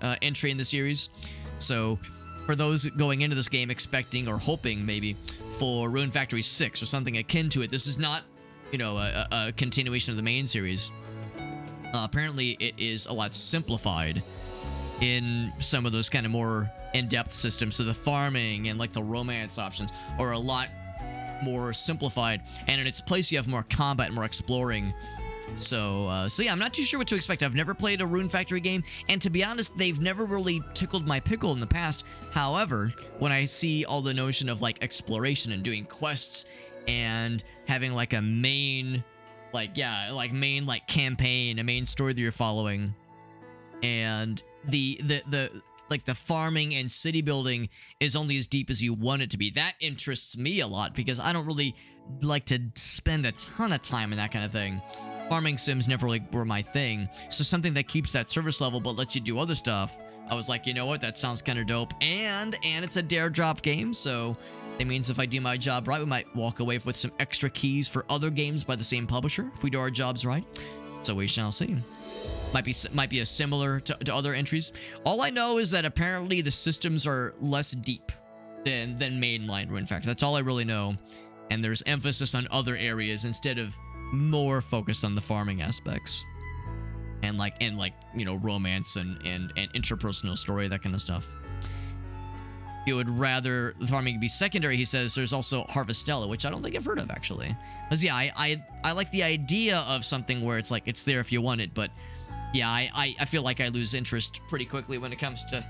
entry in the series. So for those going into this game expecting or hoping maybe for Rune Factory 6 or something akin to it, this is not, you know, a continuation of the main series. Apparently it is a lot simplified in some of those kind of more in-depth systems. So the farming and like the romance options are a lot more simplified, and in its place you have more combat and more exploring. So yeah, I'm not too sure what to expect. I've never played a Rune Factory game, and to be honest, they've never really tickled my pickle in the past. However, when I see all the notion of like exploration and doing quests and having like a main, like campaign, a main story that you're following, and the like the farming and city building is only as deep as you want it to be, that interests me a lot, because I don't really like to spend a ton of time in that kind of thing. Farming sims never really were my thing, so something that keeps that service level but lets you do other stuff, I was like, you know what, that sounds kind of dope. And it's a dare drop game, so that means if I do my job right, we might walk away with some extra keys for other games by the same publisher if we do our jobs right. So we shall see. Might be a similar to other entries. All I know is that apparently the systems are less deep than mainline Rune Factory. That's all I really know. And there's emphasis on other areas instead of more focused on the farming aspects. And like you know, romance and interpersonal story, that kind of stuff. You would rather the farming be secondary, he says. There's also Harvestella, which I don't think I've heard of, actually. Because yeah, I like the idea of something where it's like it's there if you want it, but yeah, I feel like I lose interest pretty quickly when it comes to,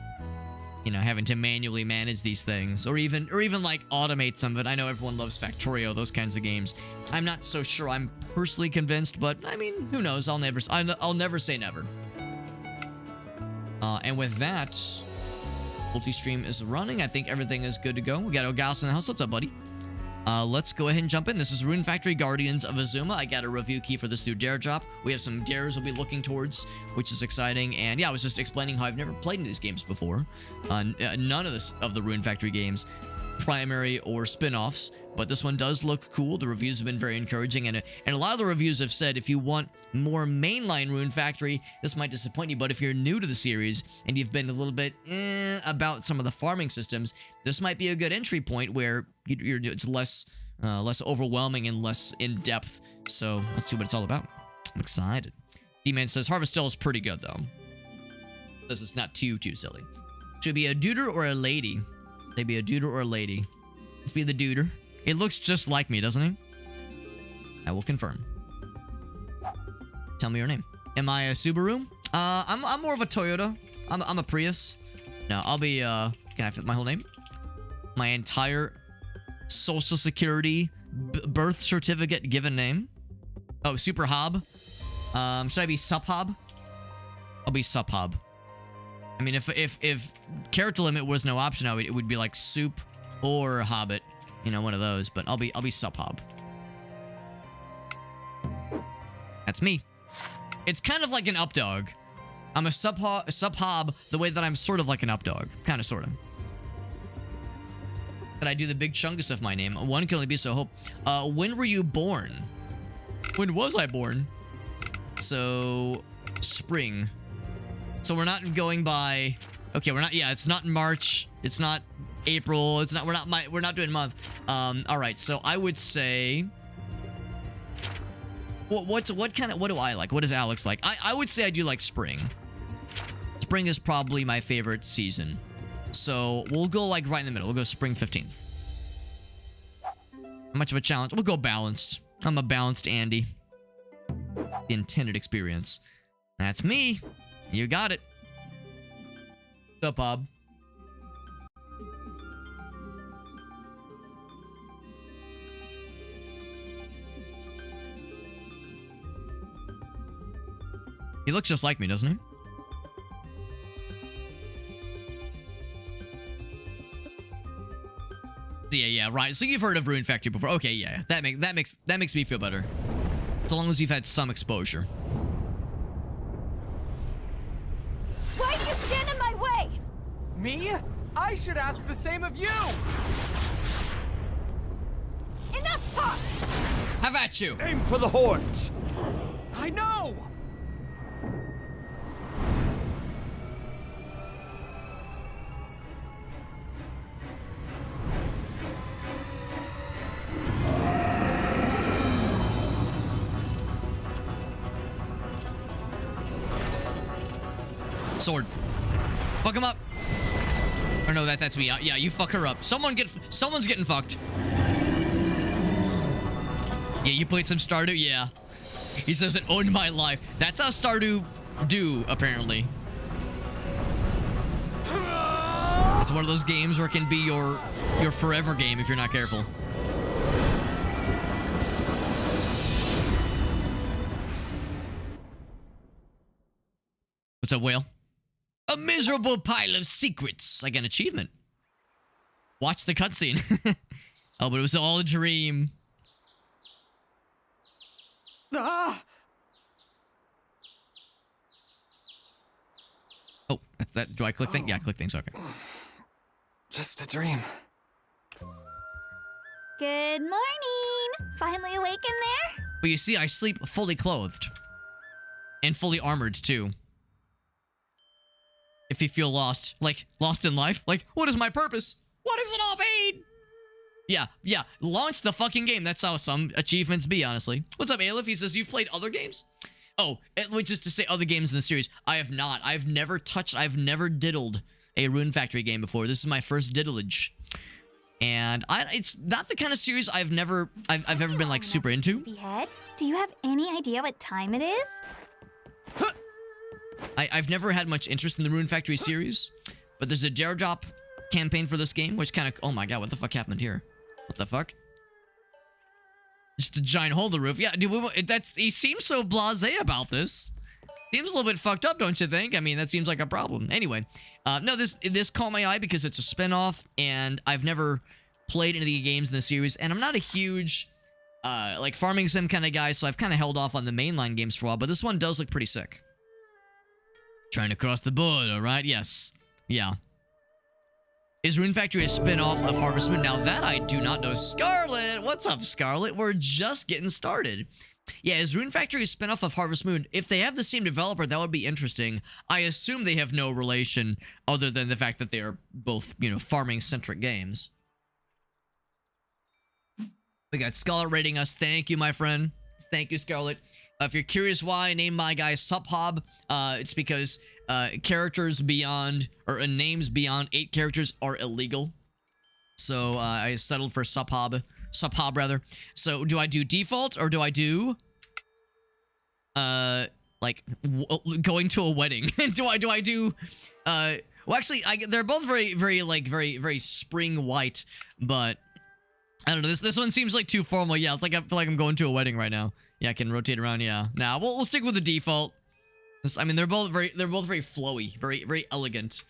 you know, having to manually manage these things, or even like automate some of it. I know everyone loves Factorio, those kinds of games. I'm not so sure I'm personally convinced, but I mean, who knows? I'll never say never. And with that, multi-stream is running. I think everything is good to go. We got Ogalis in the house. What's up, buddy? Let's go ahead and jump in. This is Rune Factory Guardians of Azuma. I got a review key for this new dare drop. We have some dares we'll be looking towards, which is exciting. And yeah, I was just explaining how I've never played in these games before. None of the Rune Factory games, primary or spin-offs, but this one does look cool. The reviews have been very encouraging, and a lot of the reviews have said if you want more mainline Rune Factory, this might disappoint you, but if you're new to the series and you've been a little bit about some of the farming systems, this might be a good entry point where it's less overwhelming and less in-depth. So let's see what it's all about. I'm excited. D-Man says Harvestella is pretty good, though. This is not too silly. Should it be a duder or a lady? Maybe a duder or a lady. Let's be the duder. It looks just like me, doesn't it? I will confirm. Tell me your name. Am I a Subaru? I'm more of a Toyota. I'm a Prius. No, I'll be, can I fit my whole name? My entire social security, birth certificate given name. Oh, Super Hob. Should I be Sup Hob? I'll be Sup Hob. I mean, if character limit was no option, it would be like Soup or Hobbit. You know, one of those, but I'll be Sup Hob. That's me. It's kind of like an updog. I'm a Sup Hob the way that I'm sort of like an updog. Kind of, sort of. But I do the big chungus of my name. One can only be so hope. When were you born? When was I born? So, spring. So we're not going by... Okay, we're not... Yeah, it's not March. It's not April. It's not... We're not doing month. All right, so I would say... What do I like? What does Alex like? I would say I do like spring. Spring is probably my favorite season. So we'll go like right in the middle. We'll go spring 15th. How much of a challenge? We'll go balanced. I'm a balanced Andy. The intended experience. That's me. You got it. What's up, Bob? He looks just like me, doesn't he? Yeah, right. So you've heard of Rune Factory before. Okay, yeah. That makes me feel better. So long as you've had some exposure. Why do you stand in my way? Me? I should ask the same of you! Enough talk! Have at you! Aim for the horns! I know! sword. Fuck him up. Or no, that's me. Yeah, you fuck her up. Someone's getting fucked. Yeah, you played some Stardew? Yeah. He says it owned my life. That's how Stardew do, apparently. It's one of those games where it can be your forever game if you're not careful. What's up, Whale? A miserable pile of secrets. Like an achievement. Watch the cutscene. Oh, but it was all a dream. Ah! Oh, that's that. Do I click things? Yeah, click things. Okay. Just a dream. Good morning. Finally awake in there? But you see, I sleep fully clothed. And fully armored, too. If you feel lost. Like, lost in life? Like, what is my purpose? What does it all mean? Yeah. Launch the fucking game. That's how some achievements be, honestly. What's up, Aleph? He says, you've played other games? Oh, which is to say other games in the series. I have not. I've never diddled a Rune Factory game before. This is my first diddlage. And it's not the kind of series I've ever been, like, super into. Sleepyhead, do you have any idea what time it is? I've never had much interest in the Rune Factory series, but there's a dare drop campaign for this game, which kind of... Oh my god, what the fuck happened here? What the fuck? Just a giant hole in the roof. Yeah, dude, he seems so blasé about this. Seems a little bit fucked up, don't you think? I mean, that seems like a problem. Anyway, no, this caught my eye because it's a spin-off, and I've never played any of the games in the series, and I'm not a huge, like, farming sim kind of guy, so I've kind of held off on the mainline games for a while, but this one does look pretty sick. Trying to cross the board, alright? Yes. Yeah. Is Rune Factory a spin-off of Harvest Moon? Now that I do not know. Scarlet! What's up, Scarlet? We're just getting started. Yeah, is Rune Factory a spin-off of Harvest Moon? If they have the same developer, that would be interesting. I assume they have no relation other than the fact that they are both, you know, farming-centric games. We got Scarlet rating us. Thank you, my friend. Thank you, Scarlet. If you're curious why I named my guy Subhob, it's because characters beyond, or names beyond 8 characters are illegal. So I settled for Subhob rather. So do I do default or do I do like going to a wedding? do I do well, actually they're both very spring white, but I don't know, this one seems like too formal. Yeah, it's like I feel like I'm going to a wedding right now. Yeah, I can rotate around. Yeah. Now we'll stick with the default. I mean, they're both very flowy, very elegant.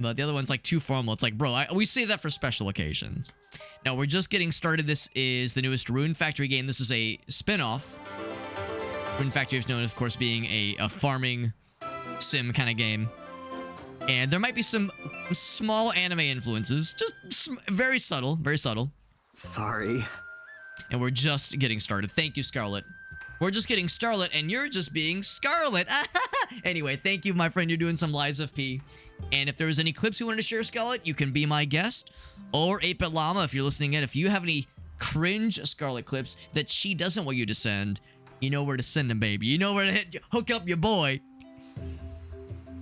But the other one's like too formal. It's like, bro, we say that for special occasions. Now we're just getting started. This is the newest Rune Factory game. This is a spin-off. Rune Factory is known, of course, being a farming sim kind of game. And there might be some small anime influences, just very subtle, very subtle. Sorry. And we're just getting started. Thank you, Scarlet. We're just getting Starlet, and you're just being Scarlet. Anyway, thank you, my friend. You're doing some Lies of P. And if there's any clips you want to share, Scarlet, you can be my guest. Or 8-Bit Llama, if you're listening in. If you have any cringe Scarlet clips that she doesn't want you to send, you know where to send them, baby. You know where to hook up your boy.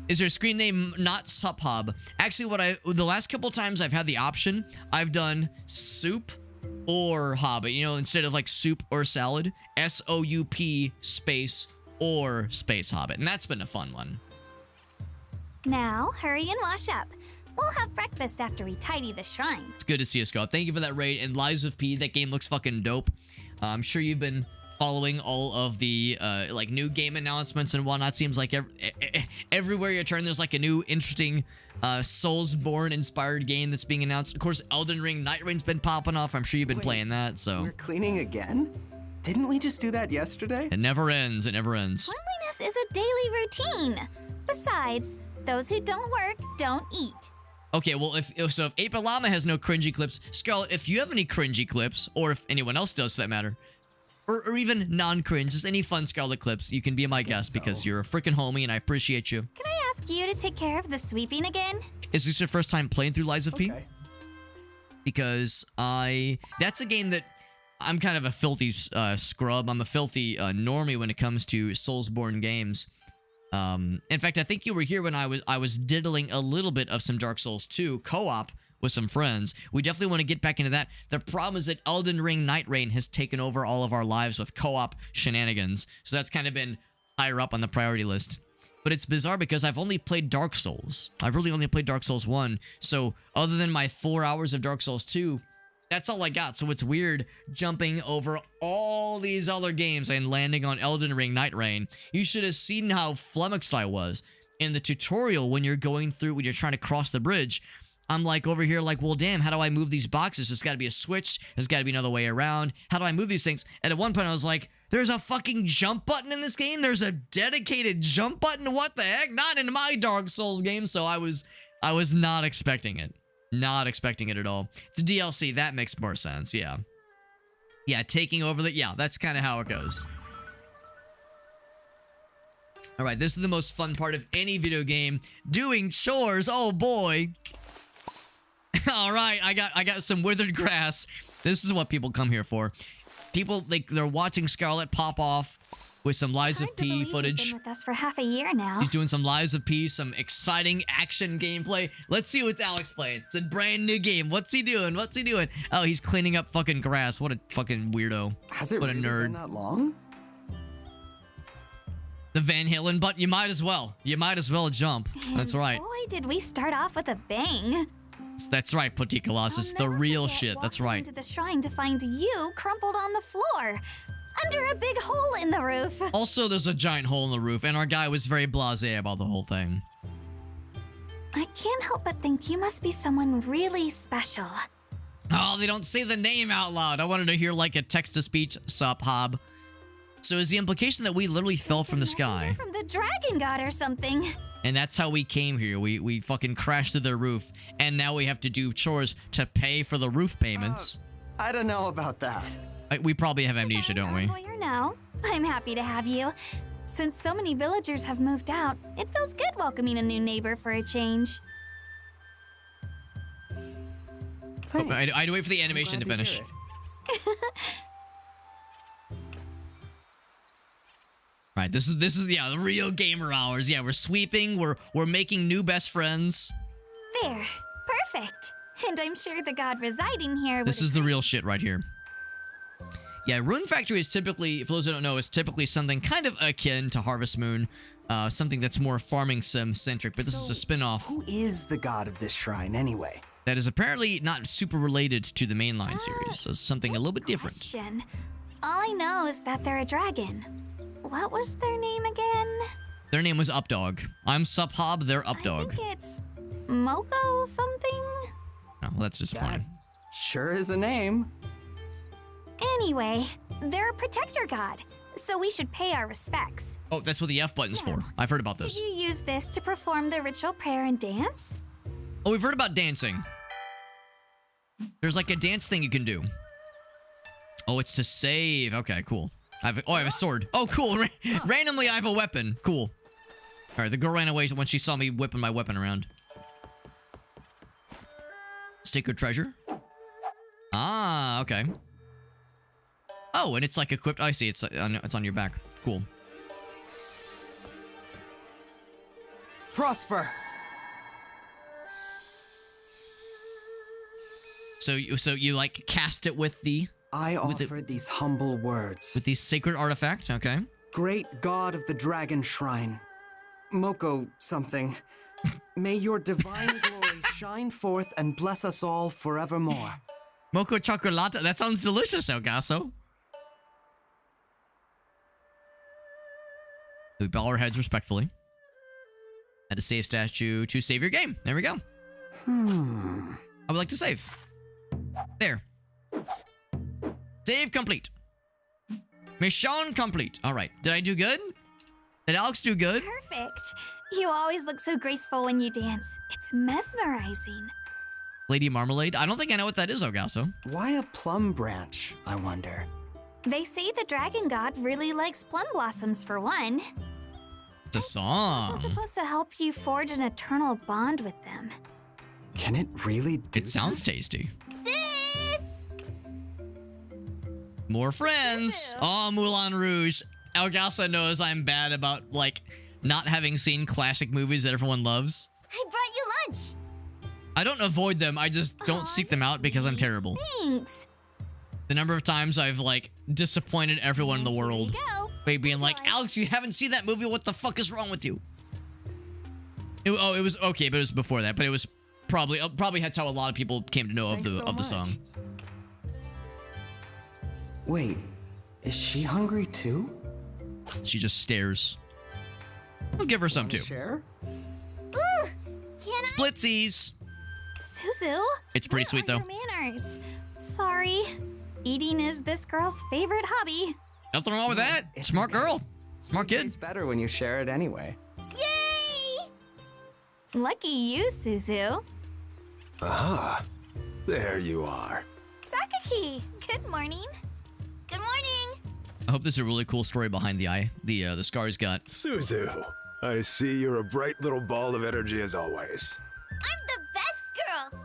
Is your screen name not Subhob? Actually, the last couple times I've had the option, I've done Soup or Hobbit, you know, instead of like soup or salad, SOUP space or space Hobbit, and that's been a fun one. Now, hurry and wash up. We'll have breakfast after we tidy the shrine. It's good to see you, Scott. Thank you for that raid. And Lies of P, that game looks fucking dope. I'm sure you've been following all of the like new game announcements and whatnot. Seems like everywhere you turn, there's like a new interesting Soulsborne inspired game that's being announced. Of course, Elden Ring, Night Rain's been popping off. I'm sure you've been playing that. So We're cleaning again? Didn't we just do that yesterday? it never ends. It never ends. Cleanliness is a daily routine. Besides, those who don't work don't eat. Okay, well, if 8-Bit Llama has no cringy clips, Scarlet, if you have any cringy clips, or if anyone else does for that matter, or even non-cringe, just any fun Scarlet clips, you can be my guest because you're a freaking homie and I appreciate you. Can I ask you to take care of the sweeping again? Is this your first time playing through Lies of P? Okay. Because that's a game that I'm kind of a filthy scrub. I'm a filthy normie when it comes to Soulsborne games. In fact, I think you were here when I was diddling a little bit of some Dark Souls 2 co-op with some friends. We definitely want to get back into that. The problem is that Elden Ring Night Rain has taken over all of our lives with co-op shenanigans. So that's kind of been higher up on the priority list. But it's bizarre because I've only played Dark Souls. I've really only played Dark Souls 1. So other than my 4 hours of Dark Souls 2, that's all I got. So it's weird jumping over all these other games and landing on Elden Ring Night Rain. You should have seen how flummoxed I was in the tutorial when you're trying to cross the bridge. I'm like over here like, well, damn, how do I move these boxes? There's got to be a switch. There's got to be another way around. How do I move these things? And at one point I was like, there's a fucking jump button in this game? There's a dedicated jump button? What the heck? Not in my Dark Souls game. So I was not expecting it. Not expecting it at all. It's a DLC. That makes more sense. Yeah. Yeah, taking over the... Yeah, that's kind of how it goes. All right, this is the most fun part of any video game. Doing chores. Oh, boy. All right, I got some withered grass. This is what people come here for. People, they're watching Scarlet pop off with some Lies of P footage. He's been with us for half a year now. He's doing some Lies of P, some exciting action gameplay. Let's see what's Alex playing. It's a brand new game. What's he doing? What's he doing? Oh, he's cleaning up fucking grass. What a fucking weirdo. Has it what a really nerd. been that long? The Van Halen button. You might as well. You might as well jump. That's right. Boy, did we start off with a bang. That's right, Petit Colossus. The real shit. That's right. Into the shrine to find you crumpled on the floor, under a big hole in the roof. Also, there's a giant hole in the roof, and our guy was very blasé about the whole thing. I can't help but think you must be someone really special. Oh, they don't say the name out loud. I wanted to hear like a text-to-speech sup hob. So is the implication that we literally fell from the sky? From the dragon god or something. And that's how we came here. We fucking crashed through their roof, and now we have to do chores to pay for the roof payments. I don't know about that. We probably have amnesia, don't we? Lawyer now. I'm happy to have you. Since so many villagers have moved out, it feels good welcoming a new neighbor for a change. Thanks. Oh, I had to wait for the animation to finish. hear it. Right, this is yeah, the real gamer hours. Yeah, we're sweeping, we're making new best friends. There. Perfect. And I'm sure the god residing here This is the real shit right here. Yeah, Rune Factory is typically, for those who don't know, is typically something kind of akin to Harvest Moon. Something that's more farming sim centric, but this is a spin-off. Who is the god of this shrine anyway? That is apparently not super related to the mainline series. So something a little bit different. Question. All I know is that they're a dragon. What was their name again? Their name was Updog. I'm Suphob, they're I Updog. think it's Moko something? Oh, well, that's disappointing. Sure is a name. Anyway, they're a protector god, so we should pay our respects. Oh, that's what the F button's for. I've heard about Did this. you use this to perform the ritual prayer and dance? Oh, we've heard about dancing. There's like a dance thing you can do. Oh, it's to save. Okay, cool. I have a sword. Oh, cool. Randomly, I have a weapon. Cool. All right, the girl ran away when she saw me whipping my weapon around. Sacred treasure. Ah, okay. Oh, and it's like equipped. I see. It's on your back. Cool. Prosper. So you like cast it with the I offer these humble words. with the sacred artifact. Okay. Great god of the dragon shrine, Moko something, may your divine glory shine forth and bless us all forevermore. Mocha chocolate. That sounds delicious, El Gaso. We bow our heads respectfully. Add a save statue to save your game. There we go. I would like to save. There. Save complete. Mission complete. All right. Did I do good? Did Alex do good? Perfect. You always look so graceful when you dance. It's mesmerizing. Lady Marmalade? I don't think I know what that is, Elgaso. Why a plum branch, I wonder? They say the dragon god really likes plum blossoms for one. It's a It's song. also supposed to help you forge an eternal bond with them. Can it really do It sounds tasty. Sis! More friends. Ew. Oh, Moulin Rouge. Elgasa knows I'm bad about, like, not having seen classic movies that everyone loves. I brought you lunch. I don't avoid them. I just don't seek them out because I'm terrible. Thanks. The number of times I've like disappointed everyone in the world Go. by being like, Alex, you haven't seen that movie. What the fuck is wrong with you? It was okay, but it was before that. But it was probably that's how a lot of people came to know of the song. Wait, is she hungry too? She just stares. I'll give her some too. Share? Ooh, can Splitsies. Suzu? It's pretty sweet though. Your manners. Sorry. Eating is this girl's favorite hobby. Nothing wrong with that. It's Smart okay. girl. Smart kid. It's better when you share it anyway. Yay! Lucky you, Suzu. Aha! There you are. Sakaki, good morning. Good morning. I hope there's a really cool story behind the eye. The scar he's got. Suzu, I see you're a bright little ball of energy as always. I'm the best girl.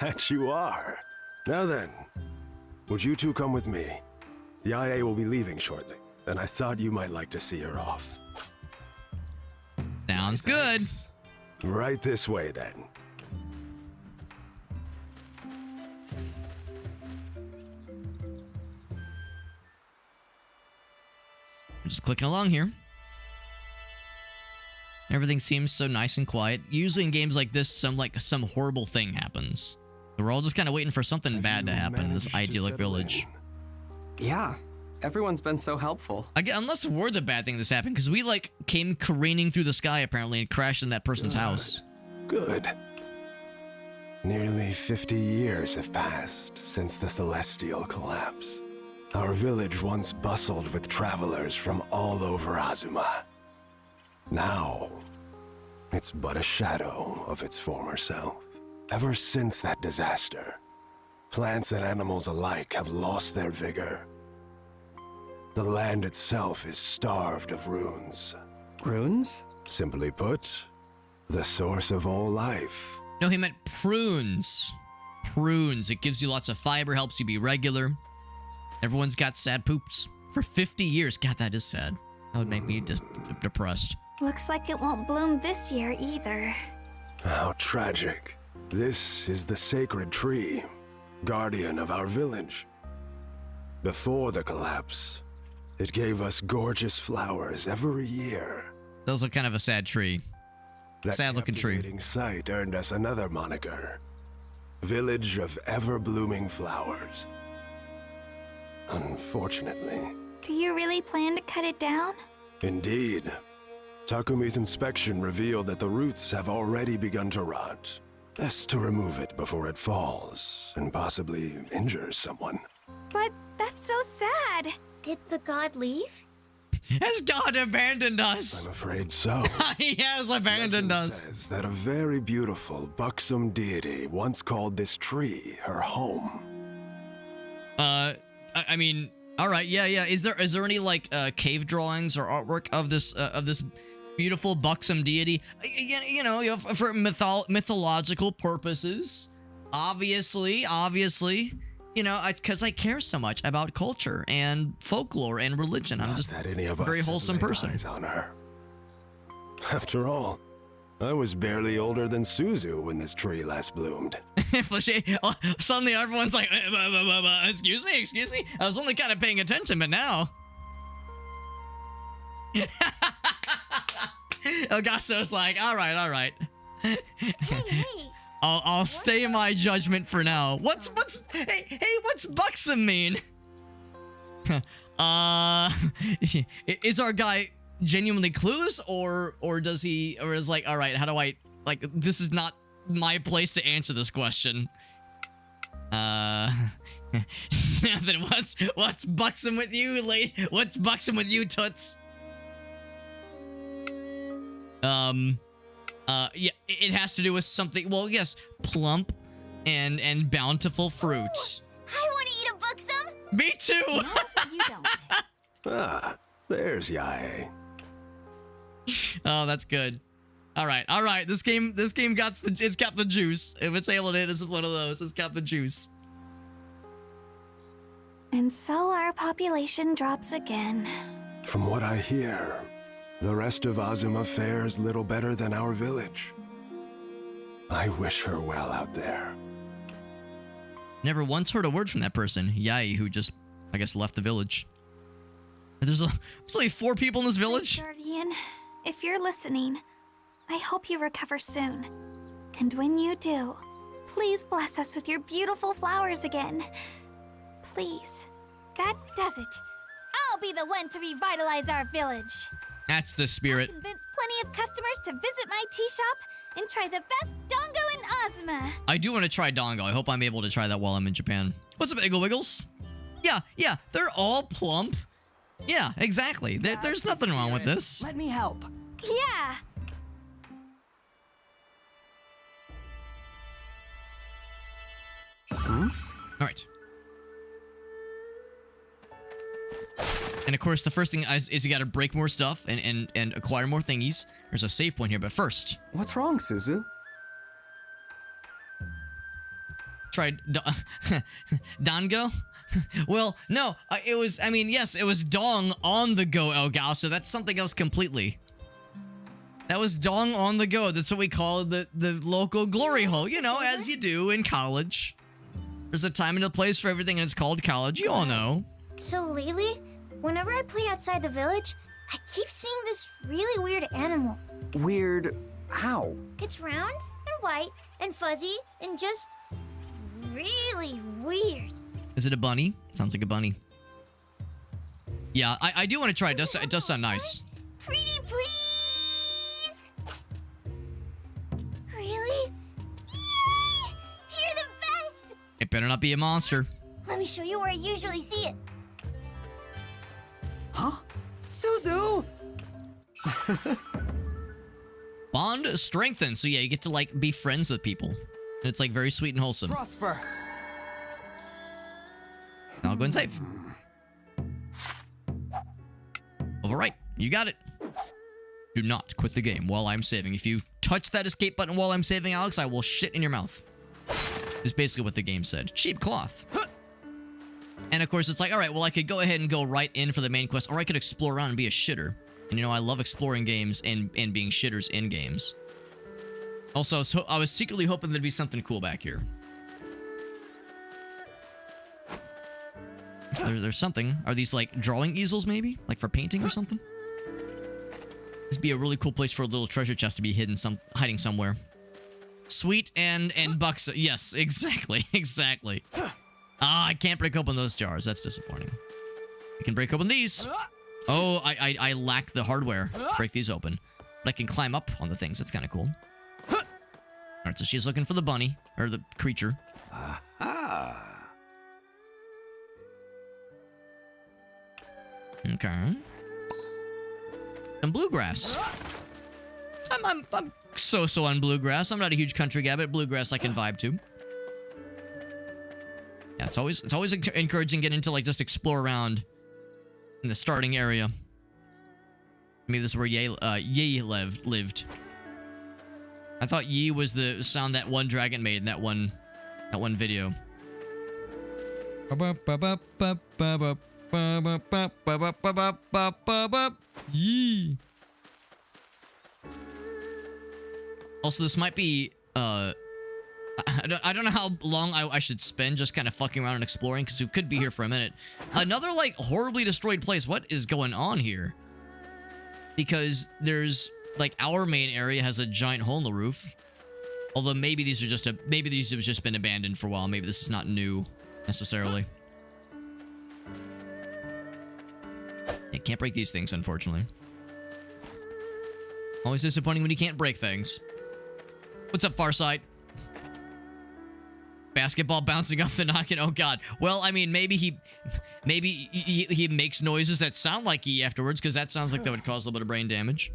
That you are. Now then, would you two come with me? Yae will be leaving shortly, and I thought you might like to see her off. Sounds good. Thanks. Right this way, then. Just clicking along here. Everything seems so nice and quiet. Usually in games like this, some horrible thing happens. So we're all just kind of waiting for something bad to happen in this idyllic village. Yeah, everyone's been so helpful. Again, unless we're the bad thing that's happened, because we like came careening through the sky apparently and crashed in that person's house. Good. Nearly 50 years have passed since the celestial collapse. Our village once bustled with travelers from all over Azuma. Now, it's but a shadow of its former self. Ever since that disaster, plants and animals alike have lost their vigor. The land itself is starved of runes. Runes? Simply put, the source of all life. No, he meant prunes. Prunes. It gives you lots of fiber, helps you be regular. Everyone's got sad poops. For 50 years. God, that is sad. That would make me depressed. Looks like it won't bloom this year either. How tragic. This is the sacred tree, guardian of our village. Before the collapse, it gave us gorgeous flowers every year. That was kind of a sad tree. That Sad-looking tree. captivating sight earned us another moniker. Village of ever-blooming flowers. Unfortunately. Do you really plan to cut it down? Indeed. Takumi's inspection revealed that the roots have already begun to rot. Best to remove it before it falls and possibly injures someone. But that's so sad. Did the god leave? Has God abandoned us? I'm afraid so. He has abandoned Legend us. says that a very beautiful, buxom deity once called this tree her home. I mean, all right, yeah. Is there any like cave drawings or artwork of this beautiful buxom deity? You know, for mythological purposes. Obviously, you know, because I care so much about culture and folklore and religion. I'm Not just that any of a very us have wholesome laid person. eyes on her. After all, I was barely older than Suzu when this tree last bloomed. Suddenly everyone's like, excuse me. I was only kind of paying attention, but now. Ogaso's like, all right. Hey. I'll stay my judgment for now. What's buxom mean? Is our guy genuinely clueless, or is like, all right, how do I, like, this is not my place to answer this question. Then what's buxom with you, what's buxom with you, toots? Yeah, it has to do with something. Well, yes, plump and bountiful fruit. I want to eat a buxom. Me too. No, you don't. Ah, there's Yae. Oh, that's good. All right. This game got the juice. If it's able to hit, it's one of those. It's got the juice. And so our population drops again. From what I hear, The rest of Azuma fares little better than our village. I wish her well out there. Never once heard a word from that person, Yai, who just, I guess, left the village. There's only 4 people in this village? Guardian, if you're listening, I hope you recover soon. And when you do, please bless us with your beautiful flowers again. Please. That does it. I'll be the one to revitalize our village. That's the spirit. Convince plenty of customers to visit my tea shop and try the best dongo in Azuma. I do want to try dongo. I hope I'm able to try that while I'm in Japan. What's up, Iggle Wiggles? Yeah, they're all plump. Yeah, exactly. There's nothing wrong with this. Let me help. Yeah. All right. And of course, the first thing is you got to break more stuff and acquire more thingies. There's a save point here, but first, What's wrong, Suzu? tried Dango. Well, no, it was. I mean, yes, it was Dong on the go, Elgal. So that's something else completely. That was Dong on the go. That's what we call the local glory hole. You know, as you do in college. There's a time and a place for everything, and it's called college. You all know. So lately, whenever I play outside the village, I keep seeing this really weird animal. Weird. How? It's round and white and fuzzy and just really weird. Is it a bunny? Sounds like a bunny. Yeah, I do want to try it. It does sound nice. Pretty please! Really? Yay! You're the best! It better not be a monster. Let me show you where I usually see it. Huh? Suzu! Bond strengthened. So yeah, you get to like be friends with people. And it's like very sweet and wholesome. Prosper. I'll go and save. All right, you got it. Do not quit the game while I'm saving. If you touch that escape button while I'm saving, Alex, I will shit in your mouth. Is basically what the game said. Cheap cloth. And of course, it's like, all right, well, I could go ahead and go right in for the main quest, or I could explore around and be a shitter. And you know, I love exploring games and being shitters in games. Also, I was secretly hoping there'd be something cool back here. There's something. Are these like drawing easels maybe? Like for painting or something? This would be a really cool place for a little treasure chest to be hiding somewhere. Sweet and bucks. Yes, exactly. Exactly. Ah, I can't break open those jars. That's disappointing. I can break open these. Oh, I lack the hardware to break these open. But I can climb up on the things. That's kind of cool. Alright, so she's looking for the bunny. Or the creature. Okay. Some bluegrass. I'm so on bluegrass. I'm not a huge country guy, but bluegrass I can vibe to. Yeah, it's always encouraging getting to like just explore around in the starting area. Maybe this is where Yi lived. I thought Yi was the sound that one dragon made in that one video. Yee. Also, this might be I don't know how long I should spend just kind of fucking around and exploring, because we could be here for a minute. Another like horribly destroyed place. What is going on here? Because there's like our main area has a giant hole in the roof. Although maybe these have just been abandoned for a while. Maybe this is not new necessarily. You can't break these things, unfortunately. Always disappointing when you can't break things. What's up, Farsight? Basketball bouncing off the noggin. Oh god. Well, I mean, maybe he makes noises that sound like E afterwards, because that sounds like that would cause a little bit of brain damage.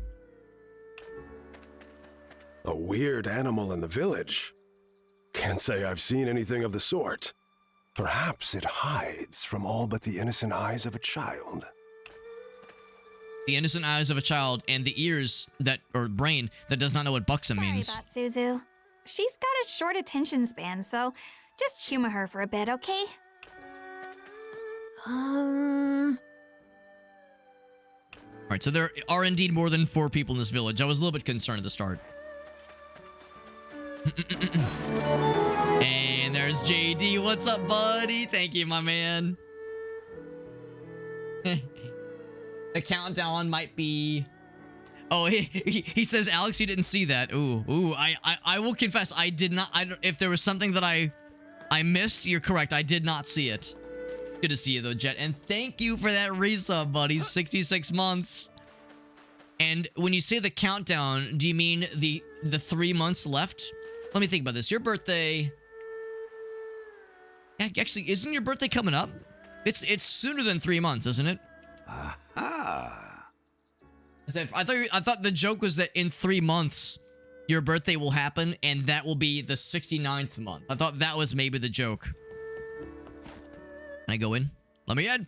A weird animal in the village. Can't say I've seen anything of the sort. Perhaps it hides from all but the innocent eyes of a child. The innocent eyes of a child and the ears or brain that does not know what buxom means. Sorry about Suzu. She's got a short attention span, so just humor her for a bit, okay? right, so there are indeed more than 4 people in this village. I was a little bit concerned at the start. And there's JD. What's up, buddy? Thank you, my man. The countdown might be... Oh, he says, Alex, you didn't see that. Ooh, I will confess, I did not. If there was something that I missed, you're correct. I did not see it. Good to see you, though, Jet. And thank you for that resub, buddy. 66 months. And when you say the countdown, do you mean the 3 months left? Let me think about this. Your birthday... Actually, isn't your birthday coming up? It's sooner than 3 months, isn't it? I thought the joke was that in 3 months, your birthday will happen, and that will be the 69th month. I thought that was maybe the joke. Can I go in? Let me in.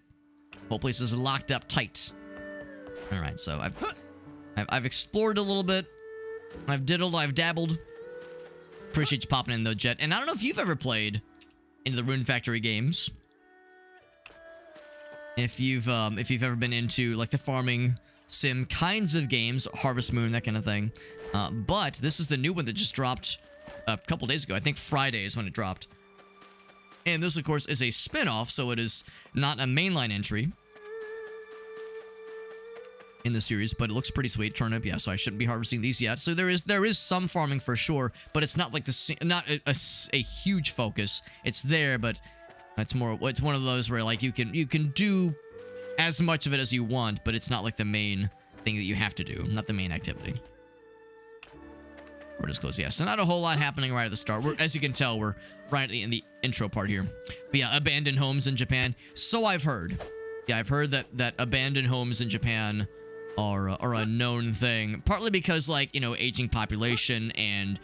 Whole place is locked up tight. All right, so I've explored a little bit. I've diddled. I've dabbled. Appreciate you popping in though, Jet. And I don't know if you've ever played into the Rune Factory games. If you've ever been into like the farming sim kinds of games, Harvest Moon, that kind of thing. But this is the new one that just dropped a couple days ago. I think Friday is when it dropped. And this, of course, is a spin-off, so it is not a mainline entry in the series, but it looks pretty sweet. Turnip, yeah, so I shouldn't be harvesting these yet. So there is some farming for sure, but it's not like a huge focus. It's there, but it's one of those where like you can do as much of it as you want, but it's not like the main thing that you have to do, not the main activity. We're just close, yeah. So not a whole lot happening right at the start. As you can tell, we're right in the intro part here. But yeah, abandoned homes in Japan. So I've heard. Yeah, I've heard that abandoned homes in Japan are a known thing. Partly because, like, you know, aging population and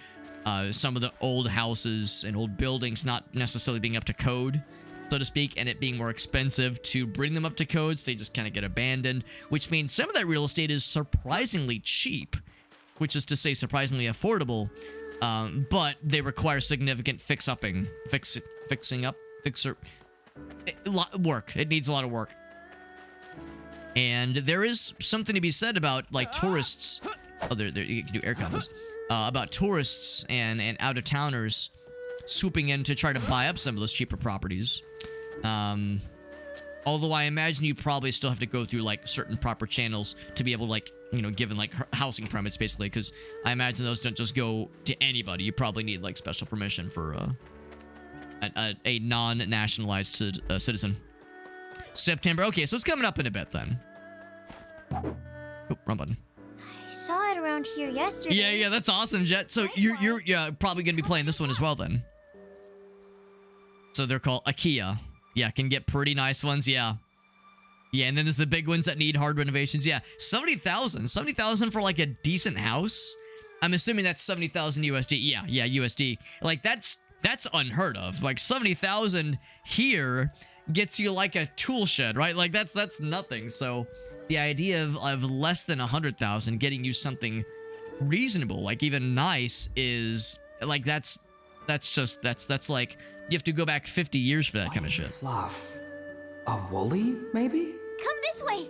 some of the old houses and old buildings not necessarily being up to code, so to speak, and it being more expensive to bring them up to codes, they just kind of get abandoned, which means some of that real estate is surprisingly cheap, which is to say surprisingly affordable, but they require significant fixing up, work. It needs a lot of work. And there is something to be said about, like, tourists. Oh, there you can do air combos. About tourists and out-of-towners swooping in to try to buy up some of those cheaper properties. Although I imagine you probably still have to go through, like, certain proper channels to be able to, like, you know, given, like, housing permits, basically, because I imagine those don't just go to anybody. You probably need, like, special permission for a non-nationalized citizen. September. Okay, so it's coming up in a bit, then. Oh, wrong button. I saw it around here yesterday. Yeah, that's awesome, Jet. So you're probably gonna be playing this one as well, then. So they're called IKEA. Yeah, can get pretty nice ones. Yeah, and then there's the big ones that need hard renovations. Yeah, 70,000 for like a decent house. I'm assuming that's 70,000 USD. Yeah, USD. Like that's unheard of. Like 70,000 here gets you like a tool shed, right? Like that's nothing. So the idea of less than 100,000 getting you something reasonable, like even nice, is like that's like you have to go back 50 years for that kind of shit. Fluff. A woolly, maybe? Come this way.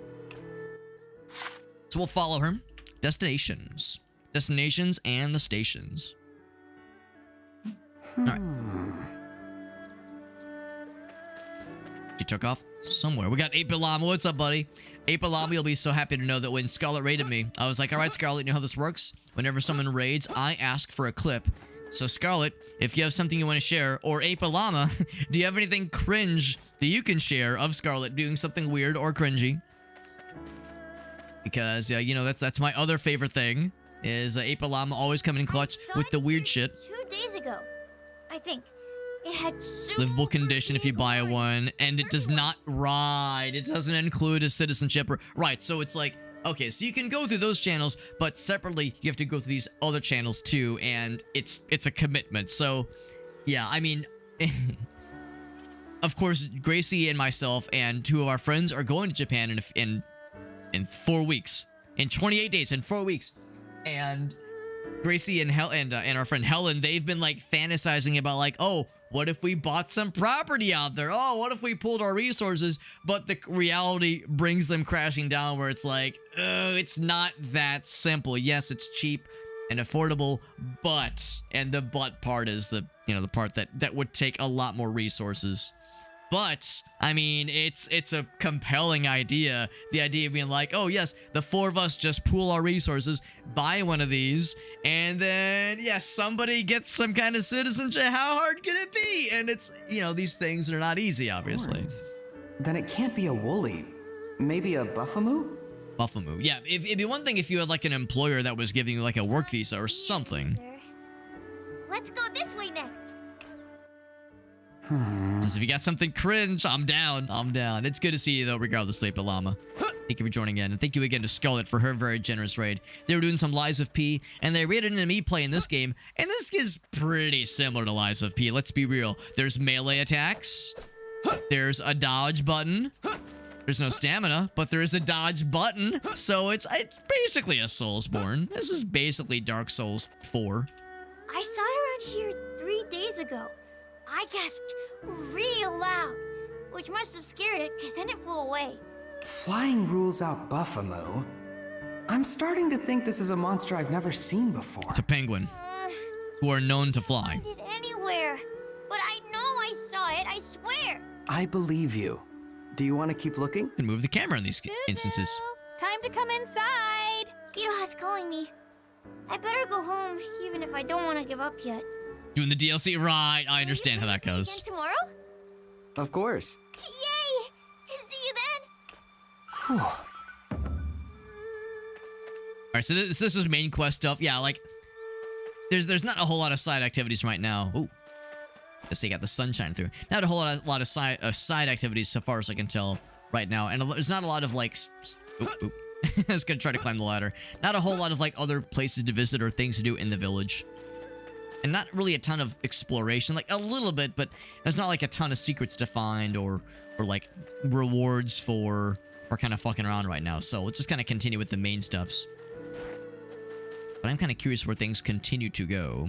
So we'll follow her. Destinations and the stations. All right. She took off somewhere. We got 8-Bit Llama. What's up, buddy? 8-Bit Llama, you'll be so happy to know that when Scarlet raided me, I was like, all right, Scarlet, you know how this works? Whenever someone raids, I ask for a clip. So, Scarlet, if you have something you want to share, or 8-Bit Llama, do you have anything cringe that you can share of Scarlet doing something weird or cringy? Because, yeah, you know, that's my other favorite thing, is 8-Bit Llama always coming in clutch with the weird shit. 2 days ago, I think. It had livable condition if you buy one, and it does not it doesn't include a citizenship right. So it's like, okay, so you can go through those channels, but separately you have to go through these other channels too, and it's a commitment. So yeah, I mean, of course, Gracie and myself and 2 of our friends are going to Japan in 4 weeks, in 28 days, in 4 weeks, and Gracie and our friend Helen, they've been like fantasizing about like, oh, what if we bought some property out there? Oh, what if we pulled our resources? But the reality brings them crashing down where it's like, it's not that simple. Yes, it's cheap and affordable, but, and the but part is the, you know, the part that would take a lot more resources. But, I mean, it's a compelling idea. The idea of being like, oh yes, the 4 of us just pool our resources, buy one of these, and then, yes, somebody gets some kind of citizenship. How hard can it be? And it's, you know, these things are not easy, obviously. Horns. Then it can't be a woolly. Maybe a buffamoo? Buffamoo. Yeah, it'd be one thing if you had like an employer that was giving you like a work visa or something. Let's go this way next. Says if you got something cringe, I'm down. I'm down. It's good to see you though, regardless, Sleepy Llama. Thank you for joining in, and thank you again to Scarlet for her very generous raid. They were doing some Lies of P, and they raided into me playing this game, and this is pretty similar to Lies of P. Let's be real. There's melee attacks. There's a dodge button. There's no stamina, but there is a dodge button. So it's basically a Soulsborne. This is basically Dark Souls 4. I saw it around here 3 days ago. I gasped real loud, which must have scared it, because then it flew away. Flying rules out buffamoo. I'm starting to think this is a monster I've never seen before. It's a penguin who are known to fly. It anywhere. But I know I saw it, I swear. I believe you. Do you want to keep looking? You can move the camera in these instances. Time to come inside. Iroha's calling me. I better go home, even if I don't want to give up yet. Doing the DLC? Right, I understand how that Again goes. tomorrow? Of course. Yay! See you then. Alright, so this is main quest stuff. Yeah, like, there's not a whole lot of side activities right now. Ooh. Guess they got the sunshine through. Not a whole lot of side activities so far as I can tell right now. And there's not a lot of, like... Oop. I was gonna try to climb the ladder. Not a whole lot of, like, other places to visit or things to do in the village. And not really a ton of exploration. Like, a little bit, but there's not, like, a ton of secrets to find or like, rewards for kind of fucking around right now. So, let's just kind of continue with the main stuffs. But I'm kind of curious where things continue to go.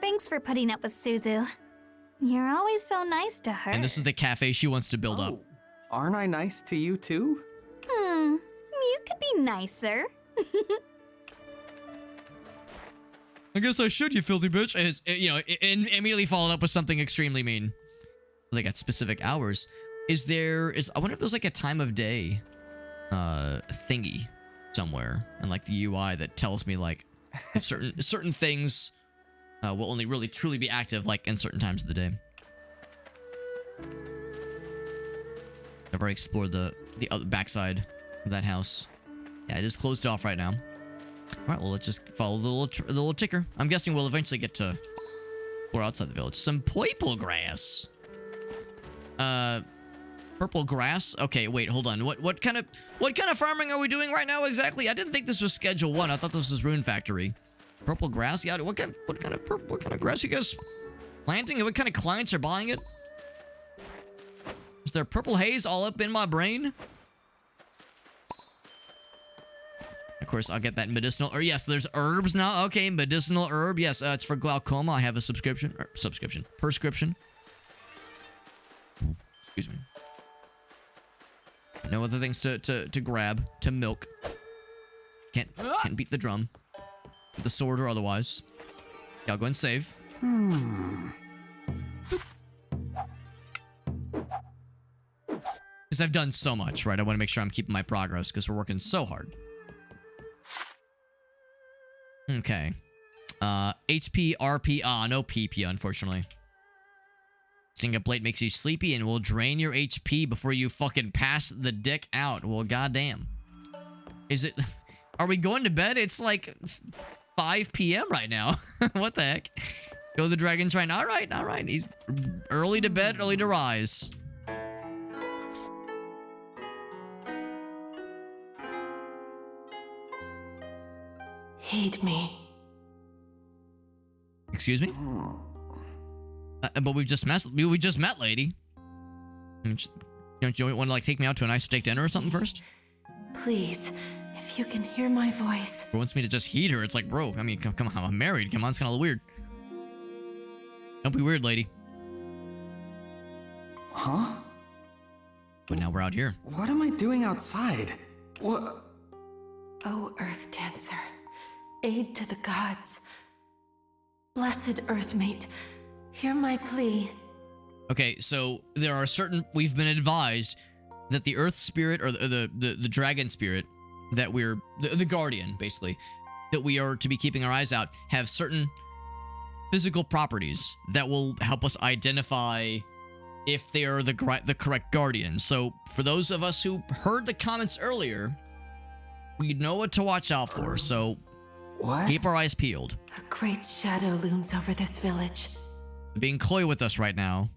Thanks for putting up with Suzu. You're always so nice to her. And this is the cafe she wants to build up. Aren't I nice to you too? You could be nicer. I guess I should, you filthy bitch. And it's, you know, immediately followed up with something extremely mean. They got specific hours. I wonder if there's like a time of day thingy somewhere in like the UI that tells me like certain things will only really truly be active like in certain times of the day. I've already explored the other backside of that house. Yeah, it is closed off right now. Alright, well, let's just follow the little ticker. I'm guessing we'll eventually get to... We're outside the village. Some purple grass. Purple grass? Okay, wait, hold on. What kind of farming are we doing right now exactly? I didn't think this was Schedule 1. I thought this was Rune Factory. Purple grass? Yeah, what kind of grass you guys planting? What kind of clients are buying it? Is there purple haze all up in my brain? Of course, I'll get that medicinal. Or yes, there's herbs now. Okay, medicinal herb. Yes, it's for glaucoma. I have a prescription. Excuse me. No other things to grab. To milk. Can't beat the drum. With the sword or otherwise. Yeah, I'll go and save. Because I've done so much, right? I want to make sure I'm keeping my progress because we're working so hard. Okay. HP, RP, no PP, unfortunately. Sting a plate makes you sleepy and will drain your HP before you fucking pass the dick out. Well, goddamn. Is it... Are we going to bed? It's like 5 p.m. right now. What the heck? Go the dragon shrine. All right. He's early to bed, early to rise. Heed me. Excuse me? But we just met, lady. Don't you want to like take me out to a nice steak dinner or something first? Please, if you can hear my voice. Or wants me to just heat her. It's like, bro, I mean, come on, I'm married. Come on, it's kind of weird. Don't be weird, lady. Huh? But now we're out here. What am I doing outside? What? O Earth Dancer, aid to the gods. Blessed Earthmate, hear my plea. Okay, so there are certain... We've been advised that the Earth Spirit, or the Dragon Spirit, that we're... The Guardian, basically, that we are to be keeping our eyes out, have certain physical properties that will help us identify if they are the correct Guardian. So, for those of us who heard the comments earlier, we know what to watch out for, so... What? Keep our eyes peeled. A great shadow looms over this village. Being coy with us right now.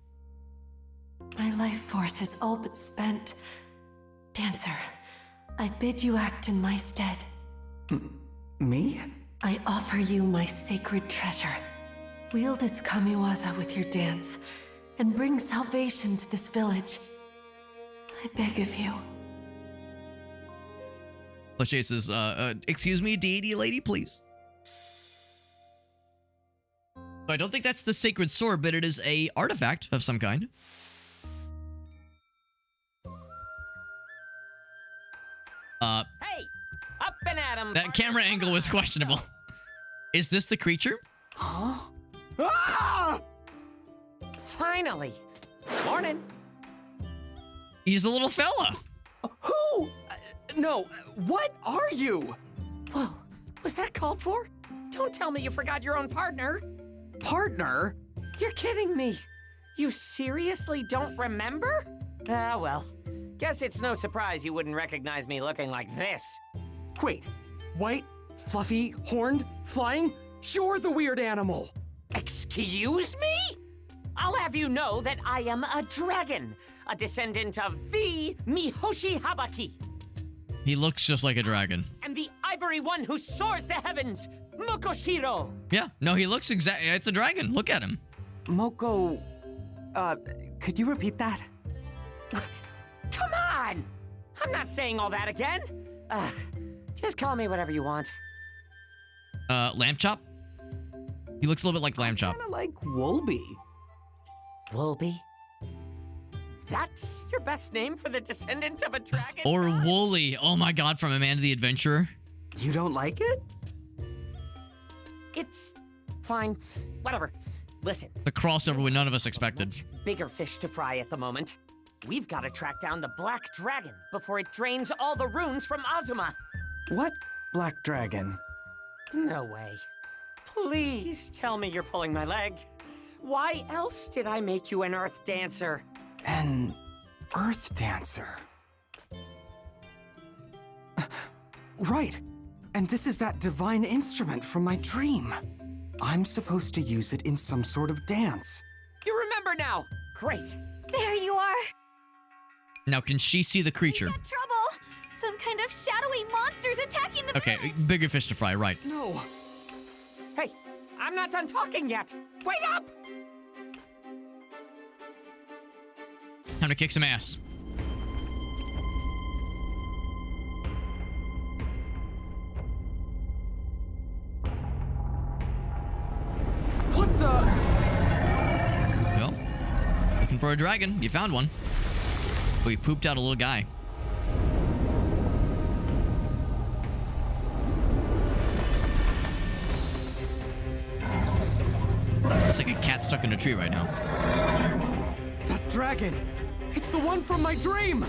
My life force is all but spent. Dancer, I bid you act in my stead. Me? I offer you my sacred treasure. Wield its kamiwaza with your dance, and bring salvation to this village. I beg of you. Lachey says, excuse me, deity lady, please. I don't think that's the sacred sword, but it is a artifact of some kind. Hey, up and at 'em. That camera angle was questionable. Is this the creature? Huh? Ah! Finally. Morning. He's a little fella. Who? No, what are you? Whoa, was that called for? Don't tell me you forgot your own partner. Partner? You're kidding me. You seriously don't remember? Ah, well. Guess it's no surprise you wouldn't recognize me looking like this. Wait, white, fluffy, horned, flying? You're the weird animal. Excuse me? I'll have you know that I am a dragon, a descendant of the Mihoshi Habaki, He looks just like a dragon. and the ivory one who soars the heavens, Mukoshiro. Yeah, no, he looks exactly... It's a dragon. Look at him. Moko, could you repeat that? Come on! I'm not saying all that again. Just call me whatever you want. Lamb Chop? He looks a little bit like Lamb Chop. Kinda like Wolby. Wolby? That's your best name for the descendant of a dragon? Or Wooly. Oh my god, from Amanda the Adventurer. You don't like it? It's fine. Whatever. Listen. The crossover we none of us expected. Much bigger fish to fry at the moment. We've got to track down the Black Dragon before it drains all the runes from Azuma. What black dragon? No way. Please tell me you're pulling my leg. Why else did I make you an Earth Dancer? An earth dancer. Right. And this is that divine instrument from my dream. I'm supposed to use it in some sort of dance. You remember now. Great. There you are. Now, can she see the creature? Got trouble. Some kind of shadowy monsters attacking the Okay, village. bigger fish to fry, right. No. Hey, I'm not done talking yet. Wait up! Time to kick some ass. What the? Well, looking for a dragon. You found one. We pooped out a little guy. It's like a cat stuck in a tree right now. That dragon. It's the one from my dream.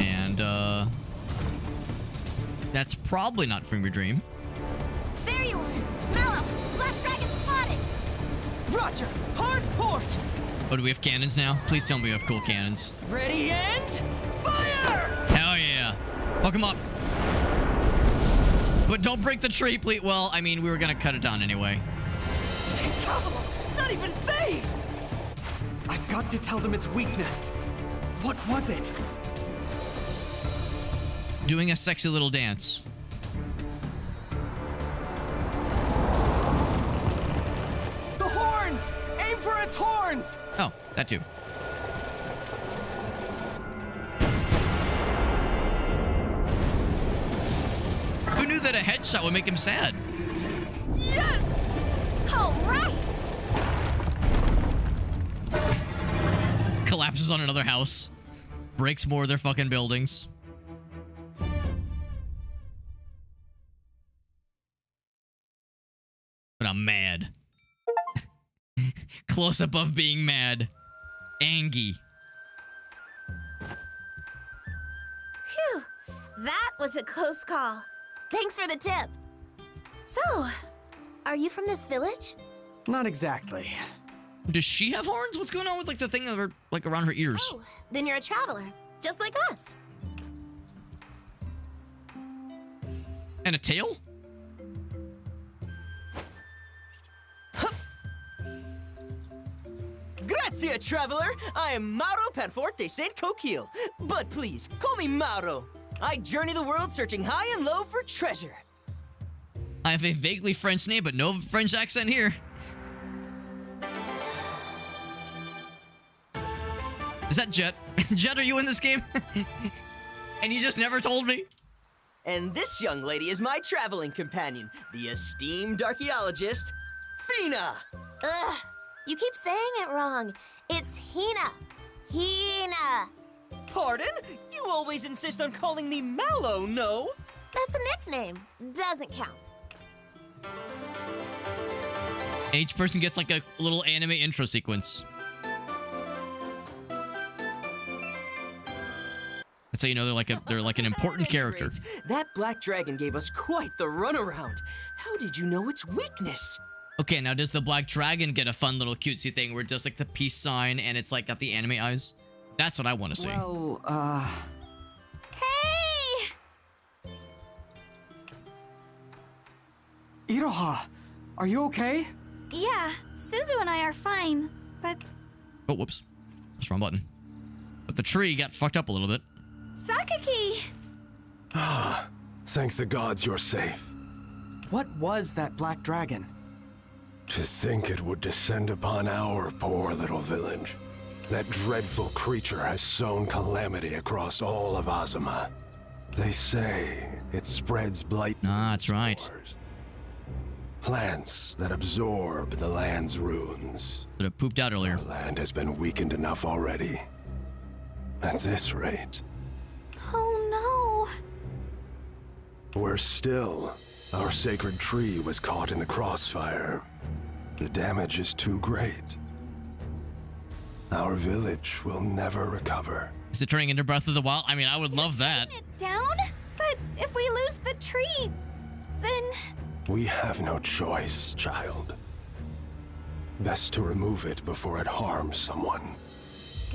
And, that's probably not from your dream. There you are! Mallow! Black Dragon spotted! Roger. Hard port. Oh, do we have cannons now? Please tell me we have cool cannons. Ready and fire! Hell yeah. Fuck him up. But don't break the tree, please. Well, I mean, we were gonna cut it down anyway. Come on, not even phased. I've got to tell them its weakness. What was it? Doing a sexy little dance. The horns! Aim for its horns! Oh, that too. Who knew that a headshot would make him sad? Yes! Oh, collapses on another house. Breaks more of their fucking buildings. But I'm mad. Close up of being mad. Angie. Phew, that was a close call. Thanks for the tip. So, are you from this village? Not exactly. Does she have horns? What's going on with like the thing of her, like around her ears? Oh, then you're a traveler, just like us. And a tail? Grazie, traveler. I am Mauro Perforte de Saint Coquille. But please, call me Mauro. I journey the world searching high and low for treasure. I have a vaguely French name, but no French accent here. Is that Jet? Jet, are you in this game? And you just never told me? And this young lady is my traveling companion, the esteemed archaeologist, Fina. Ugh, you keep saying it wrong. It's Hina. Hina. Pardon? You always insist on calling me Mallow, no? That's a nickname. Doesn't count. Each person gets like a little anime intro sequence. That's how you know they're like an important character. Great. That black dragon gave us quite the runaround. How did you know its weakness? Okay, now does the black dragon get a fun little cutesy thing where it does like the peace sign and it's like got the anime eyes? That's what I want to see. Well, Hey! Iroha, are you okay? Yeah, Suzu and I are fine, but Oh, whoops. That's the wrong button. But the tree got fucked up a little bit. Sakaki! Ah, thank the gods you're safe. What was that black dragon? To think it would descend upon our poor little village. That dreadful creature has sown calamity across all of Azuma. They say it spreads blight. Ah, that's right. spores. Plants that absorb the land's runes. Should have pooped out earlier. Our land has been weakened enough already. At this rate, Oh worse still, our sacred tree was caught in the crossfire. The damage is too great. Our village will never recover. Is it turning into Breath of the Wild? I mean, I would love that. no! Down? But if we lose the tree, then... We have no choice, child. Best to remove it before it harms someone.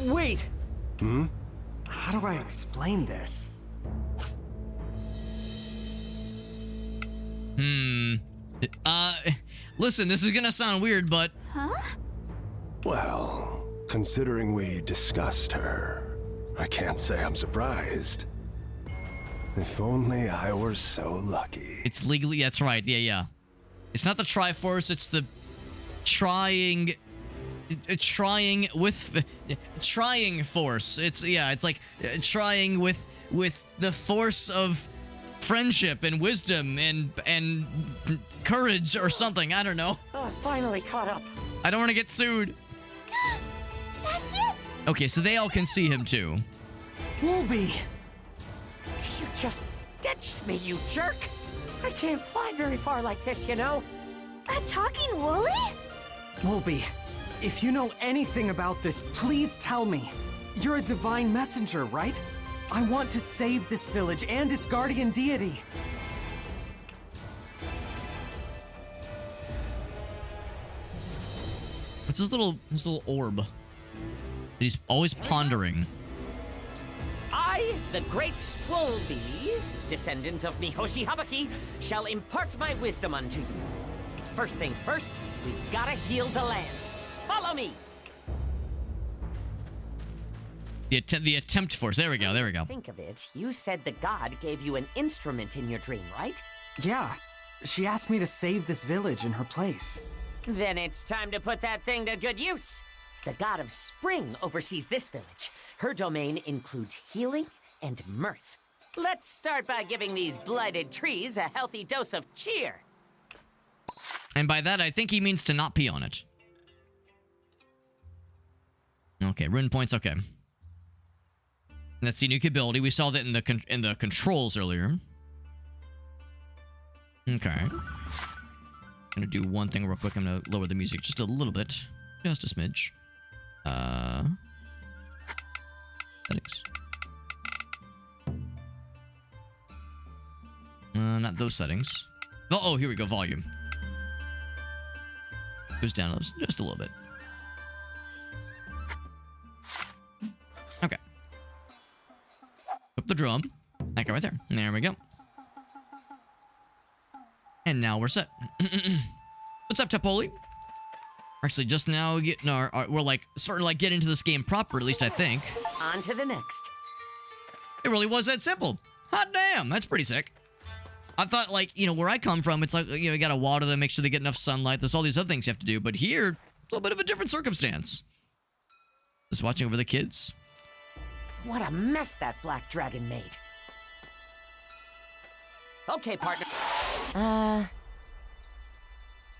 Wait! How do I explain this? Listen, this is gonna sound weird, but Huh? Well, considering we discussed her, I can't say I'm surprised. If only I were so lucky. it's legally, that's right, yeah. It's not the Triforce, it's the trying force. It's like trying with the force of friendship and wisdom and courage or something. I don't know. Oh, finally caught up. I don't want to get sued. That's it! Okay, so they all can see him too. Wolby! You just ditched me, you jerk. I can't fly very far like this, you know. A talking woolly? Wolby, if you know anything about this, please tell me. You're a divine messenger, right? I want to save this village and its guardian deity. What's his little orb that he's always pondering? I, the great Wolby, descendant of Mihoshi Habaki, shall impart my wisdom unto you. First things first, we've gotta heal the land. Follow me! The attempt force. There we go. Think of it, you said the god gave you an instrument in your dream, right? Yeah, she asked me to save this village in her place. Then it's time to put that thing to good use. The god of spring oversees this village. Her domain includes healing and mirth. Let's start by giving these blighted trees a healthy dose of cheer. And by that, I think he means to not pee on it. Okay, rune points. Okay. And that's the unique ability. We saw that in the controls earlier. Okay. I'm gonna do one thing real quick. I'm gonna lower the music just a little bit, just a smidge. Settings. Not those settings. Oh, here we go. Volume. Goes down just a little bit. Okay. Up the drum. Okay, right there. There we go. And now we're set. What's up, Tapoli? Actually, just now getting we're like starting to like get into this game proper, at least I think. On to the next. It really was that simple. Hot damn, that's pretty sick. I thought, like, you know, where I come from, it's like, you know, you gotta water them, make sure they get enough sunlight. There's all these other things you have to do. But here, it's a little bit of a different circumstance. Just watching over the kids. What a mess that black dragon made. Okay, partner.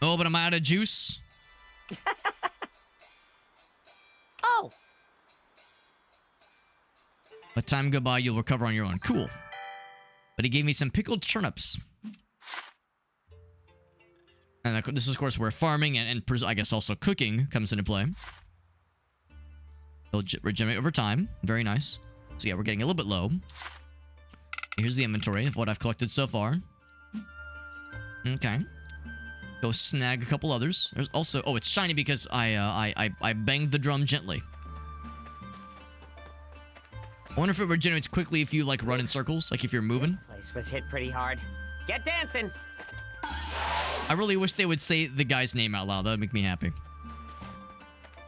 Oh, but I'm out of juice. Oh! Let time go by, you'll recover on your own. Cool. But he gave me some pickled turnips. And this is, of course, where farming and I guess also cooking comes into play. They'll regenerate over time. Very nice. So yeah, we're getting a little bit low. Here's the inventory of what I've collected so far. Okay. Go snag a couple others. There's also... Oh, it's shiny because I banged the drum gently. I wonder if it regenerates quickly if you, like, run in circles, like if you're moving. This place was hit pretty hard. Get dancing! I really wish they would say the guy's name out loud. That would make me happy.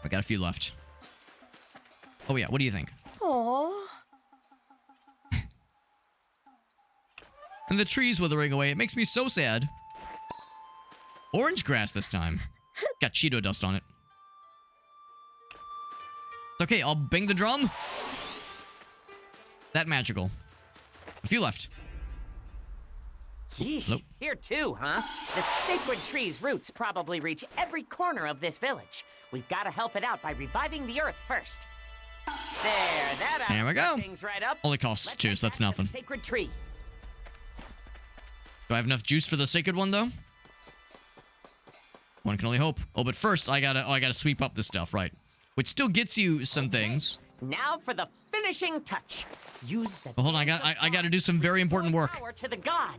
I got a few left. Oh, yeah. What do you think? Aww. And the trees withering away. It makes me so sad. Orange grass this time. Got Cheeto dust on it. It's okay. I'll bang the drum. That magical. A few left. Yeesh, Nope. here too, huh? The sacred tree's roots probably reach every corner of this village. We've got to help it out by reviving the earth first. There we go. Things right up. Only costs Let's 2, head so that's back to the nothing. sacred tree. Do I have enough juice for the sacred one, though? One can only hope. Oh, but first, I gotta sweep up this stuff, right? Which still gets you some things. Now for the finishing touch. Use the. But hold on, I gotta do some very important work. Power to the god.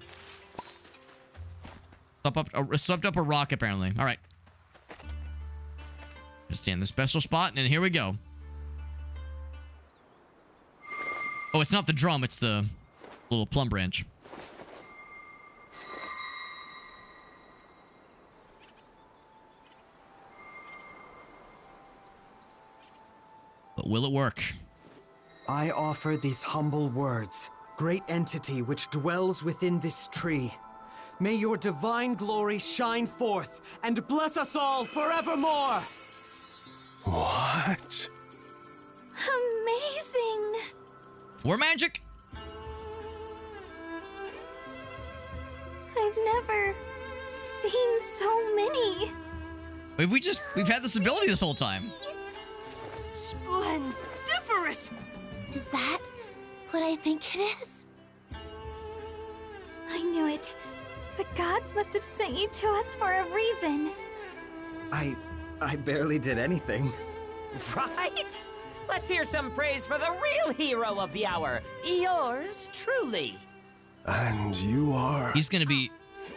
Swept up a rock, apparently. All right. Just stand in the special spot, and here we go. Oh, it's not the drum, it's the little plum branch. But will it work? I offer these humble words, great entity which dwells within this tree. May your divine glory shine forth and bless us all forevermore! What? Amazing! More magic? I've never seen so many. We've had this ability this whole time. Splendiferous! Is that what I think it is? I knew it. The gods must have sent you to us for a reason. I barely did anything. Right? Let's hear some praise for the real hero of the hour. Yours truly. And you are... He's gonna be...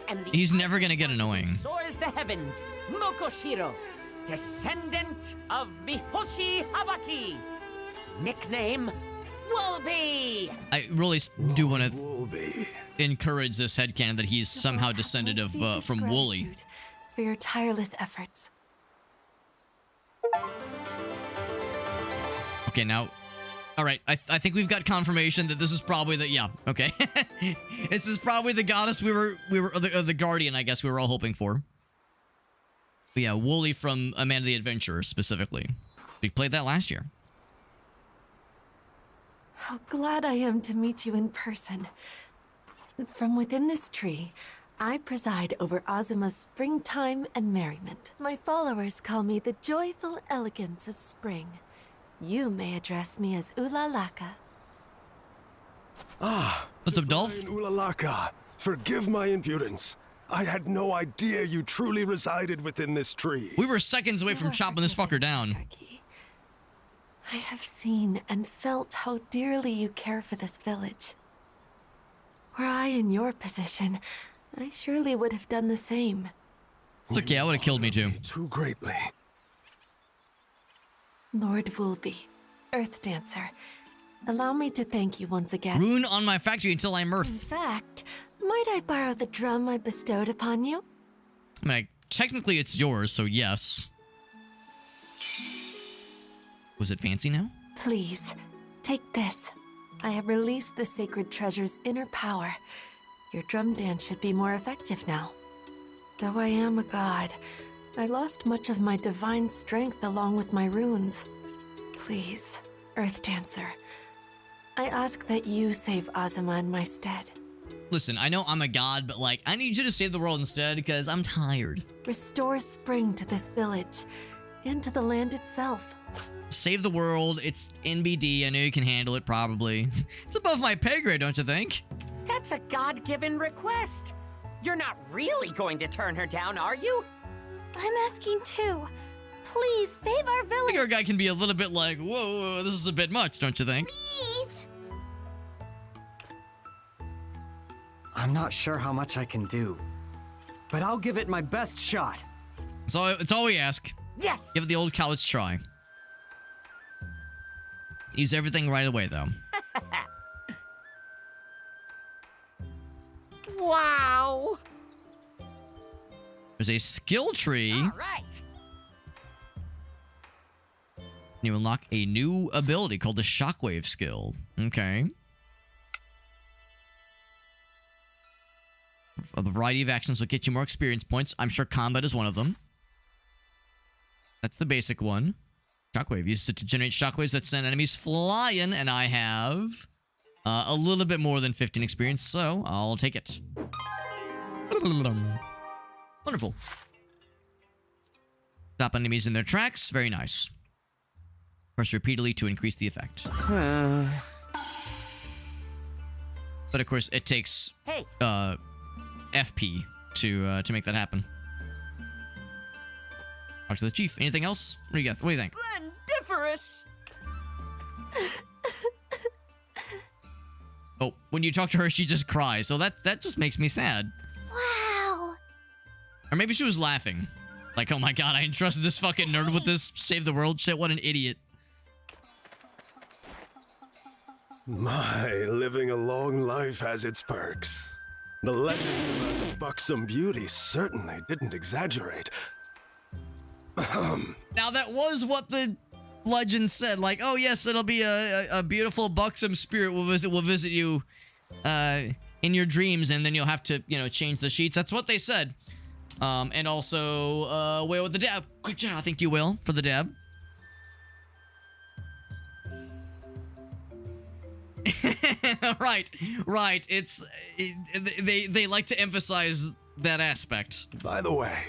And the He's never gonna get annoying. soars the heavens, Mokoshiro, descendant of Mihoshi Habaki. Nickname, Wolby. I really do want to Wolby. encourage this headcanon that he's somehow descended of Deepest from Wooly. gratitude for your tireless efforts. Okay, now, all right. I think we've got confirmation that this is probably the okay. This is probably the goddess we were the guardian, I guess we were all hoping for. But yeah, Wooly from Amanda the Adventurer specifically. We played that last year. How glad I am to meet you in person. From within this tree, I preside over Azuma's springtime and merriment. My followers call me the joyful elegance of spring. you may address me as Ulalaka. Ah, What's up, Dolph? divine Ulalaka, forgive my impudence. I had no idea you truly resided within this tree. We were seconds away from chopping this fucker down. Turkey. I have seen and felt how dearly you care for this village. Were I in your position, I surely would have done the same. It's okay, I would have killed me too. Too greatly. Lord Woolby, Earth Dancer, allow me to thank you once again. Rune on my factory until I'm In Earth. fact, might I borrow the drum I bestowed upon you? I mean, technically it's yours, so yes. Was it fancy now? Please, take this. I have released the sacred treasure's inner power. Your drum dance should be more effective now. Though I am a god, I lost much of my divine strength along with my runes. Please, Earth Dancer, I ask that you save Azuma in my stead. Listen, I know I'm a god, but like, I need you to save the world instead because I'm tired. Restore spring to this village and to the land itself. Save the world, it's NBD, I know you can handle it probably. It's above my pay grade, don't you think? That's a God-given request. You're not really going to turn her down, are you? I'm asking too. Please save our I village. think our guy can be a little bit like, whoa, this is a bit much, don't you think? Please. I'm not sure how much I can do, but I'll give it my best shot. It's all we ask. Yes! Give it the old college try. Use everything right away, though. Wow! There's a skill tree. All right. You unlock a new ability called the Shockwave skill. Okay. A variety of actions will get you more experience points. I'm sure combat is one of them. That's the basic one. Shockwave. Use it to generate shockwaves that send enemies flying, and I have a little bit more than 15 experience, so I'll take it. Wonderful. Stop enemies in their tracks. Very nice. Press repeatedly to increase the effect. But of course, it takes Hey. FP to make that happen. Talk to the chief. Anything else? What do you got? What do you think? Splendiferous! Oh, when you talk to her, she just cries. So that just makes me sad. Wow. Or maybe she was laughing. Like, oh my god, I entrusted this fucking nerd with this save the world shit. What an idiot. My, living a long life has its perks. The legends about the buxom beauty certainly didn't exaggerate. Now that was what the legend said. Like, oh yes, it'll be a beautiful buxom spirit will visit you in your dreams, and then you'll have to, you know, change the sheets. That's what they said. And also, whale with the dab. Good job, I think you will, for the dab. right. They like to emphasize that aspect. By the way,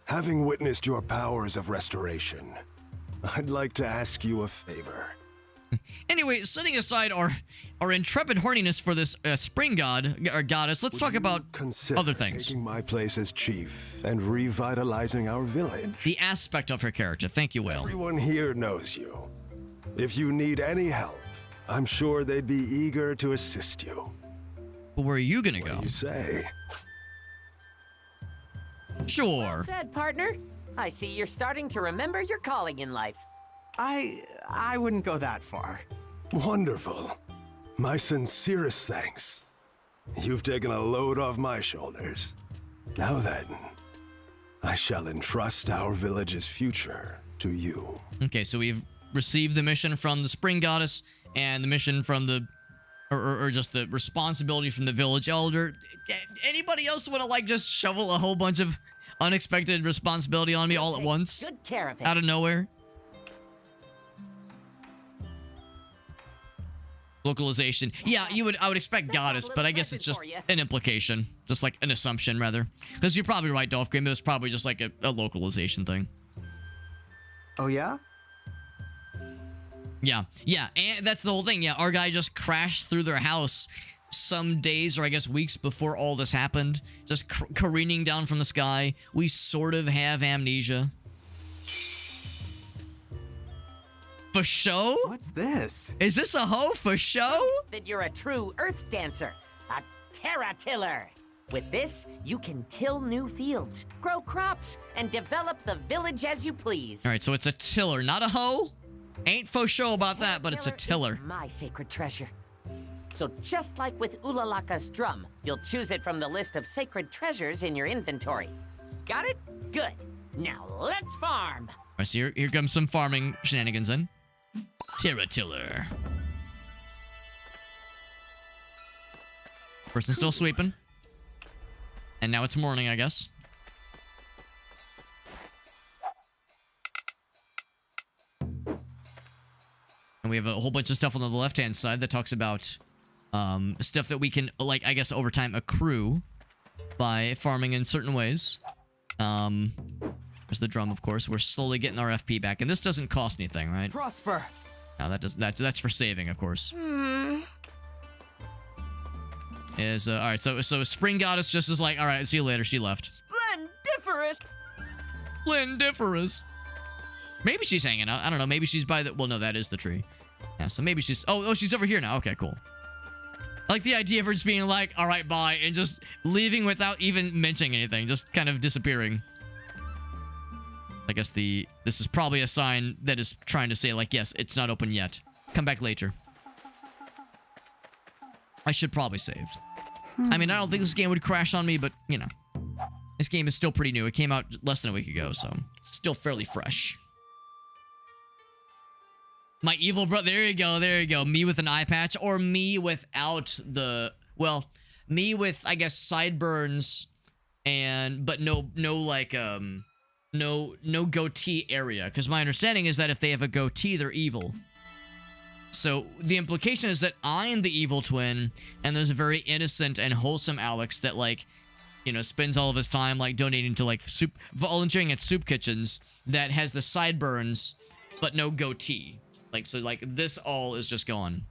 having witnessed your powers of restoration, I'd like to ask you a favor. Anyway, setting aside our intrepid horniness for this spring god or goddess, let's talk about Consider other things. taking my place as chief and revitalizing our village. The aspect of her character. Thank you, Whale. Everyone here knows you. If you need any help, I'm sure they'd be eager to assist you. But where are you gonna What go? do you say? Sure. Well said, partner. I see you're starting to remember your calling in life. I wouldn't go that far. Wonderful. My sincerest thanks. You've taken a load off my shoulders. Now then, I shall entrust our village's future to you. Okay, so we've received the mission from the spring goddess and the mission from the or just the responsibility from the village elder. Anybody else want to like just shovel a whole bunch of unexpected responsibility on me all at once Good care of it. out of nowhere? Localization. Yeah, I would expect goddess, but I guess it's just an implication. Just like an assumption, rather. Because you're probably right, Dolph Game. It was probably just like a localization thing. Oh yeah? Yeah, and that's the whole thing. Yeah, our guy just crashed through their house some days, or I guess weeks before all this happened, just careening down from the sky. We sort of have amnesia. For show? What's this? Is this a hoe for show? That you're a true earth dancer, a terra tiller. With this, you can till new fields, grow crops, and develop the village as you please. All right, so it's a tiller, not a hoe. Ain't faux show about that, but it's a tiller. Is my sacred treasure. So just like with Ulalaka's drum, you'll choose it from the list of sacred treasures in your inventory. Got it? Good. Now let's farm. All right, so here comes some farming shenanigans in. Terra tiller. Person still sweeping. And now it's morning, I guess. And we have a whole bunch of stuff on the left-hand side that talks about stuff that we can, like, I guess, over time accrue by farming in certain ways. There's the drum, of course. We're slowly getting our FP back. And this doesn't cost anything, right? Prosper. No, that's for saving, of course. Is all right, so Spring Goddess just is like, all right, see you later. She left. Splendiferous! Splendiferous. Maybe she's hanging out. I don't know. Maybe she's by the. Well, no, that is the tree. Yeah, so maybe she's. Oh, she's over here now. Okay, cool. I like the idea of her just being like, all right, bye, and just leaving without even mentioning anything, just kind of disappearing. I guess this is probably a sign that is trying to say, like, yes, it's not open yet. Come back later. I should probably save. I mean, I don't think this game would crash on me, but, you know. This game is still pretty new. It came out less than a week ago, so it's still fairly fresh. My evil brother. There you go. There you go. Me with an eye patch, or me without the. Well, me with, I guess, sideburns, but no like no goatee area. Because my understanding is that if they have a goatee, they're evil. So the implication is that I am the evil twin, and there's a very innocent and wholesome Alex that, like, you know, spends all of his time like donating to like volunteering at soup kitchens, that has the sideburns but no goatee. Like, so like this all is just gone.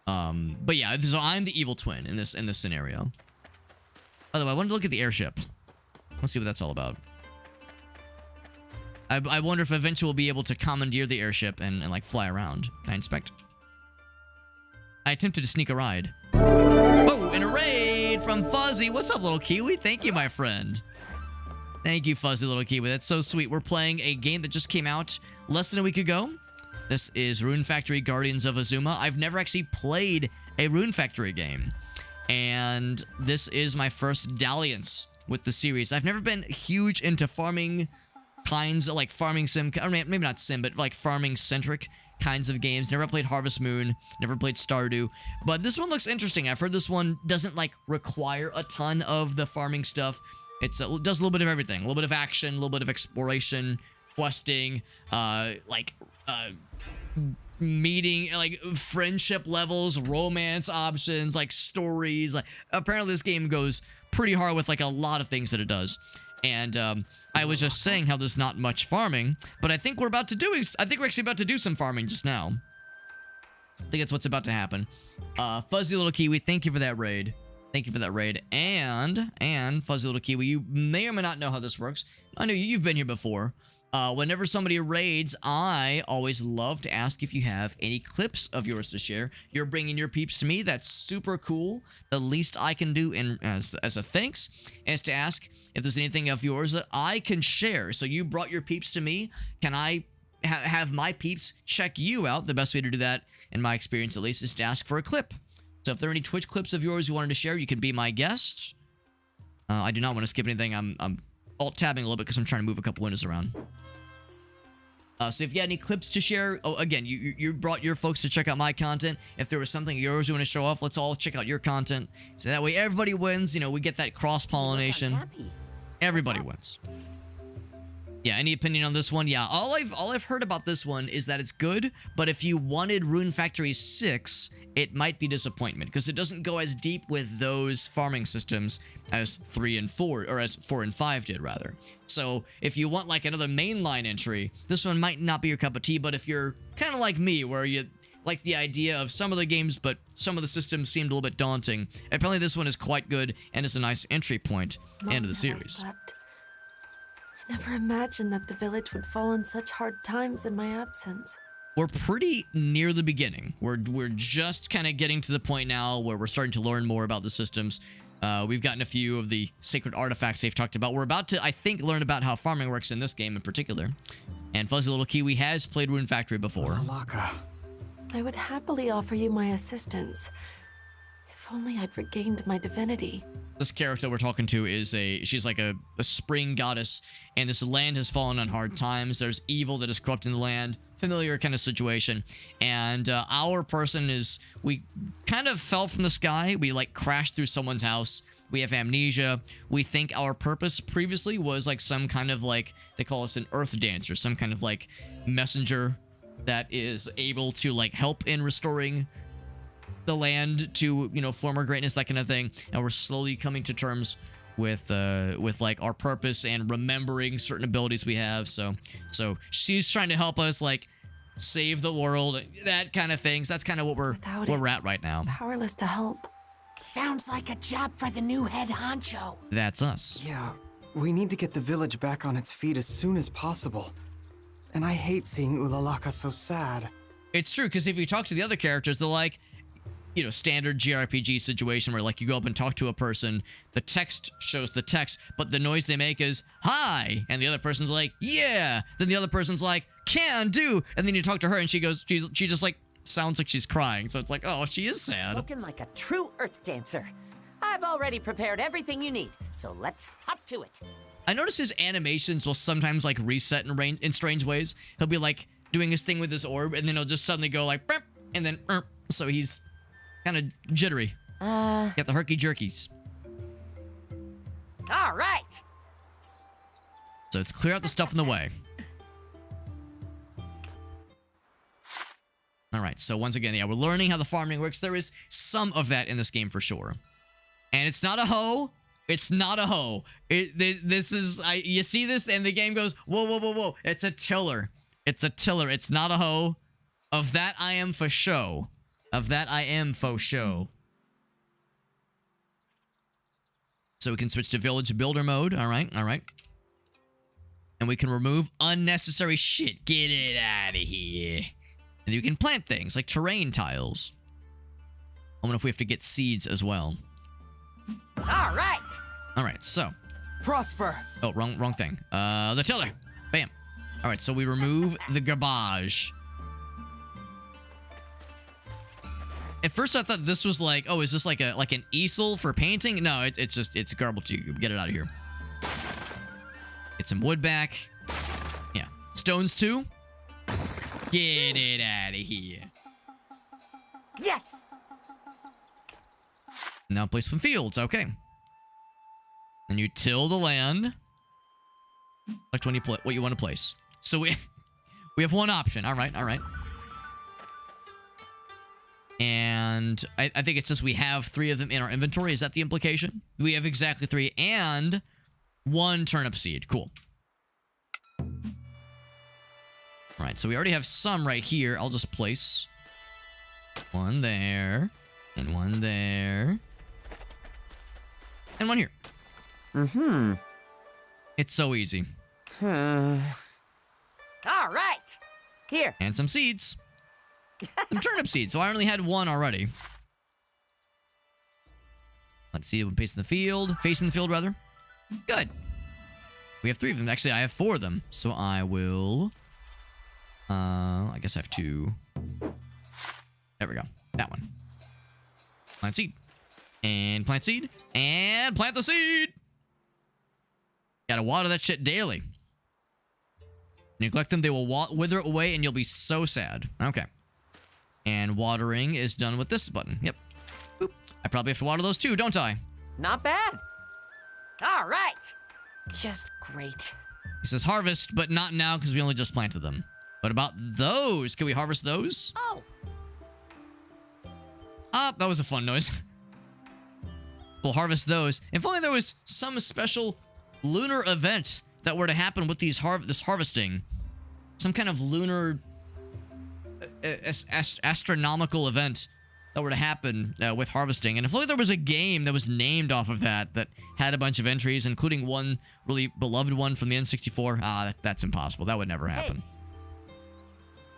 But yeah, so I'm the evil twin in this scenario. By the way, I wanted to look at the airship. Let's see what that's all about. I wonder if eventually we'll be able to commandeer the airship and like fly around. Can I inspect? I attempted to sneak a ride. Oh, and a raid from Fuzzy. What's up, little Kiwi? Thank you, my friend. Thank you, Fuzzy little Kiwi. That's so sweet. We're playing a game that just came out less than a week ago. This is Rune Factory Guardians of Azuma. I've never actually played a Rune Factory game. And this is my first dalliance with the series. I've never been huge into farming kinds of, like, farming sim, I mean, maybe not sim, but like farming centric kinds of games. Never played Harvest Moon, never played Stardew, but this one looks interesting. I've heard this one doesn't like require a ton of the farming stuff. It does a little bit of everything, a little bit of action, a little bit of exploration, questing, meeting, like, friendship levels, romance options, like stories. Like, apparently this game goes pretty hard with like a lot of things that it does. And I was just saying how there's not much farming, but I think we're actually about to do some farming just now. I think that's what's about to happen. Fuzzy little Kiwi, thank you for that raid. Thank you for that raid. And Fuzzy little Kiwi, you may or may not know how this works. I know you've been here before. Whenever somebody raids, I always love to ask if you have any clips of yours to share. You're bringing your peeps to me. That's super cool. The least I can do as a thanks is to ask if there's anything of yours that I can share. So you brought your peeps to me. Can I have my peeps check you out? The best way to do that, in my experience at least, is to ask for a clip. So if there are any Twitch clips of yours you wanted to share, you can be my guest. I do not want to skip anything. I'm alt-tabbing a little bit because I'm trying to move a couple windows around. So if you had any clips to share, again, you brought your folks to check out my content. If there was something of yours you want to show off, let's all check out your content. So that way everybody wins. You know, we get that cross-pollination. Everybody wins. Yeah, any opinion on this one? Yeah, all I've heard about this one is that it's good, but if you wanted Rune Factory 6 it might be disappointment because it doesn't go as deep with those farming systems as 3 and 4, or as 4 and 5 did, rather. So if you want like another mainline entry, this one might not be your cup of tea, but if you're kind of like me, where you like the idea of some of the games, but some of the systems seemed a little bit daunting, apparently this one is quite good and is a nice entry point into the series. I never imagined that the village would fall on such hard times in my absence. We're pretty near the beginning. We're just kind of getting to the point now where we're starting to learn more about the systems. We've gotten a few of the sacred artifacts they've talked about. We're about to, I think, learn about how farming works in this game in particular. And Fuzzy Little Kiwi has played Rune Factory before. Alaka. I would happily offer you my assistance. If only I'd regained my divinity. This character we're talking to is she's like a spring goddess, and this land has fallen on hard times. There's evil that is corrupting the land. Familiar kind of situation. And our person we kind of fell from the sky. We like crashed through someone's house. We have amnesia. We think our purpose previously was like some kind of like, they call us an earth dancer, some kind of like messenger that is able to like help in restoring the land to, you know, former greatness, that kind of thing. And we're slowly coming to terms with like our purpose and remembering certain abilities we have. So she's trying to help us like save the world, that kind of thing. So that's kind of what we're at right now. Powerless to help. Sounds like a job for the new head honcho. That's us. Yeah, we need to get the village back on its feet as soon as possible. And I hate seeing Ulalaka so sad. It's true, because if you talk to the other characters, they're like, you know, standard JRPG situation where like you go up and talk to a person, the text shows the text, but the noise they make is hi, and the other person's like, yeah, then the other person's like, can do, and then you talk to her and she goes, she just like sounds like she's crying. So it's like, oh, she is sad. Spoken like a true earth dancer. I've already prepared everything you need, so let's hop to it. I notice his animations will sometimes like reset in strange ways. He'll be like doing his thing with his orb, and then he'll just suddenly go like, burp, and then so he's kind of jittery. Got the herky jerkies. All right. So let's clear out the stuff in the way. All right, so once again, yeah, we're learning how the farming works. There is some of that in this game for sure. And it's not a hoe. It's not a hoe. This is, you see this, and the game goes, whoa, whoa, whoa, whoa. It's a tiller. It's a tiller. It's not a hoe. Of that, I am for show. Of that, I am faux show. So we can switch to village builder mode. All right, all right. And we can remove unnecessary shit. Get it out of here. And you can plant things like terrain tiles. I wonder if we have to get seeds as well. All right. All right, so. Prosper. Oh, wrong thing. The tiller. Bam. All right, so we remove the garbage. At first, I thought this was like, oh, is this like an easel for painting? No, it's garbage. You get it out of here. Get some wood back. Yeah, stones too. Get it out of here. Yes. Now place some fields. Okay. And you till the land. Select what you want to place. So we have one option. All right, all right. And I think it says we have 3 of them in our inventory. Is that the implication? We have exactly 3 and 1 turnip seed. Cool. All right, so we already have some right here. I'll just place 1 there, and 1 there, and 1 here. Mm-hmm. It's so easy. All right. Here. And some seeds. Some turnip seeds. So I only had 1 already. Let's see. We'll paste in the field. Facing the field, rather. Good. We have 3 of them. Actually, I have 4 of them. So I will... I guess I have 2. There we go. That one. Plant seed. And plant seed. And plant the seed! Gotta water that shit daily. Neglect them, they will wither away, and you'll be so sad. Okay. And watering is done with this button. Yep. Boop. I probably have to water those too, don't I? Not bad. All right. Just great. He says harvest, but not now because we only just planted them. What about those? Can we harvest those? Oh. Ah, that was a fun noise. We'll harvest those. If only there was some special lunar event that were to happen with these this harvesting. Some kind of lunar astronomical event that were to happen with harvesting. And if only there was a game that was named off of that had a bunch of entries, including one really beloved one from the N64. Ah, that's impossible. That would never happen.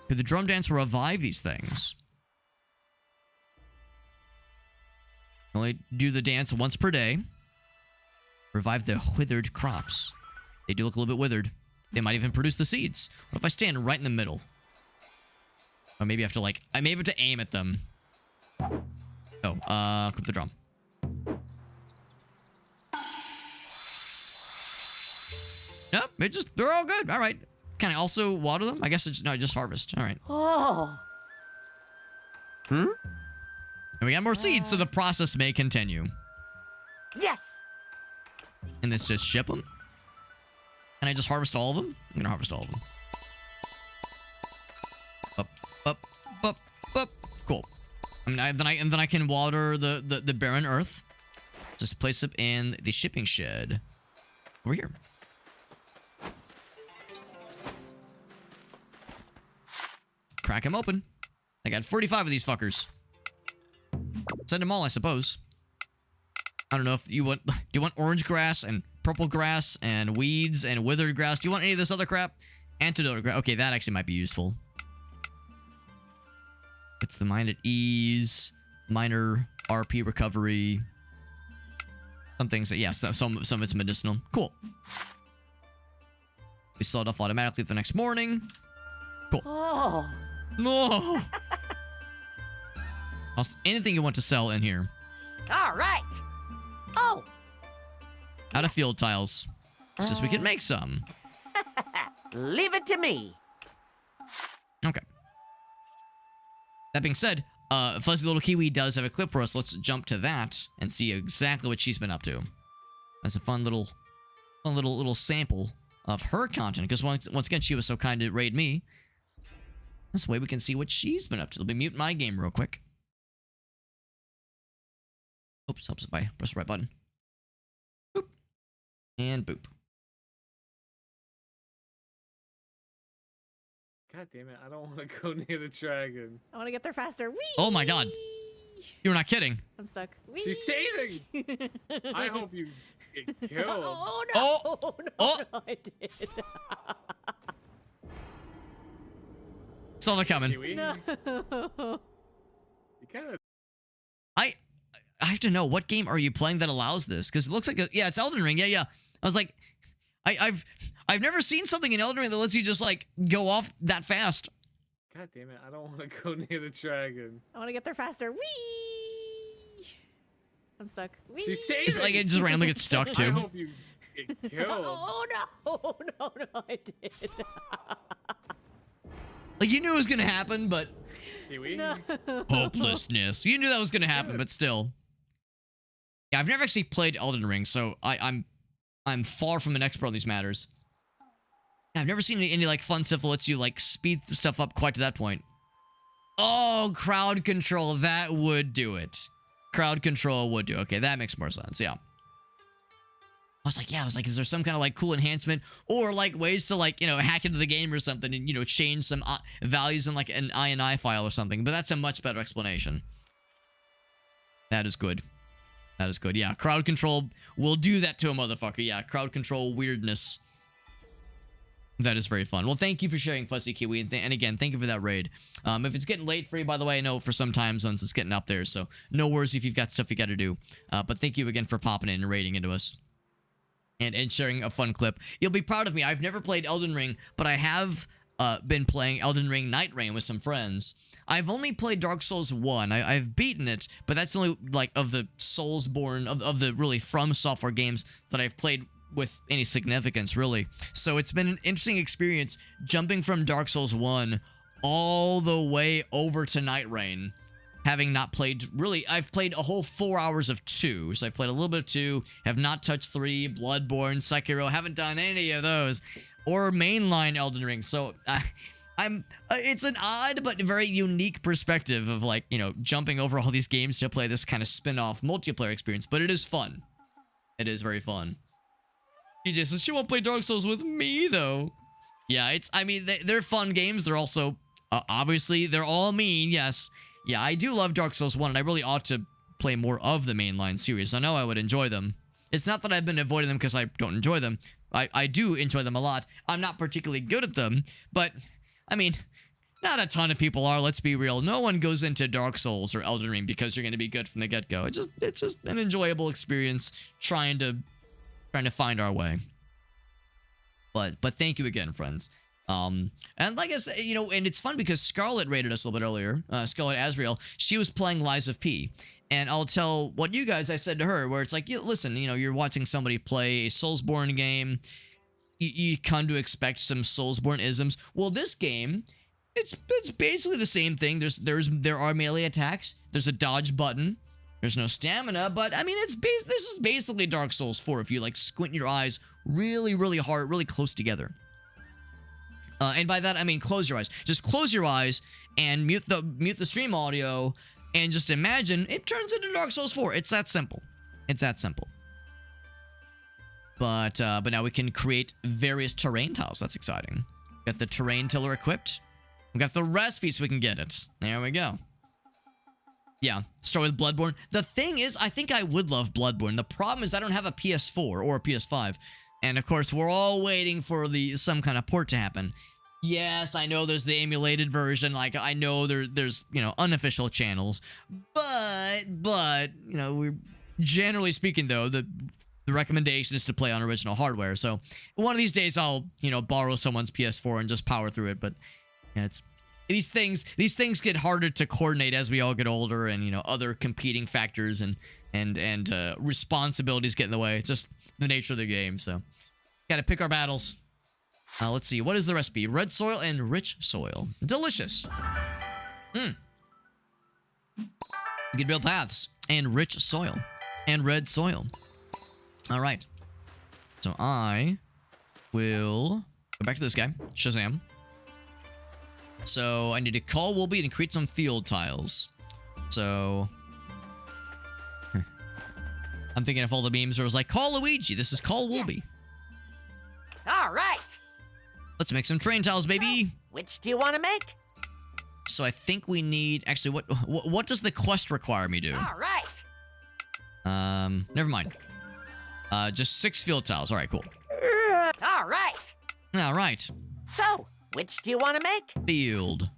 Could the drum dance revive these things? Only do the dance once per day. Revive the withered crops. They do look a little bit withered. They might even produce the seeds. What if I stand right in the middle? Or maybe I have to I may have to aim at them. Oh, clip the drum. Nope, they're all good. All right. Can I also water them? I guess just harvest. All right. Oh. Hmm? And we got more seeds, so the process may continue. Yes. And let's just ship them. Can I just harvest all of them? I'm gonna harvest all of them. Up. Cool. And then I can water the barren earth. Just place it in the shipping shed over here. Crack them open. I got 45 of these fuckers. Send them all, I suppose. I don't know if you want... Do you want orange grass and purple grass and weeds and withered grass? Do you want any of this other crap? Antidote grass. Okay, that actually might be useful. It's the mind at ease. Minor RP recovery. Some things that... Yes, some of it's medicinal. Cool. We sell it off automatically the next morning. Cool. Oh. No. Anything you want to sell in here. All right. Oh. Out of field tiles. Since we can make some. Leave it to me. Okay. That being said, Fuzzy Little Kiwi does have a clip for us. Let's jump to that and see exactly what she's been up to. That's a fun little sample of her content. Because once again, she was so kind to raid me. This way we can see what she's been up to. Let me mute my game real quick. Oops, helps if I press the right button. Boop. And boop. God damn it, I don't want to go near the dragon. I want to get there faster. Whee! Oh my god. You're not kidding. I'm stuck. Whee! She's cheating! I hope you get killed. Oh, no. Oh! No, I did. Saw it coming. No. You kind of... I have to know, what game are you playing that allows this? Because it looks like yeah, it's Elden Ring. Yeah. I was like, I've never seen something in Elden Ring that lets you just go off that fast. God damn it, I don't want to go near the dragon. I want to get there faster. Whee! I'm stuck. Whee! She's cheating! It's like it just randomly gets stuck I too. hope you get killed. Oh no, I did. Like you knew it was gonna happen, but Kiwi? No. hopelessness. You knew that was gonna happen, but still. Yeah, I've never actually played Elden Ring, so I'm far from an expert on these matters. I've never seen any fun stuff that lets you speed the stuff up quite to that point. Oh, crowd control, that would do it. Crowd control would do. Okay, that makes more sense. Yeah. I was like, is there some kind of cool enhancement or ways to hack into the game or something and change some values in an INI file or something? But that's a much better explanation. That is good. That is good. Yeah, crowd control will do that to a motherfucker. Yeah, crowd control weirdness. That is very fun. Well, thank you for sharing, Fussy Kiwi. And again, thank you for that raid. If it's getting late for you, by the way, I know for some time zones it's getting up there. So no worries if you've got stuff you got to do. But thank you again for popping in and raiding into us. And sharing a fun clip. You'll be proud of me. I've never played Elden Ring, but I have been playing Elden Ring Night Rain with some friends. I've only played Dark Souls 1. I've beaten it, but that's only of the Soulsborne, of the really From Software games that I've played with any significance, really. So it's been an interesting experience jumping from Dark Souls 1 all the way over to Night Rain. Having not played, really, I've played a whole 4 hours of 2. So I've played a little bit of 2, have not touched 3, Bloodborne, Sekiro, haven't done any of those. Or mainline Elden Ring. So It's an odd but very unique perspective of like, you know, jumping over all these games to play this kind of spin-off multiplayer experience, but it is fun. It is very fun. DJ says she won't play Dark Souls with me though. Yeah, I mean, they're fun games. They're also, obviously, they're all mean, yes. Yeah, I do love Dark Souls 1, and I really ought to play more of the mainline series. I know I would enjoy them. It's not that I've been avoiding them because I don't enjoy them. I do enjoy them a lot. I'm not particularly good at them, but, I mean, not a ton of people are, let's be real. No one goes into Dark Souls or Elden Ring because you're going to be good from the get-go. It's just an enjoyable experience trying to find our way. But thank you again, friends. And like I said, you know, and it's fun because Scarlett rated us a little bit earlier. Scarlett Azrael, she was playing Lies of P. And I'll tell what you guys, I said to her, where it's like, listen, you know, you're watching somebody play a Soulsborne game. You come to expect some Soulsborne isms. Well, this game, it's basically the same thing. There are melee attacks. There's a dodge button. There's no stamina, but I mean, this is basically Dark Souls 4 if you like squint your eyes really, really hard, really close together. And by that I mean close your eyes. Just close your eyes and mute the stream audio, and just imagine it turns into Dark Souls 4. It's that simple. It's that simple. But now we can create various terrain tiles. That's exciting. Got the terrain tiller equipped. We got the recipe so we can get it. There we go. Yeah, start with Bloodborne. The thing is, I think I would love Bloodborne. The problem is I don't have a PS4 or a PS5. And of course, we're all waiting for some kind of port to happen. Yes, I know there's the emulated version. Like, I know there's, you know, unofficial channels. But, you know, we're generally speaking, though, the recommendation is to play on original hardware. So, one of these days, I'll, you know, borrow someone's PS4 and just power through it. But, yeah, these things get harder to coordinate as we all get older, and, you know, other competing factors and responsibilities get in the way. It's just the nature of the game, so gotta pick our battles. Let's see, what is the recipe? Red soil and rich soil. Delicious. You can build paths and rich soil and red soil. All right, so I will go back to this guy, Shazam. So I need to call Wolby and create some field tiles. So I'm thinking if all the memes were like, call Luigi. This is call Wolby. Yes. All right. Let's make some train tiles, baby. So, which do you want to make? So I think we need... Actually, what does the quest require me to do? All right. Never mind. Just 6 field tiles. All right, cool. All right. All right. So, which do you want to make? Field.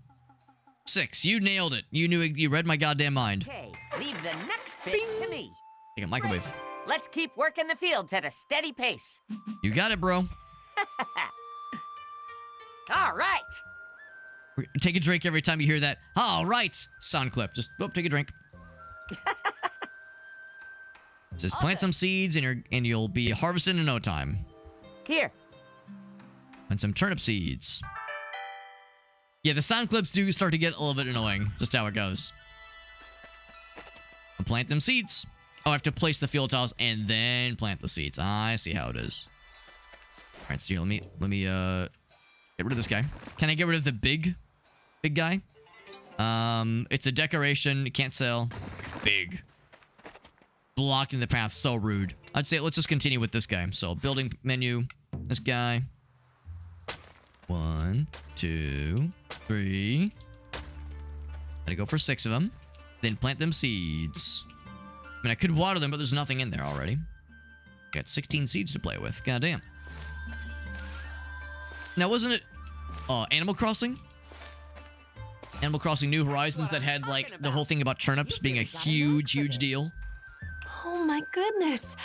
6. You nailed it. You read my goddamn mind. Okay, leave the next bit to me. Take a microwave. Let's keep working the fields at a steady pace. You got it, bro. All right. Take a drink every time you hear that. All right. Sound clip. Just take a drink. Just plant some seeds and you'll be harvested in no time. Here. And some turnip seeds. Yeah, the sound clips do start to get a little bit annoying. Just how it goes. I'll plant them seeds. Oh, I have to place the field tiles and then plant the seeds. I see how it is. All right, so let me get rid of this guy. Can I get rid of the big guy? It's a decoration. It can't sell. Big. Blocking the path. So rude. I'd say let's just continue with this guy. So building menu. This guy. 1, 2, 3. Gotta go for 6 of them. Then plant them seeds. I mean, I could water them, but there's nothing in there already. Got 16 seeds to play with. Goddamn. Now, wasn't it Animal Crossing? Animal Crossing New Horizons that had, like, the whole thing about turnips being a huge deal? Oh my goodness.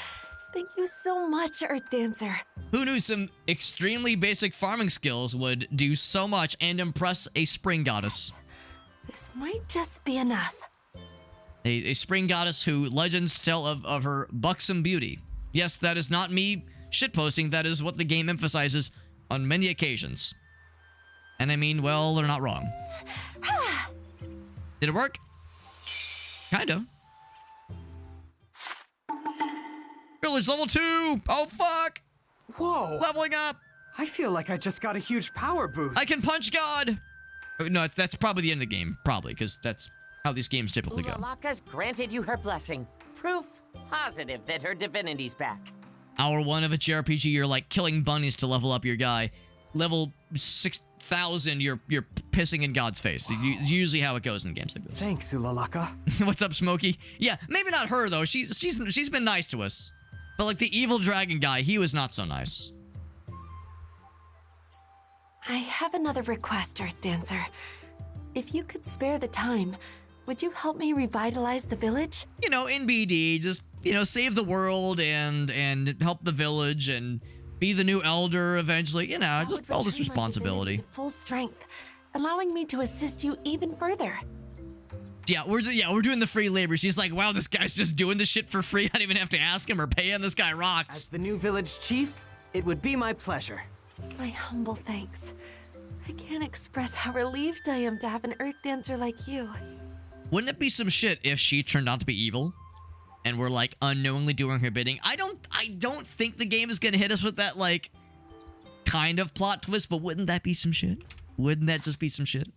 Thank you so much, Earth Dancer. Who knew some extremely basic farming skills would do so much and impress a spring goddess? This might just be enough. A spring goddess who legends tell of her buxom beauty. Yes, that is not me shitposting. That is what the game emphasizes on many occasions. And I mean, well, they're not wrong. Did it work? Kind of. Village level 2! Oh, fuck! Whoa! Leveling up! I feel like I just got a huge power boost. I can punch God! No, that's probably the end of the game. Probably, because that's how these games typically go. Ulalaka's granted you her blessing. Proof positive that her divinity's back. Hour 1 of a JRPG, you're like killing bunnies to level up your guy. Level 6,000, you're pissing in God's face. Usually how it goes in games like this. Thanks, Ulalaka. What's up, Smokey? Yeah, maybe not her though. She's been nice to us. But like the evil dragon guy, he was not so nice. I have another request, Earth Dancer. If you could spare the time, would you help me revitalize the village? You know, in BD, just, you know, save the world and help the village and be the new elder eventually. You know, That just would all this return my responsibility. divinity to full strength, allowing me to assist you even further. Yeah, we're doing the free labor. She's like, wow, this guy's just doing this shit for free. I don't even have to ask him or pay him. This guy rocks. As the new village chief, it would be my pleasure. My humble thanks. I can't express how relieved I am to have an Earth Dancer like you. Wouldn't it be some shit if she turned out to be evil and we're like unknowingly doing her bidding? I don't think the game is gonna hit us with that like kind of plot twist, but wouldn't that be some shit? Wouldn't that just be some shit?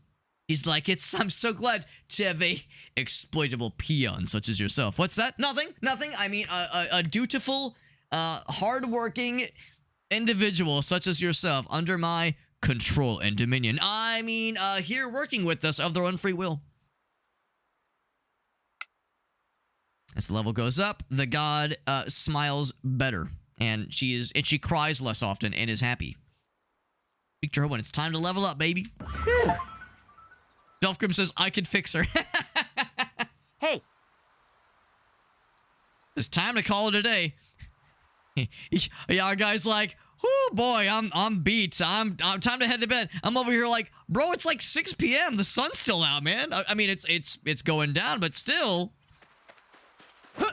He's like, I'm so glad to have a exploitable peon such as yourself. What's that? Nothing. I mean, a dutiful, hardworking individual such as yourself under my control and dominion. I mean, here working with us of their own free will. As the level goes up, the god smiles better, and she cries less often and is happy. Speak to her when it's time to level up, baby. Delphgrim says, I can fix her. Hey. It's time to call it a day. Yeah, our guy's like, oh boy, I'm beat. I'm time to head to bed. I'm over here like, bro, it's like 6 p.m. The sun's still out, man. I mean, it's going down, but still.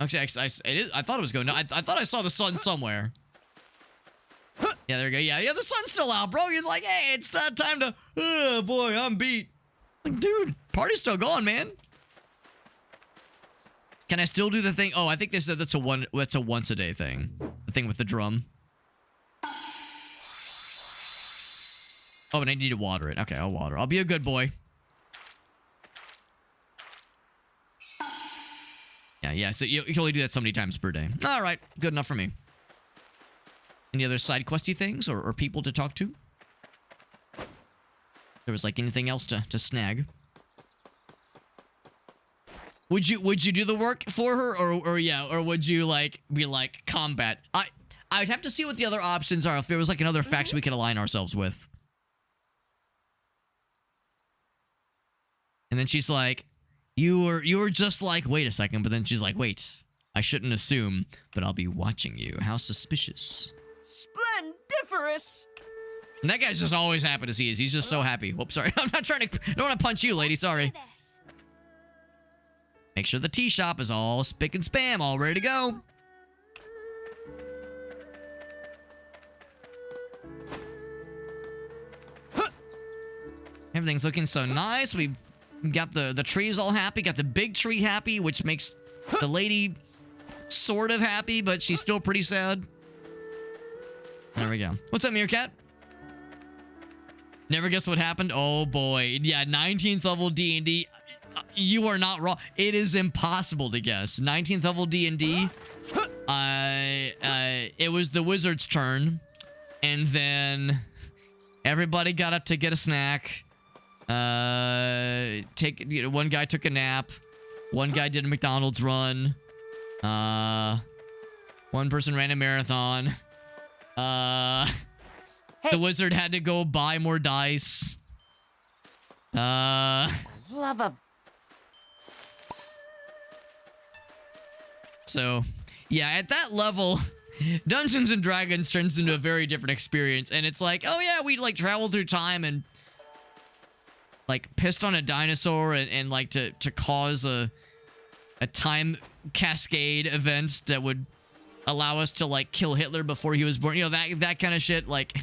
Actually, I thought it was going down. I thought I saw the sun somewhere. Yeah, there we go. Yeah, the sun's still out, bro. You're like, hey, it's not time to. Oh boy, I'm beat. Like, dude, party's still going, man. Can I still do the thing? Oh, I think they said that's a once a day thing. The thing with the drum. Oh, and I need to water it. Okay, I'll water. I'll be a good boy. Yeah. So you can only do that so many times per day. All right, good enough for me. Any other side questy things or people to talk to? There was like anything else to snag. Would you do the work for her or would you like be like combat? I would have to see what the other options are if there was like another faction we could align ourselves with. And then she's like, you were just like, wait a second, but then she's like, wait, I shouldn't assume, but I'll be watching you. How suspicious. Splendiferous! And that guy's just always happy to see us. He's just so happy. Whoops, sorry. I'm not trying to... I don't want to punch you, lady. Sorry. Make sure the tea shop is all spick and spam, all ready to go. Everything's looking so nice. We got the trees all happy. Got the big tree happy, which makes the lady sort of happy, but she's still pretty sad. There we go. What's up, Meerkat? Never guess what happened? Oh boy. Yeah, 19th level D&D. You are not wrong. It is impossible to guess. 19th level D&D. It was the wizard's turn. And then everybody got up to get a snack. One guy took a nap. One guy did a McDonald's run. One person ran a marathon. The wizard had to go buy more dice. Love of... So, yeah, at that level, Dungeons and Dragons turns into a very different experience. And it's like, oh yeah, we like traveled through time and like pissed on a dinosaur and like to cause a time cascade event that would allow us to like kill Hitler before he was born. You know, that kind of shit. Like,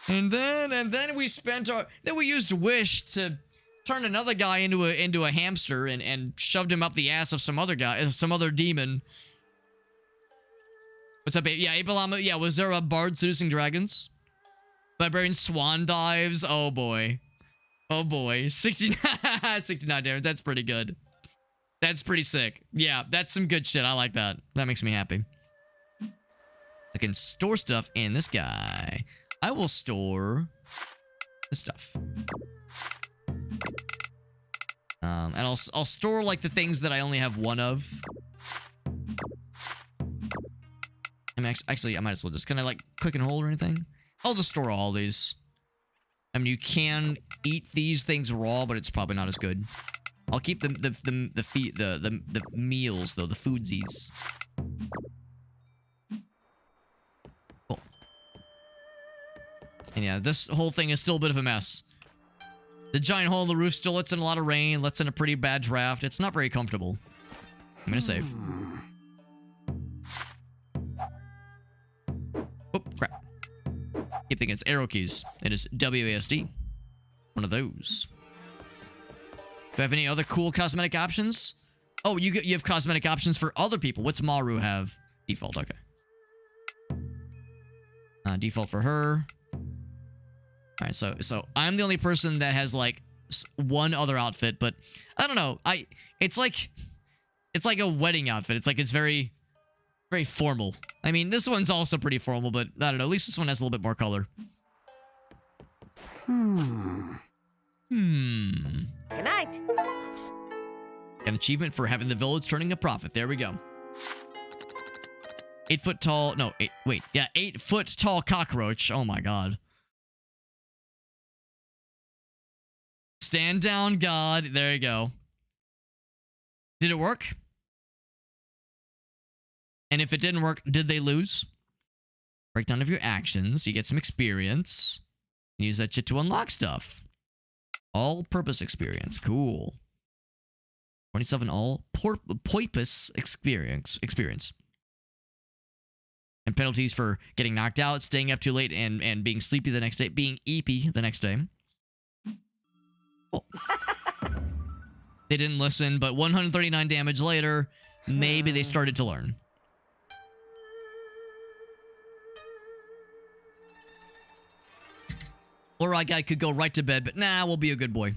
and then we used Wish to turn another guy into a hamster and shoved him up the ass of some other guy, some other demon. What's up, Abe? Yeah, Abe Llama. Yeah, was there a bard seducing dragons? Librarian swan dives. Oh boy. Oh boy. 69, 69 damage. That's pretty good. That's pretty sick. Yeah, that's some good shit. I like that. That makes me happy. I can store stuff in this guy. I will store this stuff. And I'll store like the things that I only have one of. I mean, actually, I might as well just, can I like click and hold or anything? I'll just store all these. I mean, you can eat these things raw, but it's probably not as good. I'll keep the meals though, the foodsies. Cool. And yeah, this whole thing is still a bit of a mess. The giant hole in the roof still lets in a lot of rain, lets in a pretty bad draft. It's not very comfortable. I'm gonna save. Oh, crap. Keep thinking it's arrow keys. It is WASD. One of those. Do I have any other cool cosmetic options? Oh, you have cosmetic options for other people. What's Maru have? Default, okay. Default for her. Alright, so I'm the only person that has like one other outfit, but I don't know. It's like a wedding outfit. It's very formal. I mean, this one's also pretty formal, but I don't know. At least this one has a little bit more color. Good night. An achievement for having the village turning a profit. There we go. 8 foot tall. No, 8 foot tall cockroach. Oh my god. Stand down, God. There you go. Did it work? And if it didn't work, did they lose? Breakdown of your actions. You get some experience. Use that shit to unlock stuff. All-purpose experience. Cool. 27 all-purpose experience. And penalties for getting knocked out, staying up too late, and being sleepy the next day. Being eepy the next day. Cool. They didn't listen, but 139 damage later, maybe they started to learn. Or I could go right to bed, but nah, we'll be a good boy.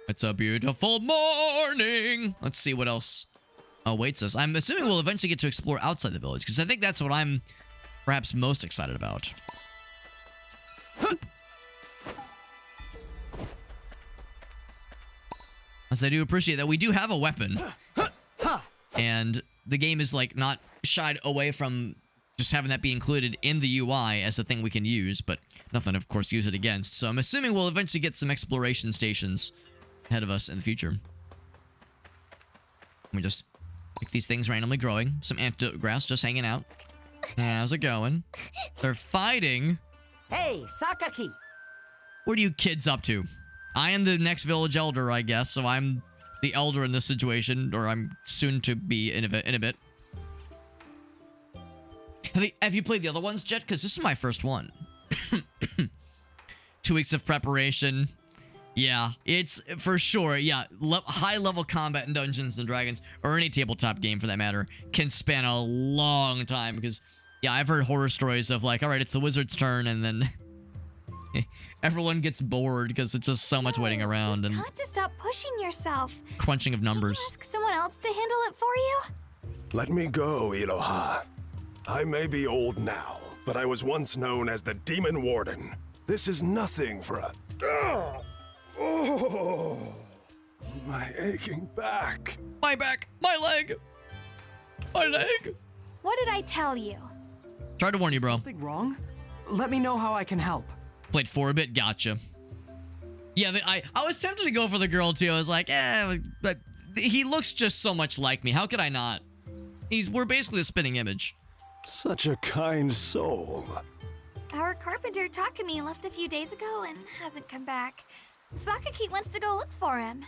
It's a beautiful morning. Let's see what else awaits us. I'm assuming we'll eventually get to explore outside the village, because I think that's what I'm perhaps most excited about. As I do appreciate that we do have a weapon. And the game is like not shied away from just having that be included in the UI as a thing we can use, but nothing, of course, to use it against. So I'm assuming we'll eventually get some exploration stations ahead of us in the future. Let me just pick these things randomly growing. Some antidote grass just hanging out. How's it going? They're fighting. Hey, Sakaki. What are you kids up to? I am the next village elder, I guess, so I'm the elder in this situation, or I'm soon to be in a bit. Have you played the other ones, Jet? Because this is my first one. 2 weeks of preparation. Yeah, it's for sure. Yeah, high-level combat in Dungeons & Dragons, or any tabletop game for that matter, can span a long time. Because, yeah, I've heard horror stories of like, all right, it's the wizard's turn, and then everyone gets bored because it's just so much waiting around and Got to stop pushing yourself. crunching of numbers. Ask someone else to handle it for you. Let me go, Iroha. I may be old now, but I was once known as the Demon Warden. This is nothing for a... Oh, my aching back. My back! My leg! My leg! What did I tell you? Tried to warn you, bro. Something wrong? Let me know how I can help. Played 4 a bit, gotcha. Yeah, I was tempted to go for the girl too. I was like, but he looks just so much like me. How could I not? We're basically a spitting image. Such a kind soul. Our carpenter Takumi left a few days ago and hasn't come back. Sakaki wants to go look for him.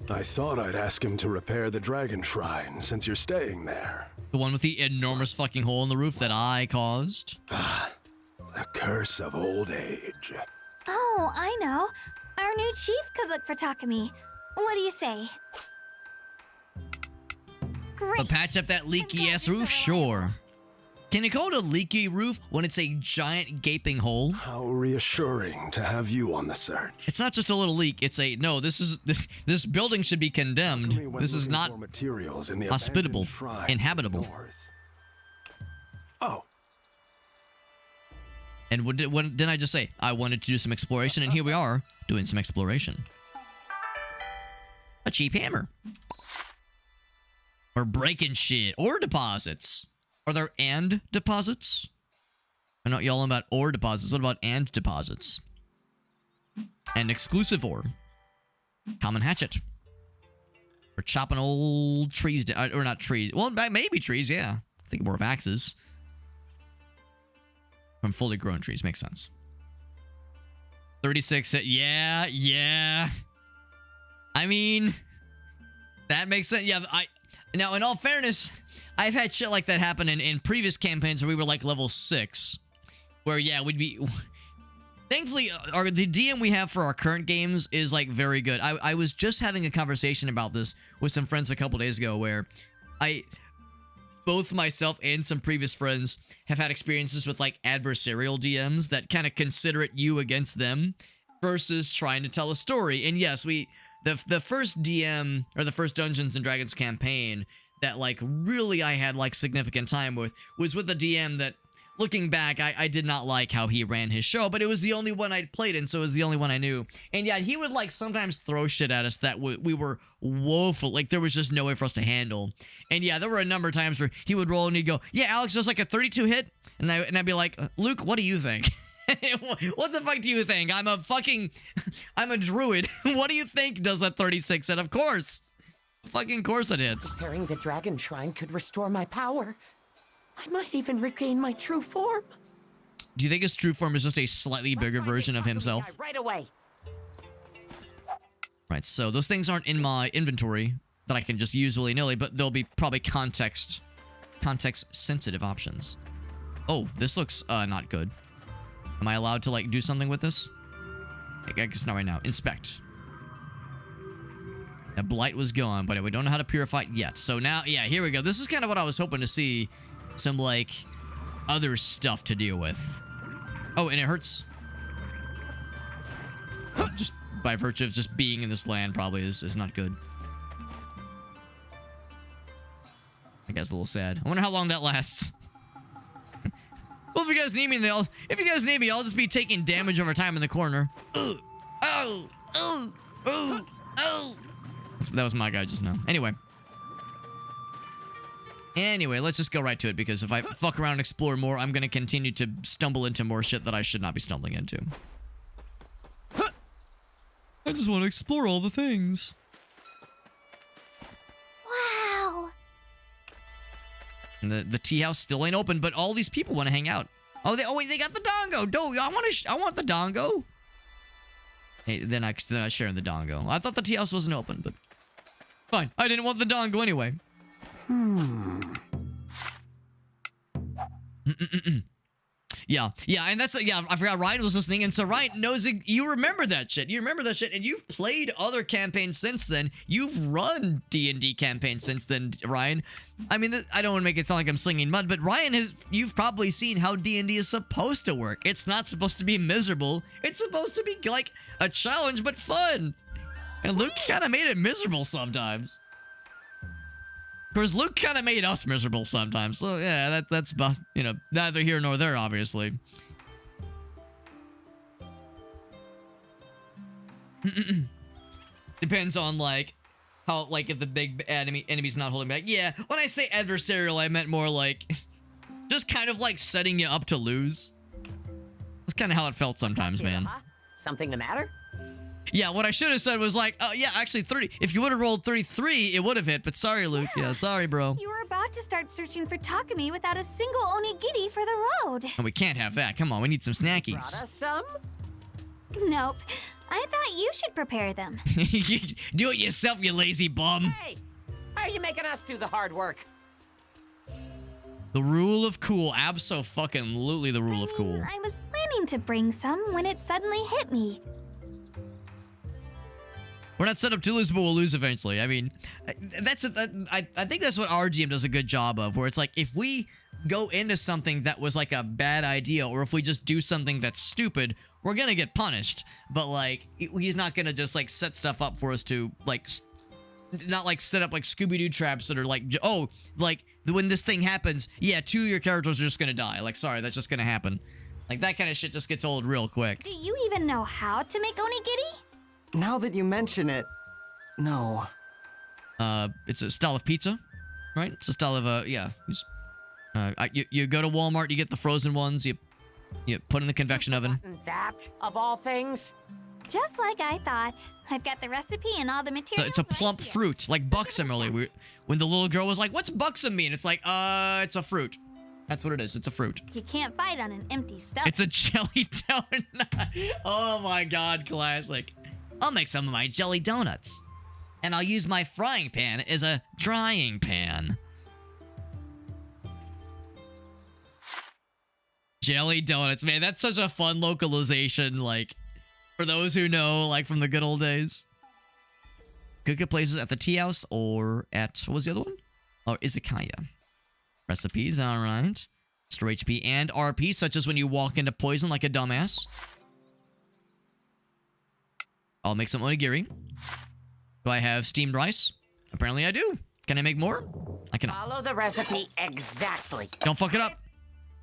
I thought I'd ask him to repair the dragon shrine since you're staying there. The one with the enormous fucking hole in the roof that I caused. The curse of old age. Oh, I know. Our new chief could look for Takumi. What do you say? great. But patch up that leaky ass you're roof, so sure. Can you call it a leaky roof when it's a giant gaping hole? How reassuring to have you on the search. It's not just a little leak. It's a no. This building should be condemned. This is not materials in the hospitable, abandoned shrine inhabitable. north. Oh, And what didn't I just say? I wanted to do some exploration, and here we are doing some exploration. A cheap hammer. Or breaking shit. Ore deposits. Are there and deposits? I know y'all know about ore deposits. What about and deposits? And exclusive ore. Common hatchet. Or chopping old trees down. Or not trees. Well, maybe trees, yeah. Think more of axes. From fully grown trees. Makes sense. 36 hit. Yeah. I mean, that makes sense. Yeah, now, in all fairness, I've had shit like that happen in previous campaigns where we were like level 6. Where, yeah, we'd be... Thankfully, the DM we have for our current games is, like, very good. I was just having a conversation about this with some friends a couple days ago where both myself and some previous friends have had experiences with, like, adversarial DMs that kind of consider it you against them versus trying to tell a story. And yes, the first DM, or the first Dungeons & Dragons campaign that, like, really I had, like, significant time with was with a DM that, looking back, I did not like how he ran his show, but it was the only one I'd played in, so it was the only one I knew. And yeah, he would, like, sometimes throw shit at us that we were woeful. Like, there was just no way for us to handle. And yeah, there were a number of times where he would roll and he'd go, yeah, Alex, just like a 32 hit? And I'd be like, Luke, what do you think? What the fuck do you think? I'm a druid. What do you think does that 36 hit? Of course. Fucking course it hits. Preparing the dragon shrine could restore my power. I might even regain my true form. Do you think his true form is just a slightly bigger version of himself? Right away. Right, so those things aren't in my inventory that I can just use willy-nilly, but they'll be probably context-sensitive options. Oh, this looks not good. Am I allowed to, like, do something with this? I guess not right now. Inspect. That blight was gone, but we don't know how to purify it yet. So now, yeah, here we go. This is kind of what I was hoping to see. Some, like, other stuff to deal with. Oh, and it hurts. Just by virtue of just being in this land probably is not good. I guess a little sad. I wonder how long that lasts. Well, if you guys need me, I'll just be taking damage over time in the corner. Oh. That was my guy just now. Anyway, let's just go right to it, because if I fuck around and explore more, I'm gonna continue to stumble into more shit that I should not be stumbling into. I just want to explore all the things. Wow. And the tea house still ain't open, but all these people want to hang out. Oh, wait, they got the dongo. I want the dongo. Hey, they're not sharing the dongo. I thought the tea house wasn't open, but fine. I didn't want the dongo anyway. Yeah, and that's, yeah, I forgot Ryan was listening, and so Ryan knows you remember that shit. You remember that shit, and you've played other campaigns since then. You've run D&D campaigns since then, Ryan. I mean, I don't want to make it sound like I'm slinging mud, but you've probably seen how D&D is supposed to work. It's not supposed to be miserable. It's supposed to be like a challenge, but fun. And Luke kind of made it miserable sometimes. Whereas Luke kind of made us miserable sometimes. So, yeah, that's, you know, neither here nor there, obviously. Depends on, like, how, like, if the big enemy's not holding back. Yeah, when I say adversarial, I meant more like, just kind of like setting you up to lose. That's kind of how it felt sometimes, man. Something the matter? Yeah, what I should have said was like, oh, yeah, actually 30. If you would have rolled 33, it would have hit. But sorry, Luke. Yeah, sorry, bro. You were about to start searching for Takumi without a single onigiri for the road. And we can't have that. Come on, we need some snackies. Brought us some? Nope. I thought you should prepare them. Do it yourself, you lazy bum. Hey, why are you making us do the hard work? The rule of cool. Abso-fucking-lutely the rule of cool. I was planning to bring some when it suddenly hit me. We're not set up to lose, but we'll lose eventually. I mean, I think that's what our GM does a good job of, where it's like, if we go into something that was like a bad idea, or if we just do something that's stupid, we're gonna get punished. But like, he's not gonna just like set stuff up for us to like, not like set up like Scooby-Doo traps that are like, oh, like when this thing happens, yeah, 2 of your characters are just gonna die. Like, sorry, that's just gonna happen. Like, that kind of shit just gets old real quick. Do you even know how to make onigiri? Now that you mention it, no. It's a style of pizza, right? It's a style of, yeah. You go to Walmart, you get the frozen ones, you put in the convection oven. That, of all things? Just like I thought. I've got the recipe and all the So materials. it's a plump right here. fruit, like buxom earlier. When the little girl was like, what's buxom mean? It's like, it's a fruit. That's what it is. It's a fruit. You can't fight on an empty stomach. It's a jelly donut. Oh my god, classic. I'll make some of my jelly donuts. And I'll use my frying pan as a drying pan. Jelly donuts, man, that's such a fun localization, like, for those who know, like, from the good old days. Good places at the tea house or at, what was the other one? Oh, Izakaya. Recipes, alright. Store HP and RP, such as when you walk into poison like a dumbass. I'll make some onigiri. Do I have steamed rice? Apparently I do. Can I make more? I cannot. Follow the recipe exactly. Don't fuck it up.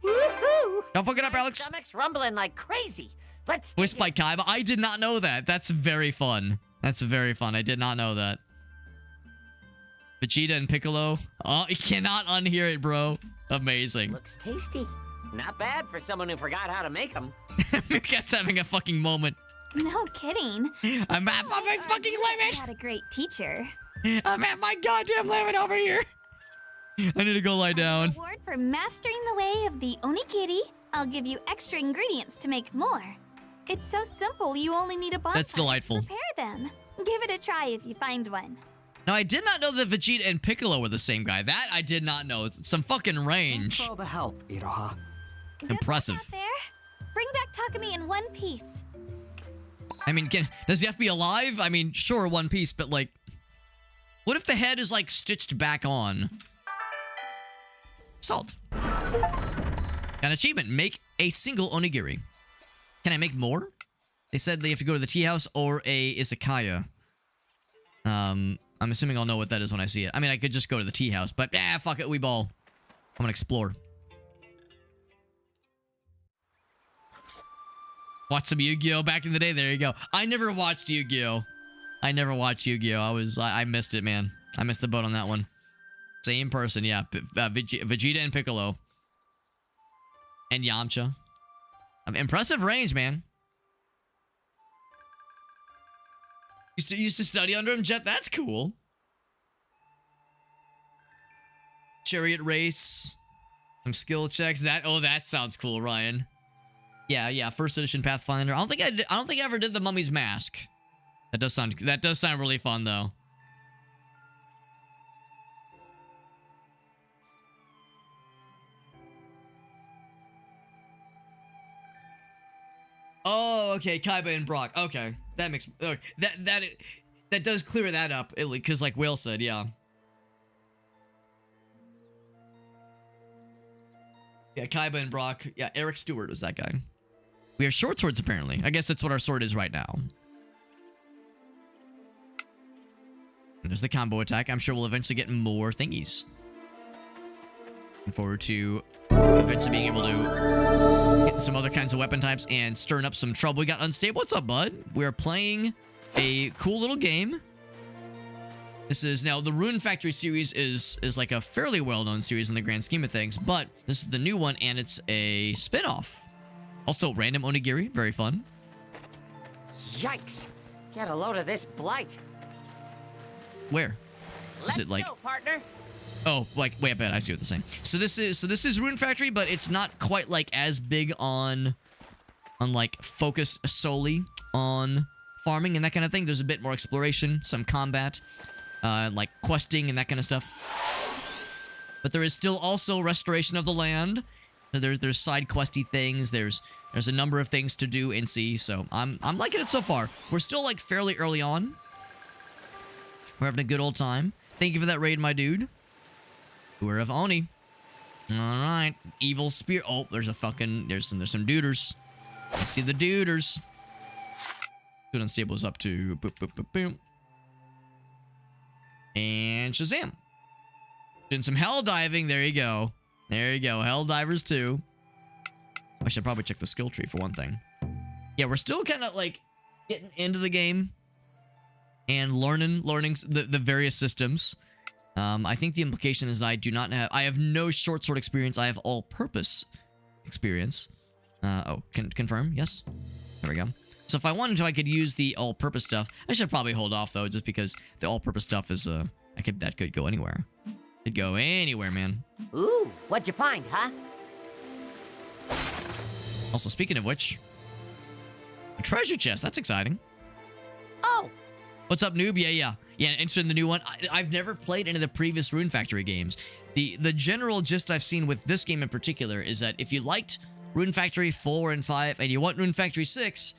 Woohoo! Don't fuck it up, My Alex. stomach's rumbling like crazy. Let's Voiced by Kaiba. I did not know that. That's very fun. That's very fun. I did not know that. Vegeta and Piccolo. Oh, you cannot unhear it, bro. Amazing. Looks tasty. Not bad for someone who forgot how to make them. Meerkat's having a fucking moment. No kidding. I'm at my fucking limit. Had a great teacher. I'm at my goddamn limit over here. I need to go lie down. As a reward for mastering the way of the onigiri, I'll give you extra ingredients to make more. It's so simple, you only need a bonfire That's delightful. to prepare them. Give it a try if you find one. Now, I did not know that Vegeta and Piccolo were the same guy. That I did not know. It's some fucking Thanks range. for all the help, Iroha. Good Impressive. luck out there. Bring back Takumi in one piece. I mean, does he have to be alive? I mean, sure, one piece, but like, what if the head is like stitched back on? Salt. An achievement. Make a single onigiri. Can I make more? They said they have to go to the tea house or a izakaya. I'm assuming I'll know what that is when I see it. I mean, I could just go to the tea house, but fuck it, we ball. I'm gonna explore. Watch some Yu-Gi-Oh! Back in the day. There you go. I never watched Yu-Gi-Oh! I never watched Yu-Gi-Oh! I missed it, man. I missed the boat on that one. Same person, yeah. Vegeta and Piccolo. And Yamcha. Impressive range, man. Used to study under him, Jet. That's cool. Chariot race. Some skill checks. That sounds cool, Ryan. Yeah. First edition Pathfinder. I don't think I ever did the Mummy's Mask. That does sound really fun though. Oh, okay, Kaiba and Brock. Okay, that makes that does clear that up, because like Whale said, yeah. Yeah, Kaiba and Brock. Yeah, Eric Stewart was that guy. We have short swords apparently. I guess that's what our sword is right now. And there's the combo attack. I'm sure we'll eventually get more thingies. Looking forward to eventually being able to get some other kinds of weapon types and stirring up some trouble. We got Unstable. What's up, bud? We're playing a cool little game. This is now the Rune Factory series is like a fairly well-known series in the grand scheme of things, but this is the new one and it's a spin-off. Also, random onigiri, very fun. Yikes! Get a load of this blight. Where? Let's Is it like? go, partner. Oh, like wait a minute, I see what they're saying. So this is Rune Factory, but it's not quite like as big on like focused solely on farming and that kind of thing. There's a bit more exploration, some combat, like questing and that kind of stuff. But there is still also restoration of the land. There's side questy things. There's a number of things to do and see. So I'm liking it so far. We're still like fairly early on We're having a good old time. Thank you for that raid, my dude. We're of Oni. All right, evil spear. Oh, there's a fucking there's some duders. I see the duders. Good unstable is up to boop boop boop boop. And Shazam. Doing some hell diving. There you go. There you go. Hell divers too. I should probably check the skill tree for one thing. Yeah, we're still kind of like getting into the game and learning the various systems. I think the implication is I have no short sword experience. I have all-purpose experience. Confirm. Yes. There we go. So if I wanted to, I could use the all-purpose stuff. I should probably hold off though, just because the all-purpose stuff is that could go anywhere. Could go anywhere, man. Ooh, what'd you find, huh? Also, speaking of which, a treasure chest. That's exciting. Oh. What's up, noob? Yeah. Interested in the new one? I've never played any of the previous Rune Factory games. The general gist I've seen with this game in particular is that if you liked Rune Factory 4 and 5 and you want Rune Factory 6,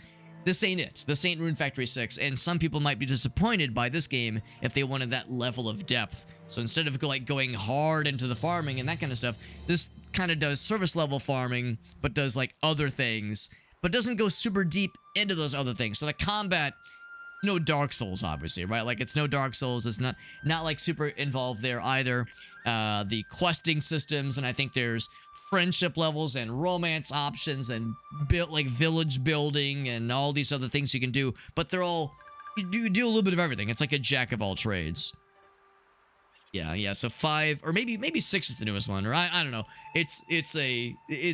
this ain't it. This ain't Rune Factory 6, and some people might be disappointed by this game if they wanted that level of depth. So instead of going hard into the farming and that kind of stuff, this kind of does service level farming, but does like other things, but doesn't go super deep into those other things. So the combat, no Dark Souls, obviously, right? Like it's no Dark Souls. It's not like super involved there either. The questing systems, and I think there's friendship levels and romance options and village building and all these other things you can do, but they're all you do a little bit of everything. It's like a jack of all trades. Yeah. So 5 or maybe 6 is the newest one, or I don't know. It's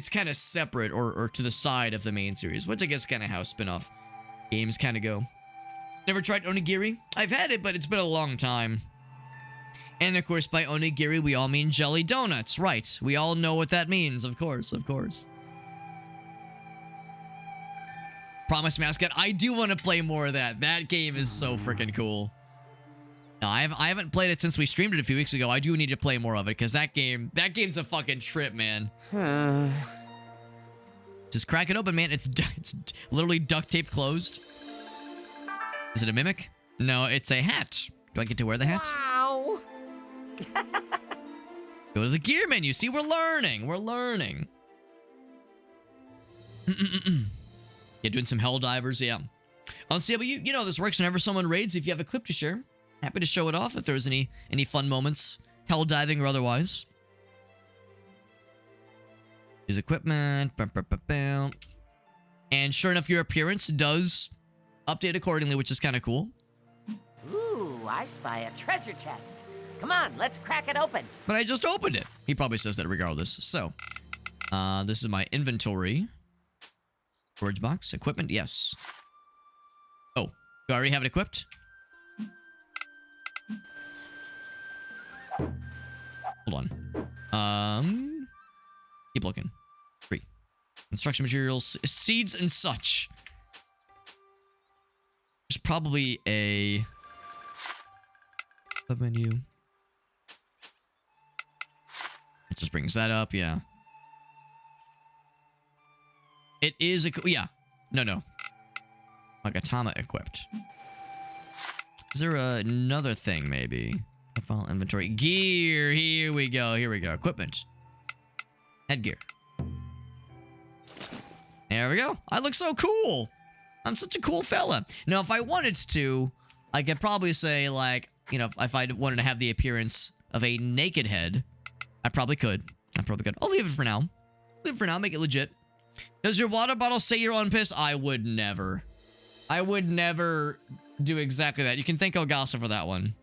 kind of separate or to the side of the main series, which I guess kind of how spin-off games kind of go. Never tried onigiri? I've had it, but it's been a long time. And of course, by onigiri, we all mean jelly donuts. Right. We all know what that means, of course. Promise Mascot, I do want to play more of that. That game is so freaking cool. No, I haven't played it since we streamed it a few weeks ago. I do need to play more of it, because that game's a fucking trip, man. Just crack it open, man. It's literally duct tape closed. Is it a mimic? No, it's a hat. Do I get to wear the hat? Wow. Go to the gear menu. See, we're learning. Yeah, doing some hell divers. Yeah. Honestly, but you know this works whenever someone raids. If you have a clip to share, happy to show it off if there's any fun moments, hell diving or otherwise. Use equipment. And sure enough, your appearance does update accordingly, which is kind of cool. Ooh, I spy a treasure chest. Come on, let's crack it open. But I just opened it. He probably says that regardless. So, this is my inventory. Storage box. Equipment, yes. Oh, do I already have it equipped? Hold on. Keep looking. Free. Construction materials, seeds and such. There's probably a menu. It just brings that up, yeah. It is yeah. No. Magatama equipped. Is there another thing maybe? File inventory. Gear. Here we go. Equipment. Headgear. There we go. I look so cool. I'm such a cool fella. Now, if I wanted to, I could probably say, like, you know, if I wanted to have the appearance of a naked head, I probably could. I'll leave it for now. Make it legit. Does your water bottle say you're on piss? I would never do exactly that. You can thank Elgasa for that one.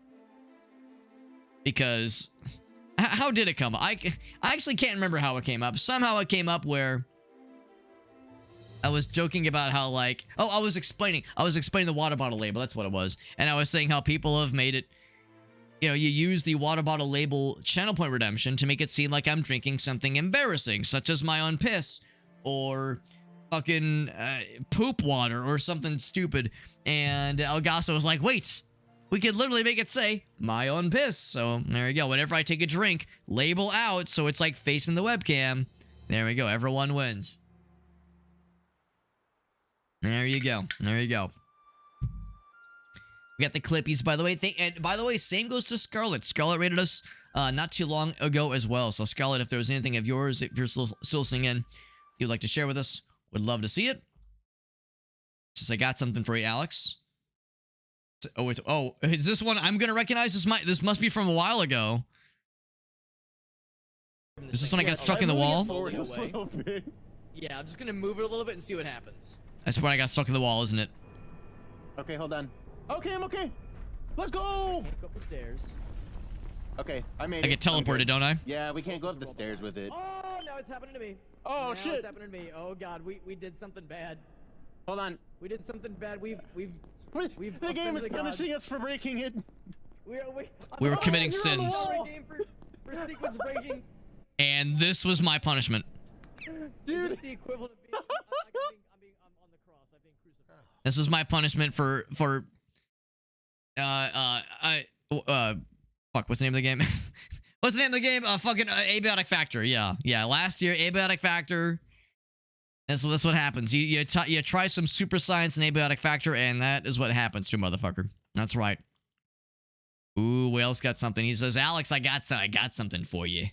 Because, how did it come up? I actually can't remember how it came up. Somehow it came up where I was joking about how, like, I was explaining the water bottle label. That's what it was. And I was saying how people have made it, you know, you use the water bottle label channel point redemption to make it seem like I'm drinking something embarrassing, such as my own piss or fucking poop water or something stupid. And Elgaso was like, wait, we could literally make it say my own piss. So there you go. Whenever I take a drink, label out so it's like facing the webcam. There we go. Everyone wins. There you go. We got the Clippies, by the way. And by the way, same goes to Scarlet. Scarlet rated us not too long ago as well. So Scarlet, if there was anything of yours, if you're still listening in, you'd like to share with us, would love to see it. Since I got something for you, Alex. Oh, is this one I'm gonna recognize? This must be from a while ago. Is this one I got stuck in the wall? Yeah, I'm just gonna move it a little bit and see what happens. That's when I got stuck in the wall, isn't it? Okay, hold on. Okay, I'm okay. Let's go. Can't go up the stairs. Okay, I made it. I get teleported, don't I? Yeah, we can't go up the stairs with it. Oh, now it's happening to me. Oh, now shit. It's happening to me. Oh god, we did something bad. Hold on. We did something bad. We've the game is punishing us for breaking it. We were committing sins. For sequence breaking. And this was my punishment. Dude. Is this the equivalent of being, I'm on the cross. I'm being crucified. This is my punishment for fuck, what's the name of the game? What's the name of the game? Fucking Abiotic Factor. Yeah. Last year, Abiotic Factor. And so that's what happens. You try some super science and Abiotic Factor, and that is what happens to a motherfucker. That's right. Ooh, Whale's got something. He says, Alex, I got something for you.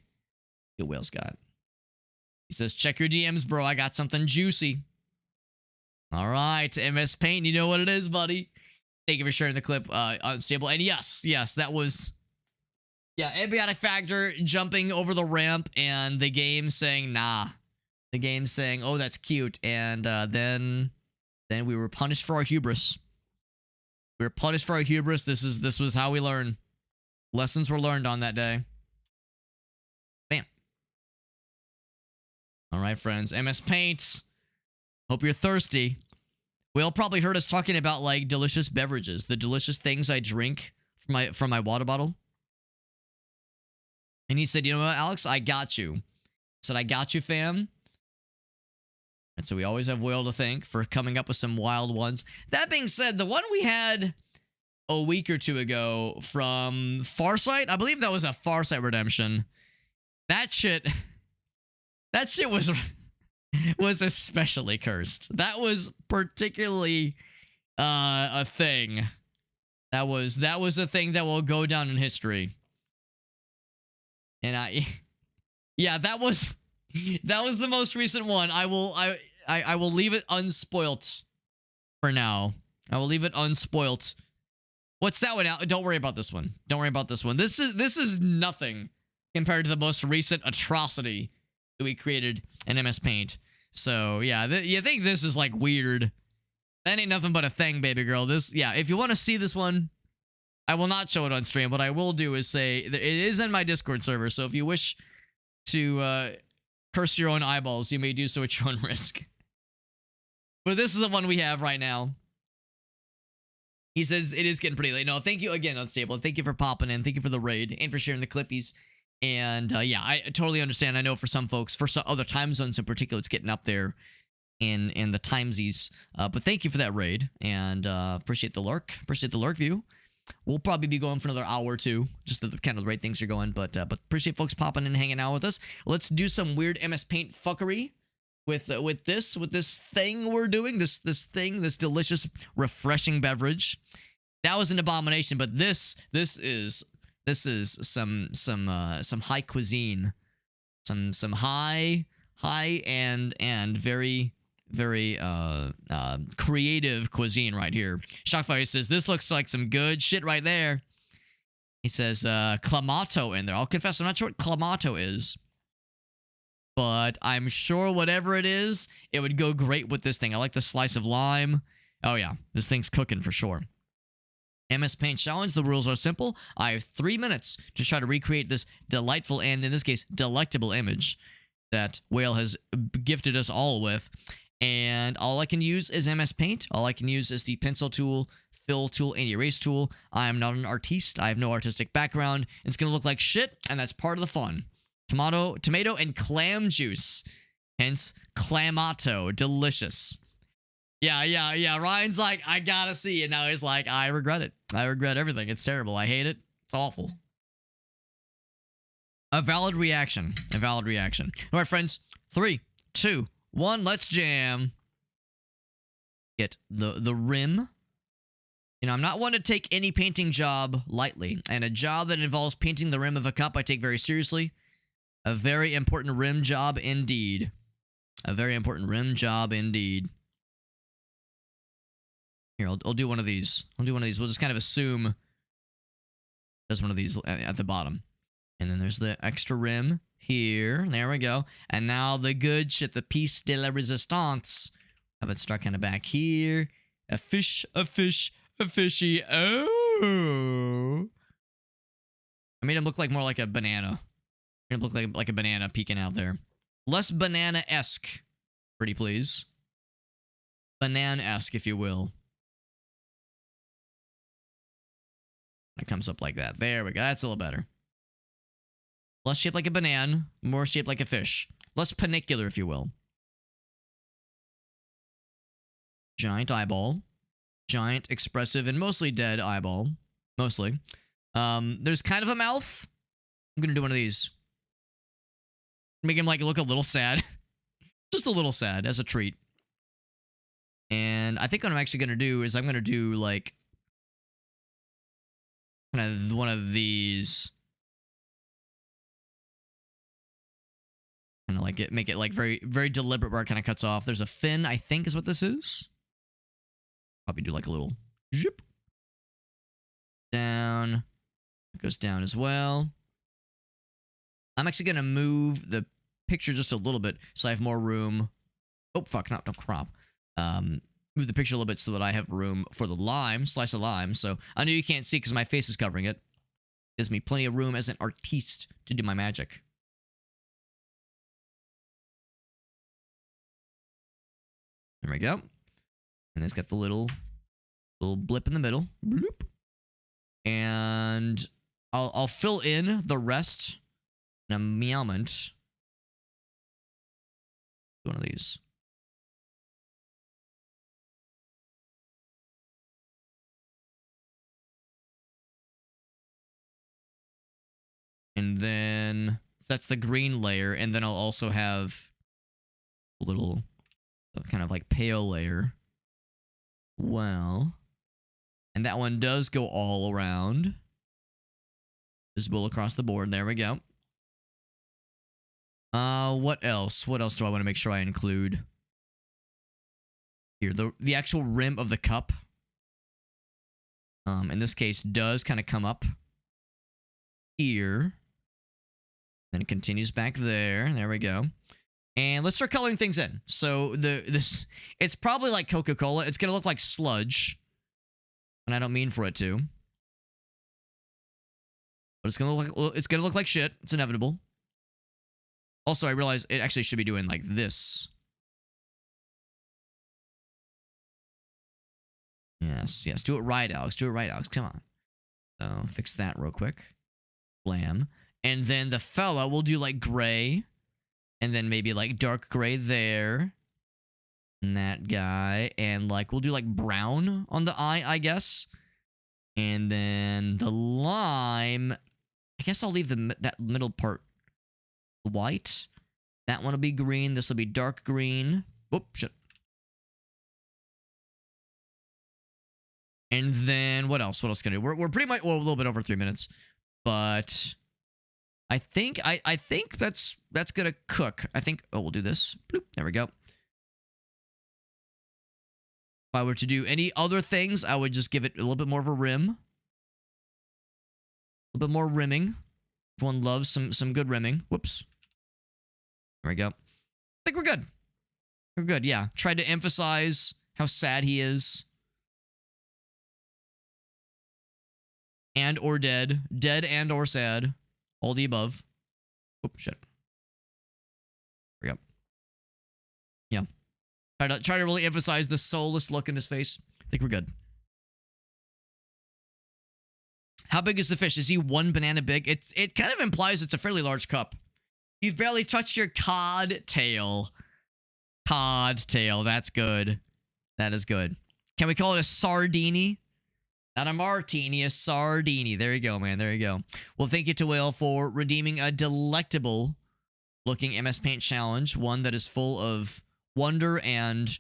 What Whale's got? He says, check your DMs, bro. I got something juicy. All right, MS Paint, you know what it is, buddy. Thank you for sharing the clip, Unstable. And yes, that was... Yeah, Abiotic Factor jumping over the ramp and the game saying, nah. The game saying, oh, that's cute. And then we were punished for our hubris. We were punished for our hubris. This was how we learn. Lessons were learned on that day. Bam. All right, friends. MS Paint. Hope you're thirsty. Whale probably heard us talking about, like, delicious beverages. The delicious things I drink from my water bottle. And he said, you know what, Alex? I got you. I said, I got you, fam. And so we always have Whale to thank for coming up with some wild ones. That being said, the one we had a week or two ago from Farsight, I believe that was a Farsight redemption. That shit was especially cursed. That was particularly a thing. That was a thing that will go down in history. And yeah, that was the most recent one. I will leave it unspoilt for now. I will leave it unspoilt. What's that one out? Don't worry about this one. Don't worry about this one. This is nothing compared to the most recent atrocity that we created in MS Paint. So yeah, you think this is like weird? That ain't nothing but a thing, baby girl. Yeah. If you want to see this one, I will not show it on stream. What I will do is say it is in my Discord server. So if you wish to curse your own eyeballs, you may do so at your own risk. But this is the one we have right now. He says it is getting pretty late. No, thank you again, Unstable. Thank you for popping in. Thank you for the raid and for sharing the clippies. And yeah, I totally understand. I know for some folks, for some other time zones in particular, it's getting up there in the timesies. But thank you for that raid, and appreciate the lurk. Appreciate the lurk view. We'll probably be going for another hour or two, just the kind of the rate things are going. But appreciate folks popping in and hanging out with us. Let's do some weird MS Paint fuckery with this thing we're doing. This delicious, refreshing beverage. That was an abomination, but this is some high cuisine, some high and very creative cuisine right here. Shockfire says this looks like some good shit right there. He says clamato in there. I'll confess, I'm not sure what clamato is, but I'm sure whatever it is, it would go great with this thing. I like the slice of lime. Oh yeah, this thing's cooking for sure. MS Paint Challenge, the rules are simple. I have 3 minutes to try to recreate this delightful and, in this case, delectable image that Whale has gifted us all with. And all I can use is MS Paint. All I can use is the pencil tool, fill tool, and erase tool. I am not an artiste. I have no artistic background. It's going to look like shit, and that's part of the fun. Tomato, and clam juice. Hence, clamato. Delicious. Yeah. Ryan's like, I gotta see it. Now he's like, I regret it. I regret everything. It's terrible. I hate it. It's awful. A valid reaction. A valid reaction. All right, friends. 3, 2, 1. Let's jam. Get the rim. You know, I'm not one to take any painting job lightly, and a job that involves painting the rim of a cup I take very seriously. A very important rim job indeed. A very important rim job indeed. Here, I'll do one of these. I'll do one of these. We'll just kind of assume there's one of these at the bottom. And then there's the extra rim here. There we go. And now the good shit, the piece de la resistance. Have it stuck kind of back here. A fish, a fish, a fishy. Oh. I made him look like more like a banana. It look like a banana peeking out there. Less banana-esque. Pretty please. Banana-esque, if you will. It comes up like that. There we go. That's a little better. Less shaped like a banana, more shaped like a fish. Less panicular, if you will. Giant eyeball. Giant, expressive, and mostly dead eyeball. Mostly. There's kind of a mouth. I'm gonna do one of these. Make him like look a little sad. Just a little sad as a treat. And I think what I'm actually gonna do is I'm gonna do like kind of one of these. Kind of like make it like very, very deliberate where it kind of cuts off. There's a fin, I think is what this is. Probably do like a little zip. Down. It goes down as well. I'm actually going to move the picture just a little bit so I have more room. Oh, fuck, not crop. Move the picture a little bit so that I have room for the lime, slice of lime. So I know you can't see because my face is covering it. Gives me plenty of room as an artiste to do my magic. There we go. And it's got the little blip in the middle. Bloop. And I'll fill in the rest in a moment. One of these. And then that's the green layer, and then I'll also have a little kind of like pale layer. Well, and that one does go all around. Visible across the board. There we go. What else? What else do I want to make sure I include? Here, the actual rim of the cup. In this case, does kind of come up here. Then it continues back there. There we go. And let's start coloring things in. So it's probably like Coca-Cola. It's gonna look like sludge, and I don't mean for it to. But it's gonna look like shit. It's inevitable. Also, I realize it actually should be doing like this. Yes, yes. Do it right, Alex. Do it right, Alex. Come on. So fix that real quick. Blam. And then the fella will do like gray. And then maybe like dark gray there. And that guy. And like we'll do like brown on the eye, I guess. And then the lime. I guess I'll leave that middle part white. That one will be green. This will be dark green. Whoop, shit. And then what else? What else can I do? We're pretty much, well, a little bit over 3 minutes. But I think that's gonna cook. I think, oh, we'll do this. Bloop, there we go. If I were to do any other things, I would just give it a little bit more of a rim. A little bit more rimming. Everyone loves some good rimming. Whoops. There we go. I think we're good. We're good, yeah. Tried to emphasize how sad he is. And or dead. Dead and or sad. All the above. Oh, shit. There we go. Yeah. Try to really emphasize the soulless look in his face. I think we're good. How big is the fish? Is he one banana big? It kind of implies it's a fairly large cup. You've barely touched your cod tail. Cod tail. That's good. That is good. Can we call it a sardini? Not a martini, a sardini. There you go, man. There you go. Well, thank you to Will for redeeming a delectable looking MS Paint challenge. One that is full of wonder and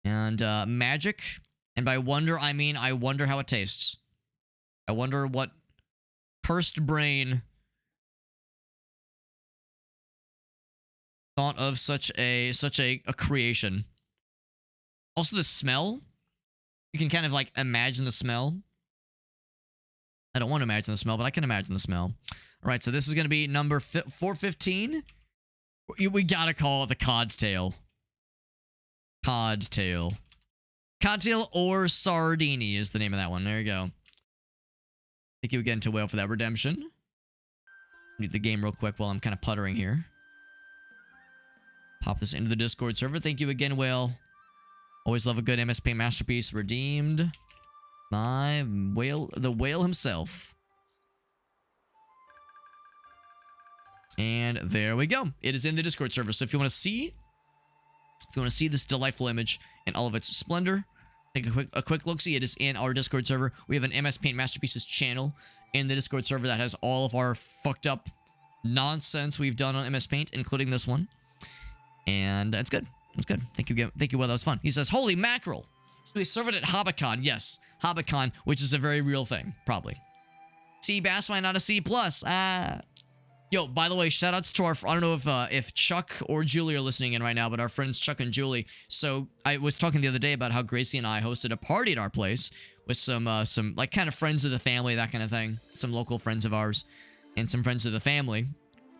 magic. And by wonder, I mean I wonder how it tastes. I wonder what cursed brain thought of such a creation. Also, the smell. You can kind of like imagine the smell. I don't want to imagine the smell, but I can imagine the smell. All right, so this is going to be number 415. We gotta call it the Cod's Tail. Cod's Tail. Codtail or Sardini is the name of that one. There you go. Thank you again to Whale for that redemption. Need the game real quick while I'm kind of puttering here. Pop this into the Discord server. Thank you again, Whale. Always love a good MS Paint masterpiece. Redeemed by Whale, the Whale himself. And there we go. It is in the Discord server. So if you want to see this delightful image in all of its splendor, take a quick look. See, it is in our Discord server. We have an MS Paint Masterpieces channel in the Discord server that has all of our fucked up nonsense we've done on MS Paint, including this one. And that's good. That's good. Thank you. Thank you. Well, that was fun. He says, "Holy mackerel! So we serve it at Hobbycon." Yes, Hobbycon, which is a very real thing, probably. C Bass, why not a C plus? Yo, by the way, shoutouts to our, I don't know if Chuck or Julie are listening in right now, but our friends Chuck and Julie. So I was talking the other day about how Gracie and I hosted a party at our place with some like kind of friends of the family, that kind of thing. Some local friends of ours and some friends of the family.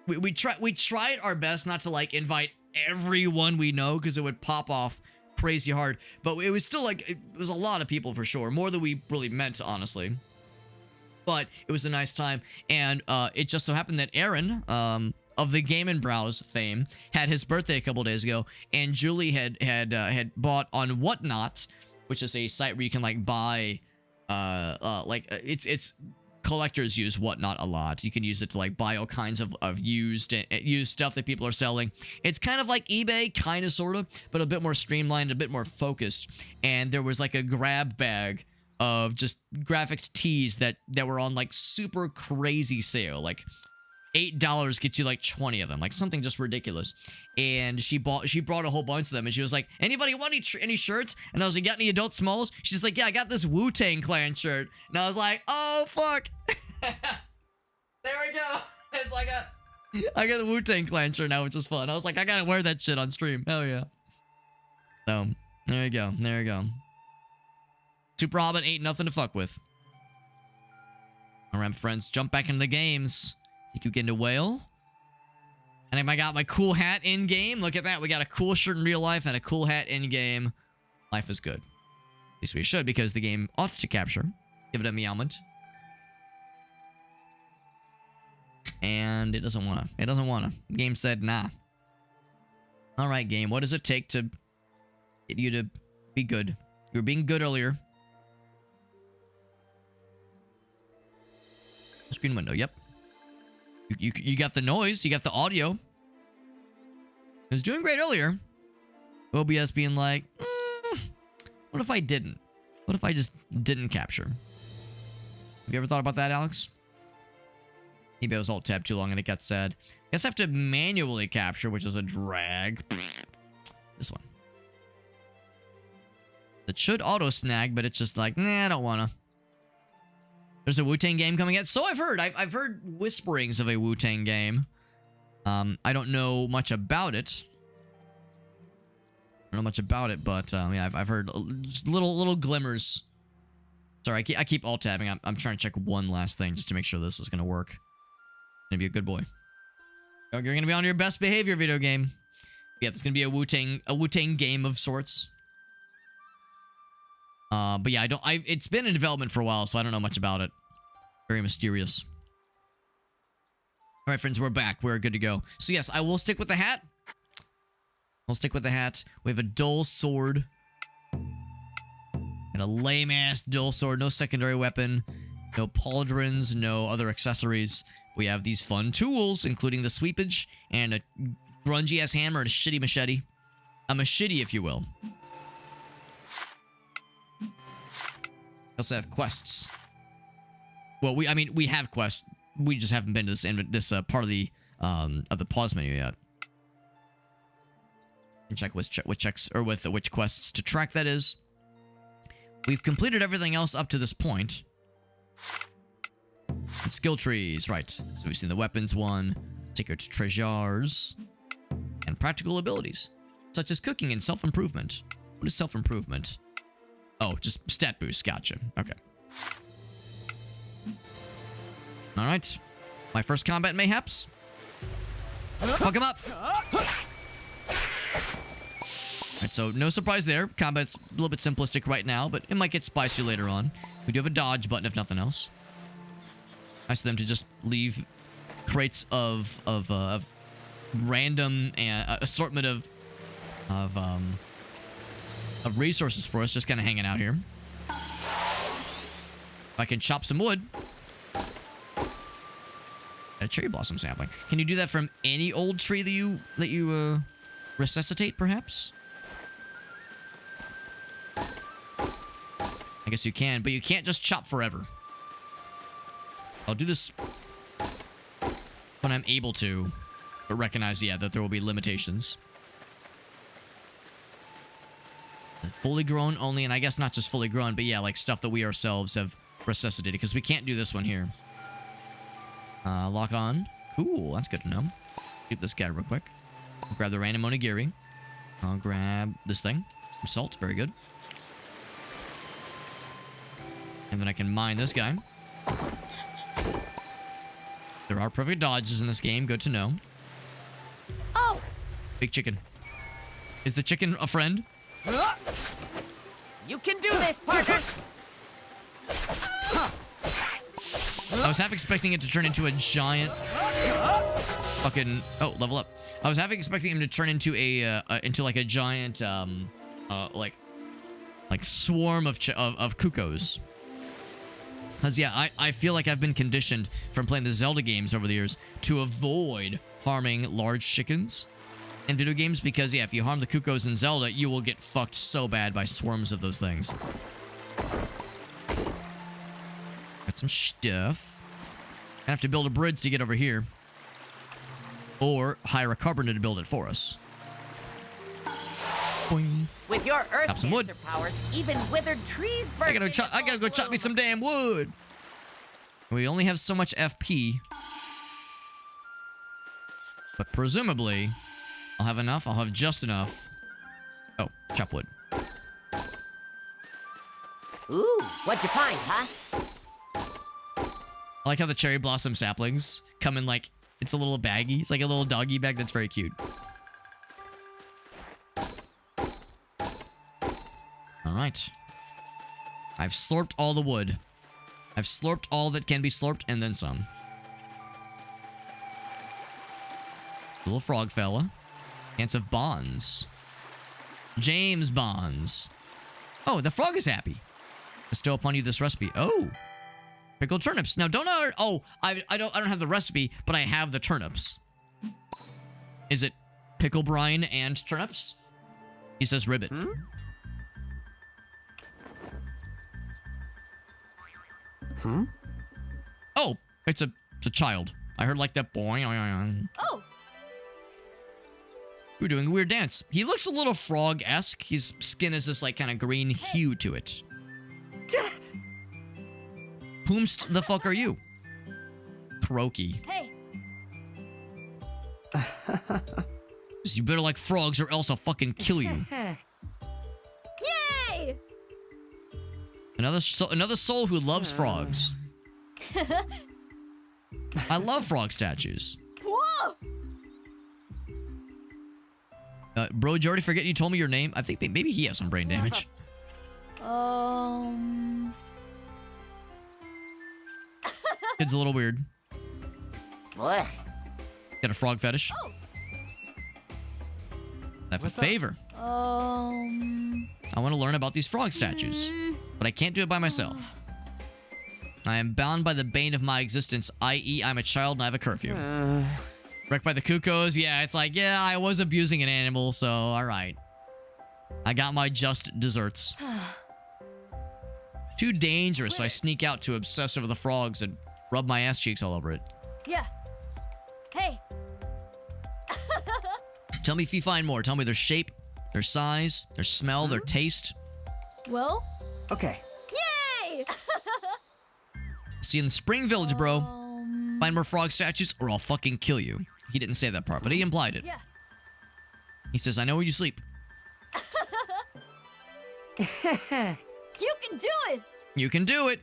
We tried our best not to like invite everyone we know because it would pop off crazy hard. But it was still like, there's a lot of people for sure. More than we really meant, honestly. But it was a nice time, and it just so happened that Aaron, of the Game & Browse fame, had his birthday a couple days ago, and Julie had bought on Whatnot, which is a site where you can like buy, it's collectors use Whatnot a lot. You can use it to like buy all kinds of used stuff that people are selling. It's kind of like eBay, kind of, sort of, but a bit more streamlined, a bit more focused. And there was like a grab bag of just graphic tees that were on like super crazy sale, like $8 gets you like 20 of them, like something just ridiculous. And she brought a whole bunch of them, and she was like, "Anybody want any shirts?" And I was like, "Got any adult smalls?" She's like, "Yeah, I got this Wu-Tang Clan shirt." And I was like, "Oh fuck." There we go. It's like I got the Wu-Tang Clan shirt now, which is fun. I was like, I gotta wear that shit on stream. Hell yeah. So there you go. There you go. Super Hobbit ain't nothing to fuck with. Alright, friends, jump back into the games. Think you get into Whale. And I got my cool hat in game. Look at that. We got a cool shirt in real life and a cool hat in game. Life is good. At least we should, because the game ought to capture. Give it a meowment. And it doesn't wanna. It doesn't wanna. Game said nah. Alright, game. What does it take to get you to be good? You were being good earlier. Screen window, yep. You got the noise, you got the audio. It was doing great earlier. OBS being like, what if I didn't? What if I just didn't capture? Have you ever thought about that, Alex? Maybe I was alt-tab too long and it got sad. I guess I have to manually capture, which is a drag. This one. It should auto-snag, but it's just like, nah, I don't wanna. There's a Wu-Tang game coming out. So I've heard. I've heard whisperings of a Wu-Tang game. I don't know much about it. I don't know much about it, but yeah, I've heard just little glimmers. Sorry, I keep alt-tabbing. I'm trying to check one last thing just to make sure this is gonna work. Gonna be a good boy. You're gonna be on your best behavior, video game. Yeah, it's gonna be a Wu-Tang game of sorts. But yeah, it's been in development for a while, so I don't know much about it. Very mysterious. All right, friends, we're back. We're good to go. So yes, I will stick with the hat. I'll stick with the hat. We have a dull sword. And a lame-ass dull sword. No secondary weapon. No pauldrons. No other accessories. We have these fun tools, including the sweepage and a grungy-ass hammer and a shitty machete. A machete, if you will. We also have quests. Well, we have quests. We just haven't been to this part of the pause menu yet. And check which quests to track that is. we've completed everything else up to this point. And skill trees, right. So we've seen the weapons one, sacred treasures, and practical abilities, such as cooking and self-improvement. What is self-improvement? Oh, just stat boost. Gotcha. Okay. All right. My first combat mayhaps. Fuck him up. Alright, so no surprise there. Combat's a little bit simplistic right now, but it might get spicy later on. We do have a dodge button, if nothing else. Nice of them to just leave crates of random assortment of resources for us, just kind of hanging out here. If I can chop some wood. A cherry blossom sapling. Can you do that from any old tree that you resuscitate, perhaps? I guess you can, but you can't just chop forever. I'll do this when I'm able to, but recognize, yeah, that there will be limitations. Fully grown only, and I guess not just fully grown, but yeah, like stuff that we ourselves have resuscitated, because we can't do this one here. Lock on. Cool, that's good to know. Keep this guy real quick. I'll grab the random onigiri. I'll grab this thing. Some salt, very good. And then I can mine this guy. There are perfect dodges in this game, good to know. Oh! Big chicken. Is the chicken a friend? You can do this, partner! I was half expecting it to turn into a giant fucking... Oh, level up. I was half expecting him to turn into like a giant like swarm of cuckoos. Because yeah, I feel like I've been conditioned from playing the Zelda games over the years to avoid harming large chickens in video games, because yeah, if you harm the cuckoos in Zelda, you will get fucked so bad by swarms of those things. Got some stuff. I have to build a bridge to get over here. Or hire a carpenter to build it for us. Boing. With your earth Chop some wood. cancer powers, even withered trees burst. I gotta go chop me some damn wood. We only have so much FP. But presumably, I'll have enough. I'll have just enough. Oh, chop wood. Ooh, what'd you find, huh? I like how the cherry blossom saplings come in like, it's a little baggie. It's like a little doggy bag. That's very cute. All right. I've slurped all the wood. I've slurped all that can be slurped and then some. Little frog fella. Chance of bonds. James Bonds. Oh, the frog is happy. Bestow upon you this recipe. Oh. Pickled turnips. Now don't know. Oh, I don't have the recipe, but I have the turnips. Is it pickle brine and turnips? He says ribbit. Oh, it's a child. I heard like that boing. Oh! We're doing a weird dance. He looks a little frog-esque. His skin is this like kind of green hue to it. Whomst the fuck are you? Croaky. Hey! You better like frogs or else I'll fucking kill you. Yay! Another soul who loves frogs. I love frog statues. Whoa! Bro, did you already forget you told me your name? I think maybe he has some brain damage. Kid's a little weird. What? Got a frog fetish. Oh. I have a favor. I want to learn about these frog statues, but I can't do it by myself. I am bound by the bane of my existence, i.e. I'm a child and I have a curfew. Wrecked by the cuckoos? Yeah, it's like, yeah, I was abusing an animal, so alright. I got my just desserts. Too dangerous, so I sneak out to obsess over the frogs and rub my ass cheeks all over it. Yeah. Hey. Tell me if you find more. Tell me their shape, their size, their smell, their taste. Well, Okay. Yay! See you in the Spring Village, bro. Find more frog statues or I'll fucking kill you. He didn't say that part, but he implied it. Yeah. He says, I know where you sleep. You can do it! You can do it.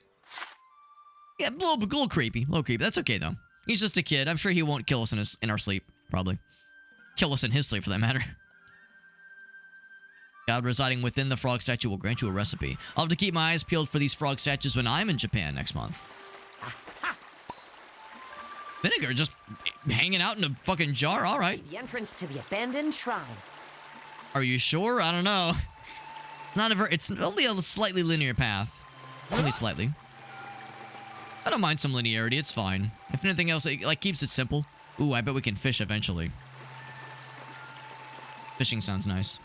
Yeah, a little creepy. A little creepy. That's okay, though. He's just a kid. I'm sure he won't kill us in our sleep, probably. Kill us in his sleep, for that matter. God residing within the frog statue will grant you a recipe. I'll have to keep my eyes peeled for these frog statues when I'm in Japan next month. Vinegar just hanging out in a fucking jar? All right. The entrance to the abandoned shrine. Are you sure? I don't know. It's only a slightly linear path. Only slightly. I don't mind some linearity. It's fine. If anything else, it like keeps it simple. Ooh, I bet we can fish eventually. Fishing sounds nice.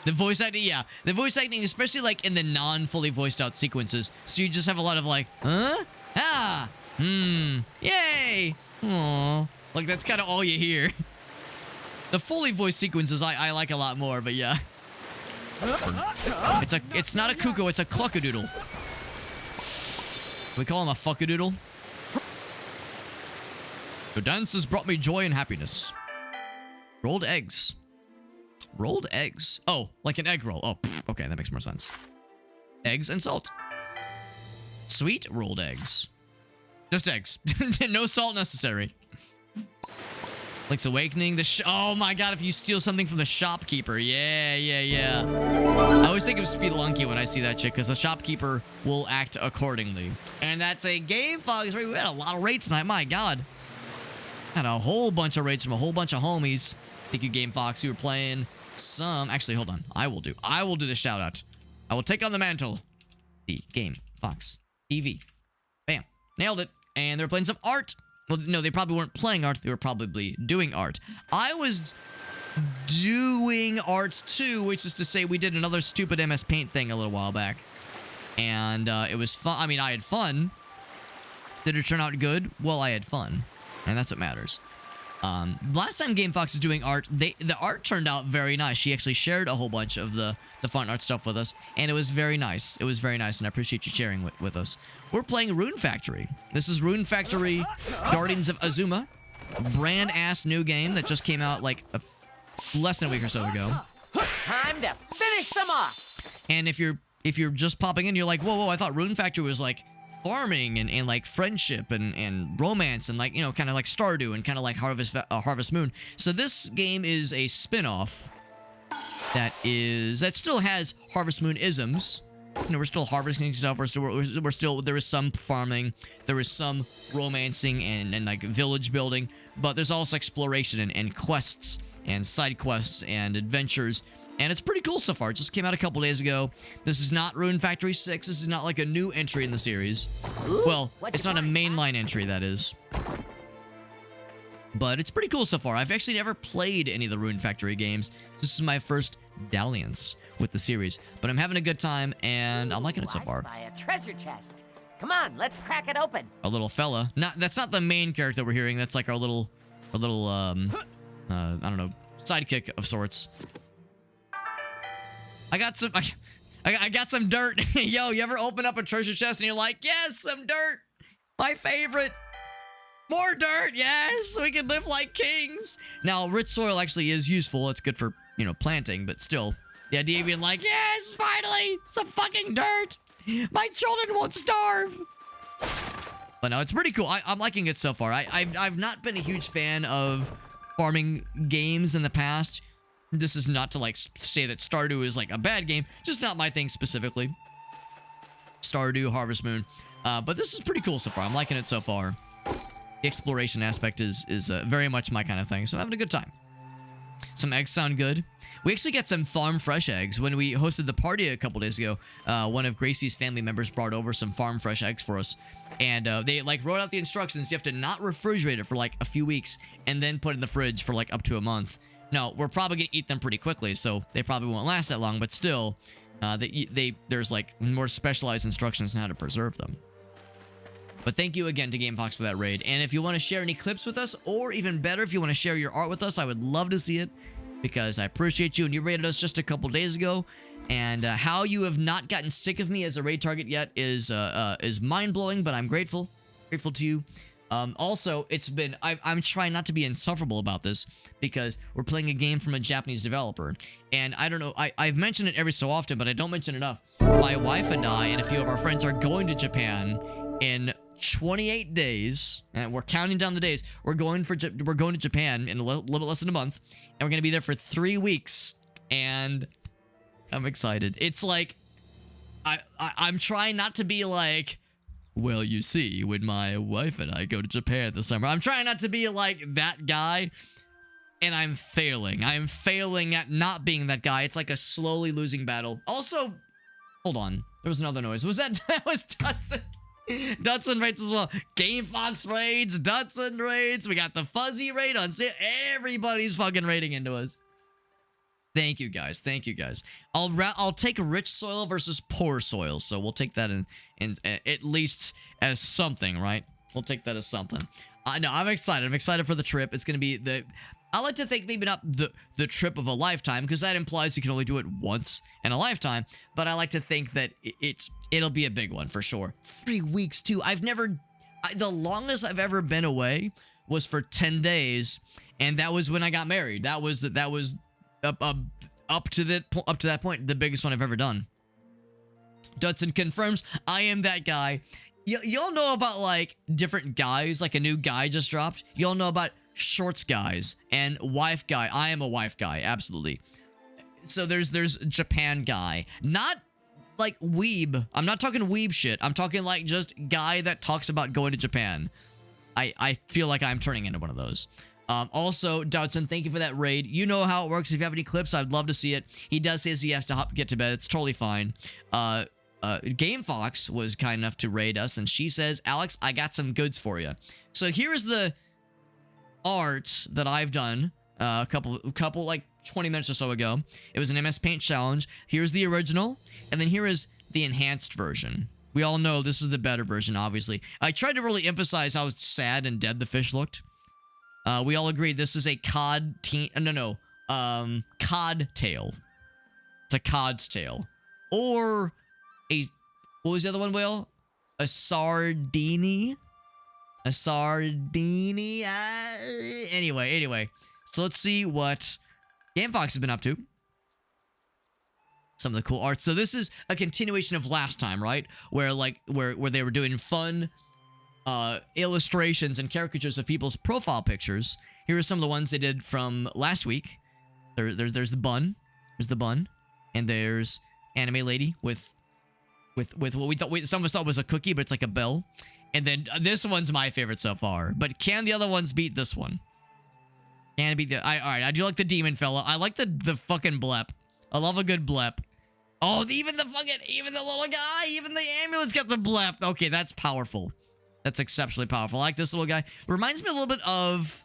The voice acting, yeah. The voice acting, especially like in the non-fully voiced out sequences. So you just have a lot of like, huh? Ah! Yay! Aww. Like that's kind of all you hear. The fully voiced sequences I like a lot more, but yeah. It's not a cuckoo, it's a cluckadoodle. We call him a fuckadoodle. The dance has brought me joy and happiness. Rolled eggs. Rolled eggs. Oh, like an egg roll. Oh, okay, that makes more sense. Eggs and salt. Sweet rolled eggs. Just eggs. No salt necessary. Link's Awakening. Oh my god, if you steal something from the shopkeeper. Yeah. I always think of Spelunky when I see that shit, because the shopkeeper will act accordingly. And that's a game, folks. We had a lot of raids tonight. My god. Had a whole bunch of raids from a whole bunch of homies. Thank you, Game Fox, who were playing some... Actually, hold on. I will do the shout-out. I will take on the mantle. The Game Fox TV. Bam. Nailed it. And they were playing some art. Well, no, they probably weren't playing art. They were probably doing art. I was doing art too, which is to say we did another stupid MS Paint thing a little while back. And it was fun. I mean, I had fun. Did it turn out good? Well, I had fun. And that's what matters. Last time Game Fox was doing art, the art turned out very nice. She actually shared a whole bunch of the fun art stuff with us, and it was very nice. It was very nice, and I appreciate you sharing with us. We're playing Rune Factory. This is Rune Factory Guardians of Azuma. Brand-ass new game that just came out like less than a week or so ago. Time to finish them off! And if you're just popping in, you're like, whoa, I thought Rune Factory was like farming and like friendship and romance and like, you know, kind of like Stardew and kind of like Harvest Moon. So this game is a spin-off that still has Harvest Moon isms. You know, we're still harvesting stuff. We're still there is some farming, there is some romancing and like village building, but there's also exploration and quests and side quests and adventures. And it's pretty cool so far. It just came out a couple days ago. This is not Rune Factory 6. This is not like a new entry in the series. Ooh, well, it's not a mainline entry, that is. But it's pretty cool so far. I've actually never played any of the Rune Factory games. This is my first dalliance with the series. But I'm having a good time, and I'm liking it so far. By a treasure chest. Come on, let's crack it open. A little fella. That's not the main character we're hearing. That's like our little I don't know, sidekick of sorts. I got some dirt. Yo, you ever open up a treasure chest and you're like, yes, some dirt. My favorite. More dirt, yes, so we can live like kings. Now, rich soil actually is useful. It's good for, you know, planting, but still, the idea of being like, yes, finally, some fucking dirt. My children won't starve. But no, it's pretty cool. I'm liking it so far. I've not been a huge fan of farming games in the past. This is not to like say that Stardew is like a bad game, just not my thing specifically. Stardew, Harvest Moon, but this is pretty cool so far. I'm liking it so far. The exploration aspect is very much my kind of thing, so I'm having a good time. Some eggs sound good. We actually got some farm fresh eggs. When we hosted the party a couple days ago, one of Gracie's family members brought over some farm fresh eggs for us. And they like wrote out the instructions. You have to not refrigerate it for like a few weeks and then put it in the fridge for like up to a month. No, we're probably going to eat them pretty quickly, so they probably won't last that long, but still, there's like more specialized instructions on how to preserve them. But thank you again to Game Fox for that raid. And if you want to share any clips with us, or even better, if you want to share your art with us, I would love to see it. because I appreciate you, and you raided us just a couple days ago. And how you have not gotten sick of me as a raid target yet is mind-blowing, but I'm grateful to you. Also, I'm trying not to be insufferable about this because we're playing a game from a Japanese developer. And I don't know, I've mentioned it every so often, but I don't mention it enough. My wife and I and a few of our friends are going to Japan in 28 days, and we're counting down the days. We're going to Japan in a little bit less than a month, and we're going to be there for 3 weeks. And I'm excited. It's like, I'm trying not to be like, well, you see, when my wife and I go to Japan this summer, I'm trying not to be like that guy, and I'm failing. I'm failing at not being that guy. It's like a slowly losing battle. Also, hold on. There was another noise. Was that was Dutson? Dutson raids as well. Game Fox raids, Dutson raids. We got the Fuzzy raid on stage. Everybody's fucking raiding into us. Thank you guys. Thank you guys. I'll take rich soil versus poor soil. So we'll take that in at least as something, right? We'll take that as something. No, I'm excited. I'm excited for the trip. It's gonna be I like to think maybe not the trip of a lifetime, because that implies you can only do it once in a lifetime. But I like to think that it'll be a big one for sure. 3 weeks too. The longest I've ever been away was for 10 days, and that was when I got married. That was up to that point, the biggest one I've ever done. Dudson confirms I am that guy. Y'all know about like different guys, like a new guy just dropped. Y'all know about shorts guys and wife guy. I am a wife guy, absolutely. So there's Japan guy, not like weeb. I'm not talking weeb shit. I'm talking like just guy that talks about going to Japan. I feel like I'm turning into one of those. Also, Dodson, thank you for that raid. You know how it works. If you have any clips, I'd love to see it. He does say he has to get to bed. It's totally fine. Game Fox was kind enough to raid us, and she says, Alex, I got some goods for you. So here's the art that I've done a couple like 20 minutes or so ago. It was an MS Paint challenge. Here's the original, and then here is the enhanced version. We all know this is the better version, obviously. I tried to really emphasize how sad and dead the fish looked. We all agree this is a cod tail. It's a cod's tail. Or what was the other one, Will? A sardini? A sardini? Anyway. So let's see what Game Fox has been up to. Some of the cool art. So this is a continuation of last time, right? Where they were doing fun illustrations and caricatures of people's profile pictures. Here are some of the ones they did from last week. There's the bun. There's the bun. And there's anime lady with what some of us thought was a cookie, but it's like a bell. And then this one's my favorite so far. But can the other ones beat this one? Can it beat the... Alright, I do like the demon fella. I like the fucking blep. I love a good blep. Oh, even the little guy, even the amulet's got the blep. Okay, that's powerful. That's exceptionally powerful. I like this little guy. Reminds me a little bit of...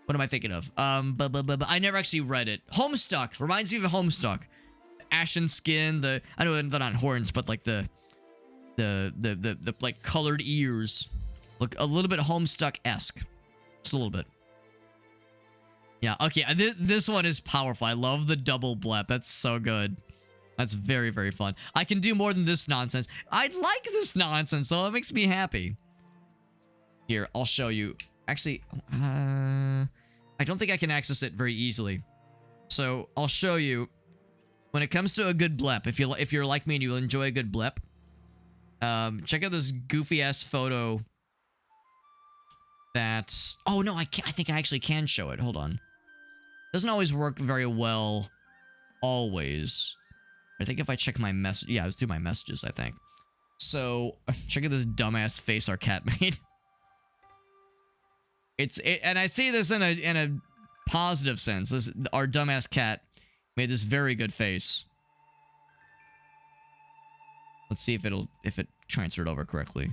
What am I thinking of? I never actually read it. Homestuck. Reminds me of Homestuck. Ashen skin, I know they're not horns, but like the like colored ears. Look a little bit Homestuck-esque. Just a little bit. Yeah, okay, this one is powerful. I love the double blep. That's so good. That's very, very fun. I can do more than this nonsense. I like this nonsense, so it makes me happy. Here, I'll show you. Actually, I don't think I can access it very easily. So, I'll show you. When it comes to a good blep, if you're like me and you enjoy a good blep, check out this goofy-ass photo that... Oh, no, I think I actually can show it. Hold on. Doesn't always work very well. Always. I think if I check my message... Yeah, let's do my messages, I think. So, check out this dumbass face our cat made. And I see this in a positive sense. Our dumbass cat made this very good face. Let's see if it transferred over correctly.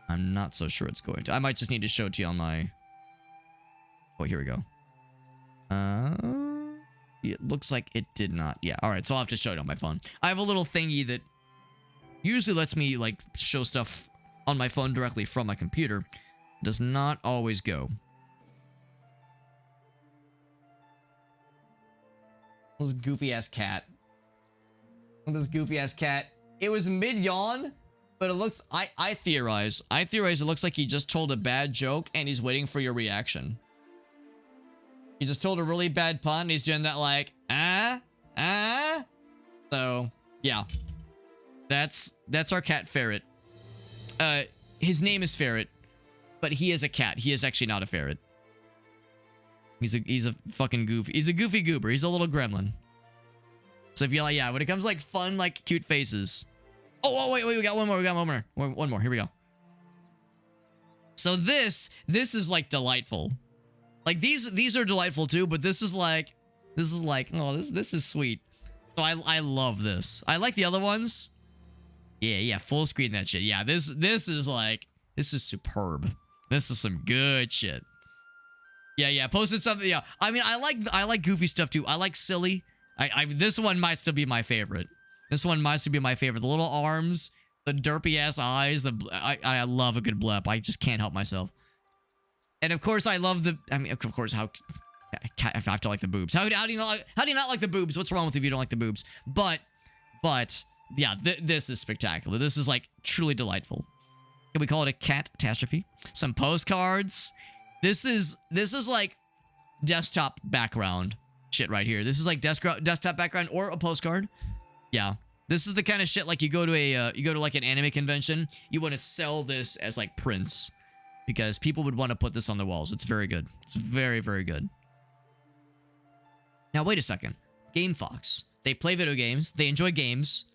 I'm not so sure it's going to. I might just need to show it to you on my... Oh, here we go. It looks like it did not. Yeah, alright, so I'll have to show it on my phone. I have a little thingy that usually lets me, like, show stuff on my phone directly from my computer. Does not always go. This goofy ass cat. This goofy ass cat. It was mid yawn, but it looks. I theorize it looks like he just told a bad joke and he's waiting for your reaction. He just told a really bad pun. And he's doing that like So yeah, that's our cat Ferret. His name is Ferret, but he is a cat. He is actually not a ferret. He's a fucking goof. He's a goofy goober. He's a little gremlin. So if you like, yeah, when it comes like fun, like cute faces. Oh, wait, we got one more. We got one more. One more. Here we go. So this is like delightful. Like these are delightful too, but this is like, oh, this is sweet. So I love this. I like the other ones. Yeah, full screen that shit. Yeah, this is superb. This is some good shit. Yeah, posted something. Yeah, I mean, I like goofy stuff too. I like silly. This one might still be my favorite. This one might still be my favorite. The little arms, the derpy ass eyes. I love a good blep. I just can't help myself. And of course, I love the. I mean, of course, how I have to like the boobs. How do you not like the boobs? What's wrong with you if you don't like the boobs? But yeah, this is spectacular. This is like truly delightful. Can we call it a catastrophe? Some postcards. This is like desktop background shit right here. This is like desktop background or a postcard. Yeah, this is the kind of shit like you go to like an anime convention. You want to sell this as like prints because people would want to put this on their walls. It's very good. It's very, very good. Now wait a second. Game Fox. They play video games. They enjoy games.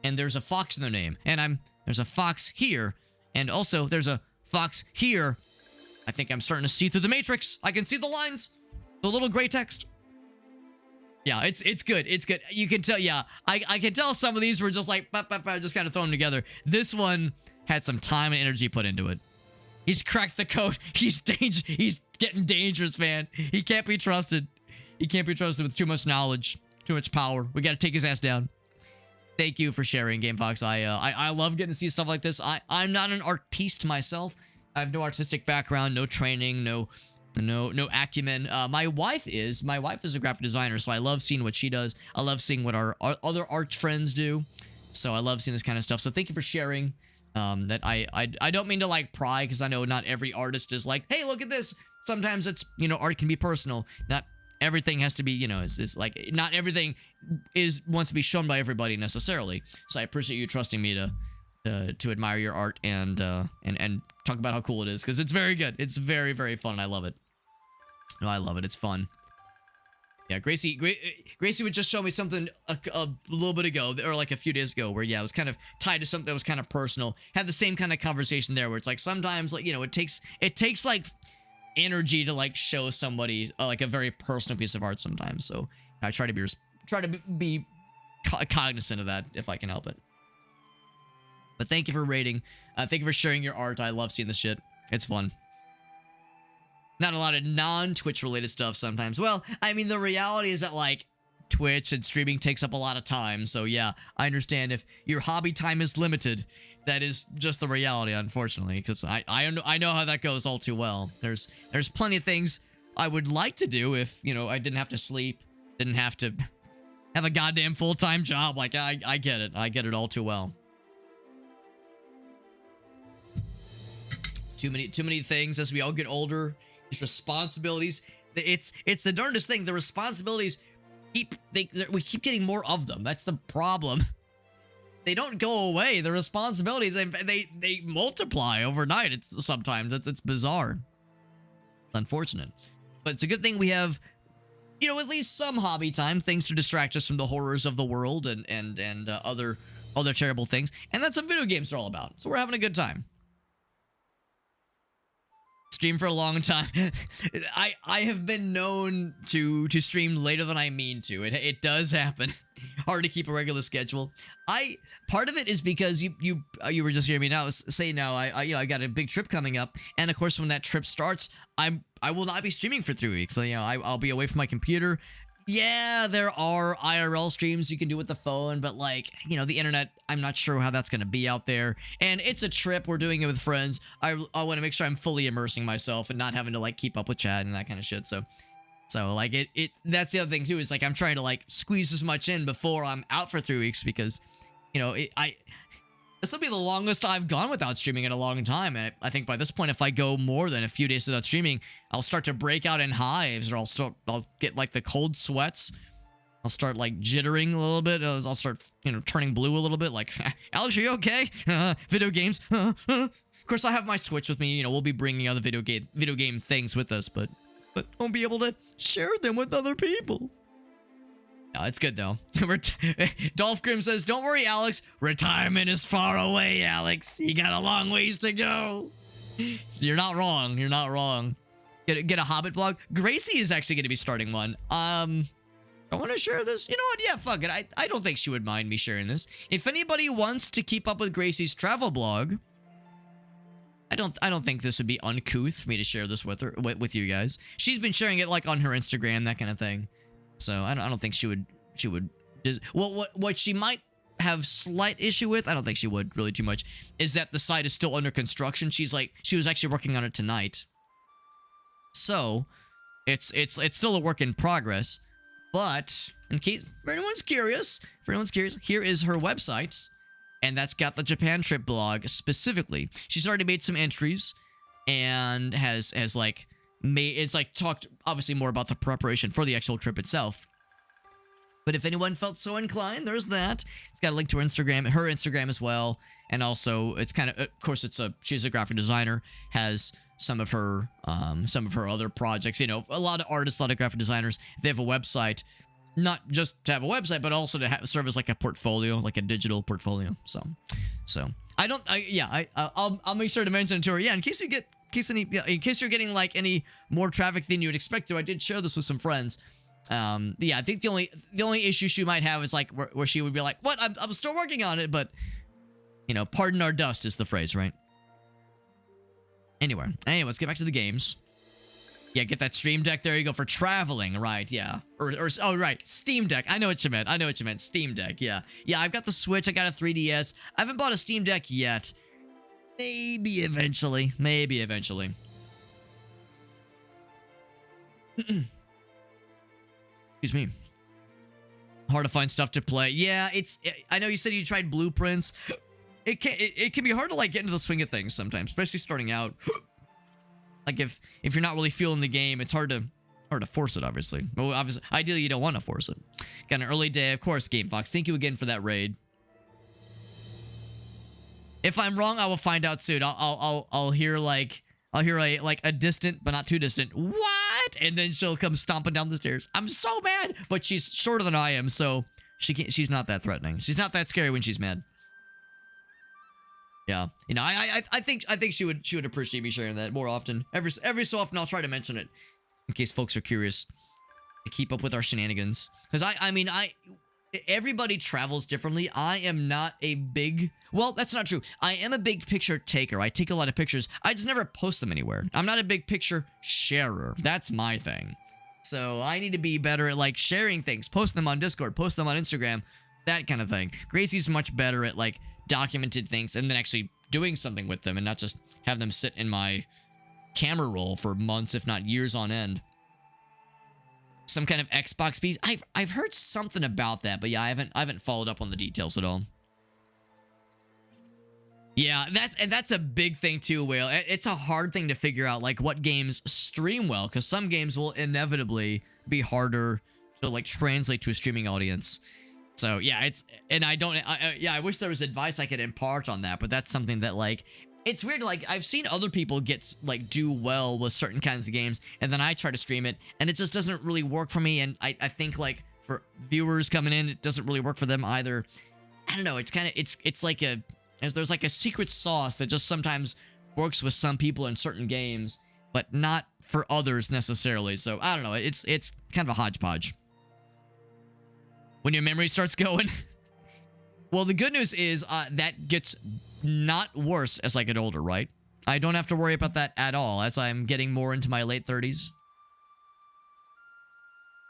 And there's a fox in their name. And there's a fox here. And also there's a fox here. I think I'm starting to see through the matrix. I can see the lines. The little gray text. Yeah, it's good. It's good. You can tell, yeah. I can tell some of these were just like, just kind of thrown together. This one had some time and energy put into it. He's cracked the code. He's getting dangerous, man. He can't be trusted. He can't be trusted with too much knowledge, too much power. We got to take his ass down. Thank you for sharing, Game Fox. I love getting to see stuff like this. I'm not an artiste myself. I have no artistic background, no training, no acumen. My wife is a graphic designer, so I love seeing what she does. I love seeing what our other art friends do. So I love seeing this kind of stuff. So thank you for sharing. That I don't mean to like pry, because I know not every artist is like, hey, look at this. Sometimes it's, art can be personal. Not everything has to be, is like, not everything wants to be shown by everybody necessarily. So I appreciate you trusting me to admire your art and talk about how cool it is, because it's very good. It's very, very fun, and I love it. No, I love it. It's fun. Yeah, Gracie would just show me something a little bit ago, or like a few days ago, where yeah, it was kind of tied to something that was kind of personal. Had the same kind of conversation there, where it's like sometimes like it takes like energy to like show somebody like a very personal piece of art sometimes. So I try to be cognizant of that if I can help it. But thank you for rating. Thank you for sharing your art. I love seeing this shit. It's fun. Not a lot of non-Twitch related stuff sometimes. Well, I mean, the reality is that, like, Twitch and streaming takes up a lot of time. So, yeah, I understand if your hobby time is limited. That is just the reality, unfortunately, because I know how that goes all too well. There's plenty of things I would like to do if, I didn't have to sleep, didn't have to have a goddamn full-time job. Like, I get it. I get it all too well. Too many things as we all get older. These responsibilities. It's the darndest thing. The responsibilities we keep getting more of them. That's the problem. They don't go away. The responsibilities they multiply overnight. Sometimes it's bizarre. Unfortunate, but it's a good thing we have, at least some hobby time, things to distract us from the horrors of the world and other terrible things. And that's what video games are all about. So we're having a good time. Stream for a long time. I have been known to stream later than I mean to. It does happen. Hard to keep a regular schedule. Part of it is because you were just hearing me now say now I got a big trip coming up, and of course when that trip starts, I will not be streaming for 3 weeks. So I'll be away from my computer. Yeah, there are IRL streams you can do with the phone, but like, the internet, I'm not sure how that's going to be out there. And it's a trip. We're doing it with friends. I want to make sure I'm fully immersing myself and not having to like keep up with chat and that kind of shit. So So like that's the other thing too, is like I'm trying to like squeeze as much in before I'm out for 3 weeks, because you know this will be the longest I've gone without streaming in a long time. And I think by this point, if I go more than a few days without streaming, I'll start to break out in hives, or I'll get like the cold sweats. I'll start like jittering a little bit. I'll start, you know, turning blue a little bit. Like, Alex, are you okay? Video games. Of course, I have my Switch with me. You know, we'll be bringing other video game things with us, but won't be able to share them with other people. No, it's good though. Dolph Grimm says, "Don't worry, Alex. Retirement is far away, Alex. You got a long ways to go." You're not wrong. You're not wrong. Get a Hobbit blog. Gracie is actually going to be starting one. I want to share this. You know what? Yeah, fuck it. I don't think she would mind me sharing this. If anybody wants to keep up with Gracie's travel blog, I don't think this would be uncouth for me to share this with her, with you guys. She's been sharing it like on her Instagram, that kind of thing. So I don't think she would. Well, what she might have slight issue with, I don't think she would really too much, is that the site is still under construction. She was actually working on it tonight. So it's still a work in progress. But in case anyone's curious, here is her website, and that's got the Japan trip blog specifically. She's already made some entries, and has talked obviously more about the preparation for the actual trip itself. But if anyone felt so inclined, there's that. It's got a link to her Instagram as well, and also it's kind of course she's a graphic designer, has some of her other projects. You know, a lot of artists, a lot of graphic designers, they have a website, not just to have a website, but also to serve as like a portfolio, like a digital portfolio. So I'll make sure to mention it to her. Yeah, in case you're getting like any more traffic than you would expect to. I did share this with some friends. Yeah, I think the only issue she might have is like where she would be like, "What? I'm still working on it," but you know, pardon our dust is the phrase, right? Anyway, let's get back to the games. Yeah, get that Stream Deck. There you go for traveling, right? Yeah, or oh right, Steam Deck. I know what you meant. Steam Deck. Yeah. I've got the Switch. I got a 3DS. I haven't bought a Steam Deck yet. Maybe eventually. Excuse me. Hard to find stuff to play. Yeah, I know you said you tried Blueprints. It can be hard to like get into the swing of things sometimes, especially starting out. Like if you're not really feeling the game, it's hard to force it, obviously. Well, obviously, ideally you don't want to force it. Got an early day, of course, Game Fox. Thank you again for that raid. If I'm wrong, I will find out soon. I'll hear a distant but not too distant what, and then she'll come stomping down the stairs. I'm so mad, but she's shorter than I am, so she's not that threatening. She's not that scary when she's mad. Yeah, you know, I think she would appreciate me sharing that more often. Every so often, I'll try to mention it in case folks are curious to keep up with our shenanigans. Because everybody travels differently. I am not a big, well, that's not true. I am a big picture taker. I take a lot of pictures. I just never post them anywhere. I'm not a big picture sharer. That's my thing. So I need to be better at like sharing things, post them on Discord, post them on Instagram, that kind of thing. Gracie's much better at like documented things and then actually doing something with them and not just have them sit in my camera roll for months, if not years on end. Some kind of Xbox piece. I've heard something about that, but yeah, I haven't followed up on the details at all. Yeah, that's a big thing too, Whale. It's a hard thing to figure out like what games stream well, because some games will inevitably be harder to like translate to a streaming audience. So yeah, I wish there was advice I could impart on that, but that's something that like, it's weird, like I've seen other people do well with certain kinds of games, and then I try to stream it, and it just doesn't really work for me, and I think like for viewers coming in, it doesn't really work for them either. I don't know, it's kind of, it's like there's like a secret sauce that just sometimes works with some people in certain games, but not for others necessarily, so I don't know, it's kind of a hodgepodge. When your memory starts going. Well, the good news is that gets not worse as I get older, right? I don't have to worry about that at all as I'm getting more into my late 30s.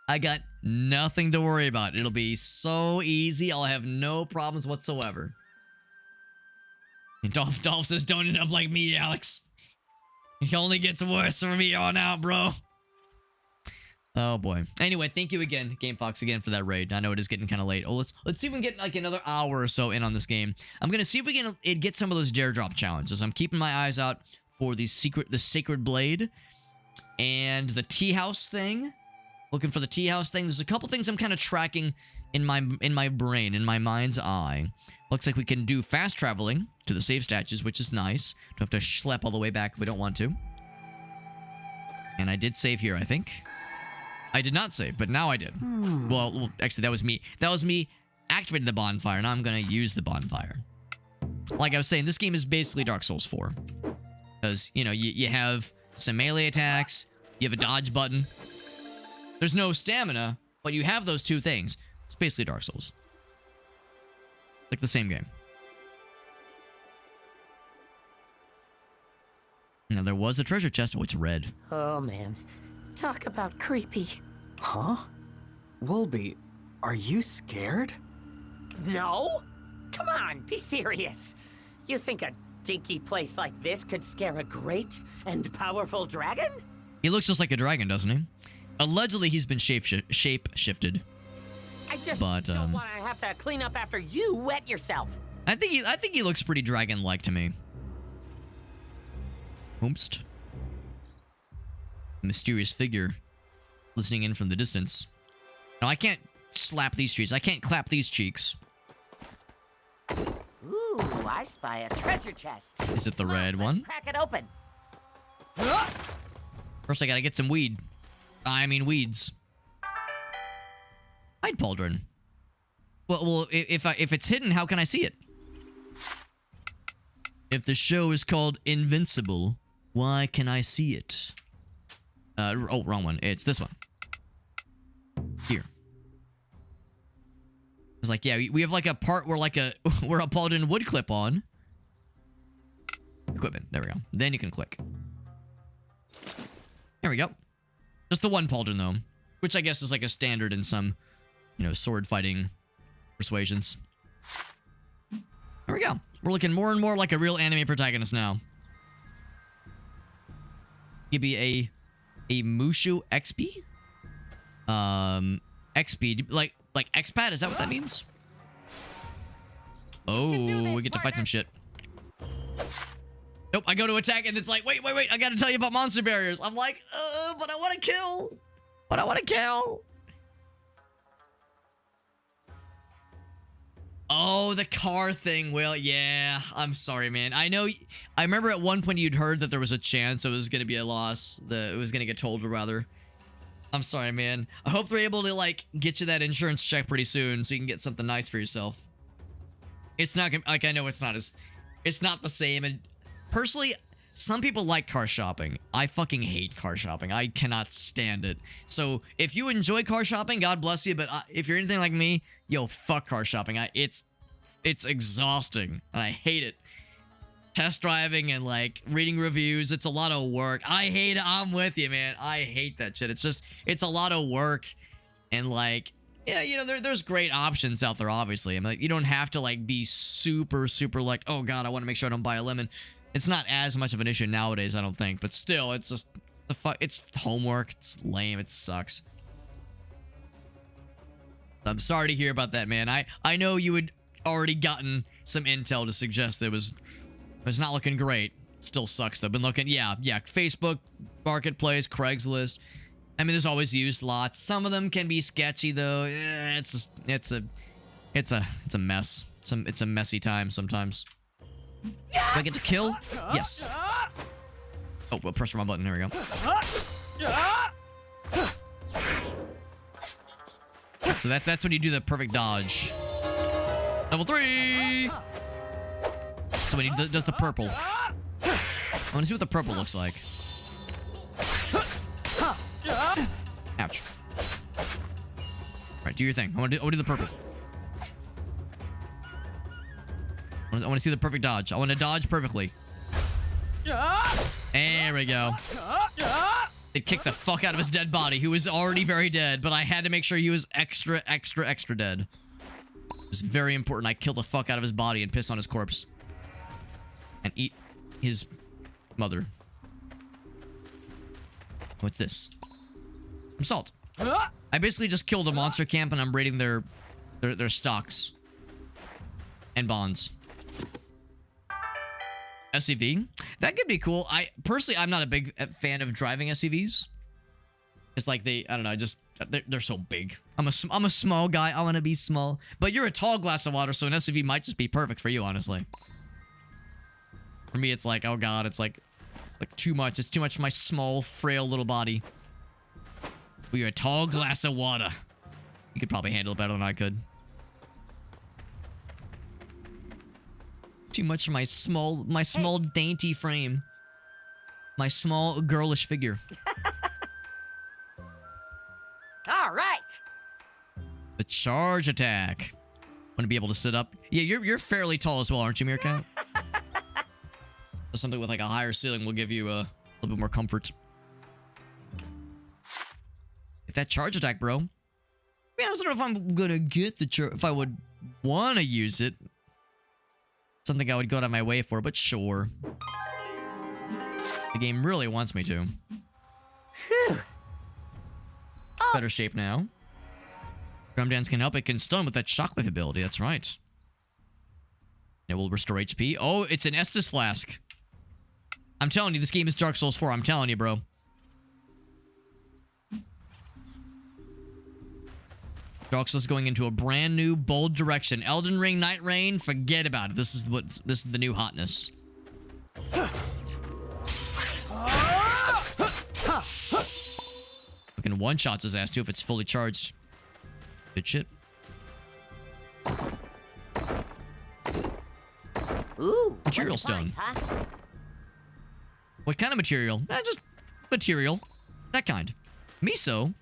I got nothing to worry about. It'll be so easy. I'll have no problems whatsoever. And Dolph says, don't end up like me, Alex. It only gets worse from me on out, bro. Oh boy. Anyway, thank you again, Game Fox, again for that raid. I know it is getting kind of late. Oh, let's see if we can get like another hour or so in on this game. I'm gonna see if we can get some of those dare drop challenges. I'm keeping my eyes out for the Sacred Blade and the tea house thing. Looking for the tea house thing. There's a couple things I'm kind of tracking in my brain, in my mind's eye. Looks like we can do fast traveling to the save statues, which is nice. Don't have to schlep all the way back if we don't want to. And I did save here, I think. I did not save, but now I did. Well, actually, that was me. That was me activating the bonfire. Now I'm going to use the bonfire. Like I was saying, this game is basically Dark Souls 4. Because, you know, you have some melee attacks. You have a dodge button. There's no stamina, but you have those two things. It's basically Dark Souls. Like the same game. Now, there was a treasure chest. Oh, it's red. Oh, man. Talk about creepy. Huh? Wolby, are you scared? No? Come on, be serious. You think a dinky place like this could scare a great and powerful dragon? He looks just like a dragon, doesn't he? Allegedly, he's been shape-shifted. I just But, don't want to have to clean up after you wet yourself. I think he looks pretty dragon-like to me. Oops. Mysterious figure listening in from the distance. Now, I can't slap these trees. I can't clap these cheeks. Ooh, I spy a treasure chest. Is it the Come on, red let's one? crack it open. First, I gotta get some weeds. Hide pauldron. Well, if it's hidden, how can I see it? If the show is called Invincible, why can I see it? Oh, wrong one. It's this one. Here. It's like, yeah, we have like a part where like where a pauldron would clip on. Equipment. There we go. Then you can click. There we go. Just the one pauldron though, which I guess is like a standard in some, you know, sword fighting persuasions. There we go. We're looking more and more like a real anime protagonist now. Give me a Mushu XP? XP, like expat, is that what that means? Oh, we get to fight some shit. Nope, I go to attack and it's like, wait, I gotta tell you about monster barriers. I'm like, but I wanna kill. Oh, the car thing, Will. Yeah, I'm sorry, man. I know. I remember at one point you'd heard that there was a chance it was going to be a loss. It was going to get told, rather. I'm sorry, man. I hope they're able to, like, get you that insurance check pretty soon so you can get something nice for yourself. It's not gonna, like, I know it's not the same. And personally, some people like car shopping. I fucking hate car shopping. I cannot stand it. So if you enjoy car shopping, God bless you. But if you're anything like me, yo, fuck car shopping. It's exhausting. And I hate it. Test driving and like reading reviews. It's a lot of work. I hate it. I'm with you, man. I hate that shit. It's a lot of work. And like, yeah, you know, there's great options out there, obviously. I mean, like, you don't have to like be super like, oh God, I want to make sure I don't buy a lemon. It's not as much of an issue nowadays, I don't think. But still, it's just it's homework. It's lame. It sucks. I'm sorry to hear about that, man. I know you had already gotten some intel to suggest that it was not looking great. Still sucks though. Been looking, yeah. Facebook, Marketplace, Craigslist. I mean, there's always used lots. Some of them can be sketchy though. It's a mess. It's a messy time sometimes. Do I get to kill? Yes. Oh, well, press the wrong button. There we go. So that's when you do the perfect dodge. Level 3! So when he does the purple. I want to see what the purple looks like. Ouch. Alright, do your thing. I want to do the purple. I want to see the perfect dodge. I want to dodge perfectly. There we go. It kicked the fuck out of his dead body, who was already very dead, but I had to make sure he was extra dead. It was very important. I killed the fuck out of his body and piss on his corpse. And eat his mother. What's this? Some salt. I basically just killed a monster camp and I'm raiding their stocks and bonds. SUV? That could be cool. Personally, I'm not a big fan of driving SUVs. It's like I don't know, they're so big. I'm a small guy. I want to be small. But you're a tall glass of water, so an SUV might just be perfect for you, honestly. For me, it's like, oh god, it's like too much. It's too much for my small, frail little body. But you're a tall glass of water. You could probably handle it better than I could. Too much for my small, dainty frame. My small, girlish figure. All right. The charge attack. Want to be able to sit up? Yeah, you're fairly tall as well, aren't you, Meerkat? So something with like a higher ceiling will give you a little bit more comfort. Get that charge attack, bro. I don't know if I'm gonna get the charge. If I would want to use it. Something I would go out of my way for, but sure. The game really wants me to. Phew. Better shape now. Drum Dance can help. It can stun with that shockwave ability. That's right. It will restore HP. Oh, it's an Estus Flask. I'm telling you, this game is Dark Souls 4. I'm telling you, bro. Dark Souls going into a brand new, bold direction. Elden Ring, Night Rain, forget about it. This is the new hotness. Fucking one-shots his ass too if it's fully charged. Good shit. Ooh, material stone. Find, huh? What kind of material? Just material. That kind. Miso.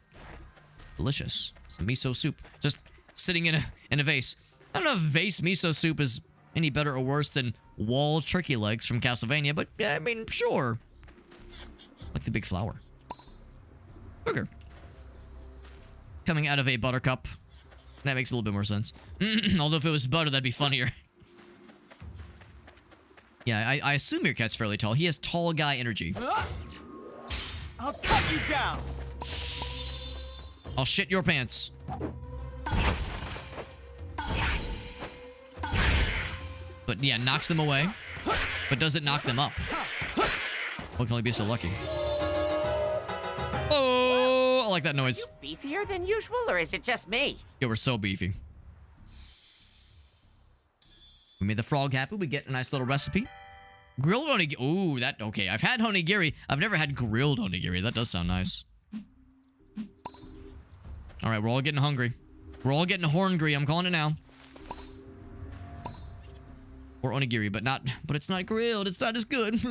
Delicious. Some miso soup. Just sitting in a vase. I don't know if vase miso soup is any better or worse than wall turkey legs from Castlevania, but yeah, I mean, sure. Like the big flower. Sugar. Coming out of a buttercup. That makes a little bit more sense. Although if it was butter, that'd be funnier. Yeah, I assume Meerkat's fairly tall. He has tall guy energy. I'll cut you down. I'll shit your pants. But yeah, knocks them away. But does it knock them up? One can only be so lucky. Oh, I like that noise. You beefier than usual, or is it just me? Yeah, we're so beefy. We made the frog happy. We get a nice little recipe. Grilled onigiri. Ooh, that okay. I've had onigiri. I've never had grilled onigiri. That does sound nice. All right, we're all getting hungry. We're all getting horngry. I'm calling it now. Or onigiri, but it's not grilled. It's not as good.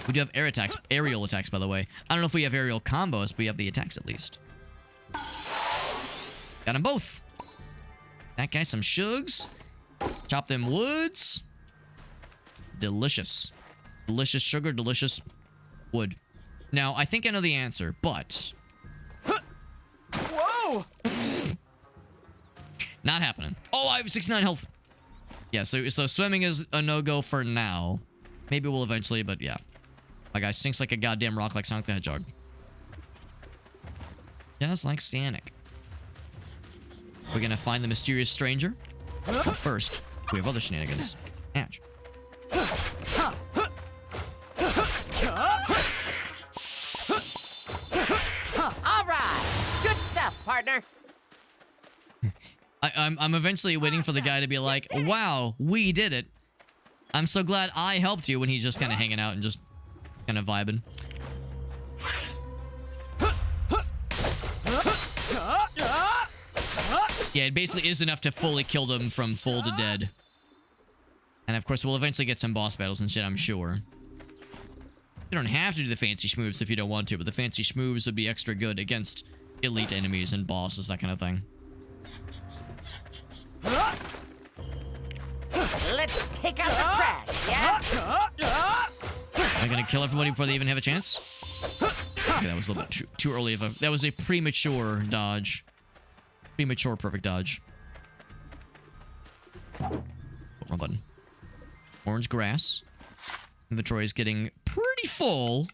We do have aerial attacks, by the way. I don't know if we have aerial combos, but we have the attacks at least. Got them both. That guy some shugs. Chop them woods. Delicious. Delicious sugar, delicious wood. Now, I think I know the answer, but... Whoa! Not happening. Oh, I have 69 health. Yeah, so swimming is a no-go for now. Maybe we'll eventually, but yeah. My guy sinks like a goddamn rock like Sonic the Hedgehog. Just like Sonic. We're gonna find the mysterious stranger. But first, we have other shenanigans. Ouch. All right, good stuff, partner. I'm eventually waiting for the guy to be like, wow, we did it. I'm so glad I helped you, when he's just kind of hanging out and just kind of vibing. Yeah, it basically is enough to fully kill them from full to dead. And of course, we'll eventually get some boss battles and shit, I'm sure. You don't have to do the fancy schmoves if you don't want to, but the fancy schmoves would be extra good against elite enemies and bosses, that kind of thing. Let's take out the trash, yeah? Am I gonna kill everybody before they even have a chance? Okay, that was a little bit too early of a... That was a premature dodge. Premature perfect dodge. Wrong button. Orange grass. Inventory is getting pretty full.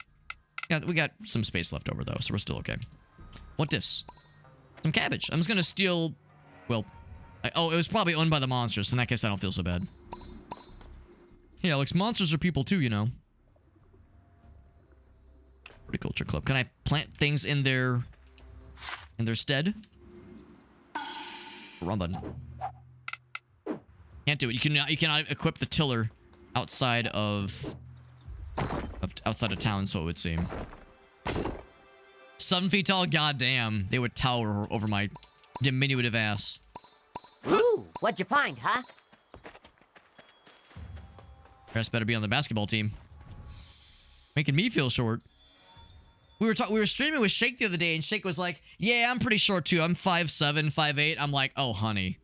Yeah, we got some space left over, though, so we're still okay. What this? Some cabbage. I'm just gonna steal... Well... oh, it was probably owned by the monsters, so in that case, I don't feel so bad. Yeah, Alex, monsters are people too, you know. Horticulture club. Can I plant things in their stead? Wrong button. Can't do it. You cannot equip the tiller outside of town, so it would seem. 7 feet tall, goddamn. They would tower over my diminutive ass. Ooh, what'd you find, huh? Rest better be on the basketball team. Making me feel short. We were streaming with Shake the other day, and Shake was like, "Yeah, I'm pretty short too. I'm 5'7", 5'8". I'm like, "Oh, honey.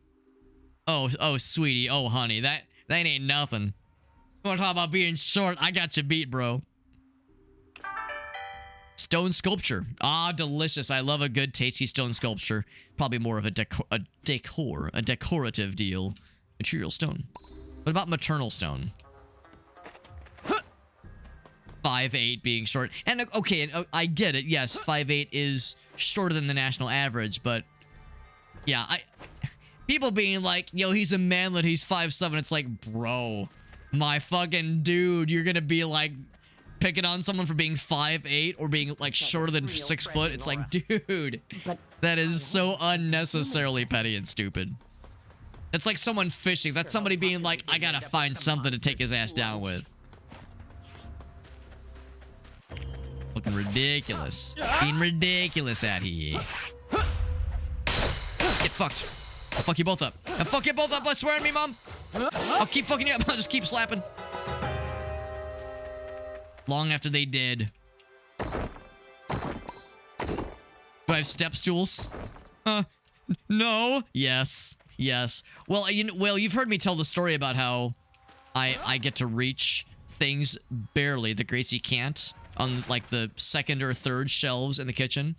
Oh, sweetie. Oh, honey. That ain't nothing. You wanna talk about being short? I got you beat, bro." Stone sculpture. Ah, delicious. I love a good, tasty stone sculpture. Probably more of a decorative deal. Material stone. What about maternal stone? 5'8" being short. And okay, and I get it. Yes, 5'8" is shorter than the national average, but yeah, people being like, "Yo, he's a manlet, he's 5'7". It's like, bro, my fucking dude, you're gonna be like picking on someone for being 5'8" or being like shorter than 6 foot. It's like, dude, that is so unnecessarily petty and stupid. It's like someone fishing. That's somebody being like, "I gotta find something to take his ass down with." Looking ridiculous. Being ridiculous out here. Get fucked. I'll fuck you both up. I'll fuck you both up by swearing me, Mom. I'll keep fucking you up. I'll just keep slapping. Long after they did. Do I have step stools? No. Yes. Yes. Well, you've heard me tell the story about how I get to reach things barely that Gracie can't on like the second or third shelves in the kitchen.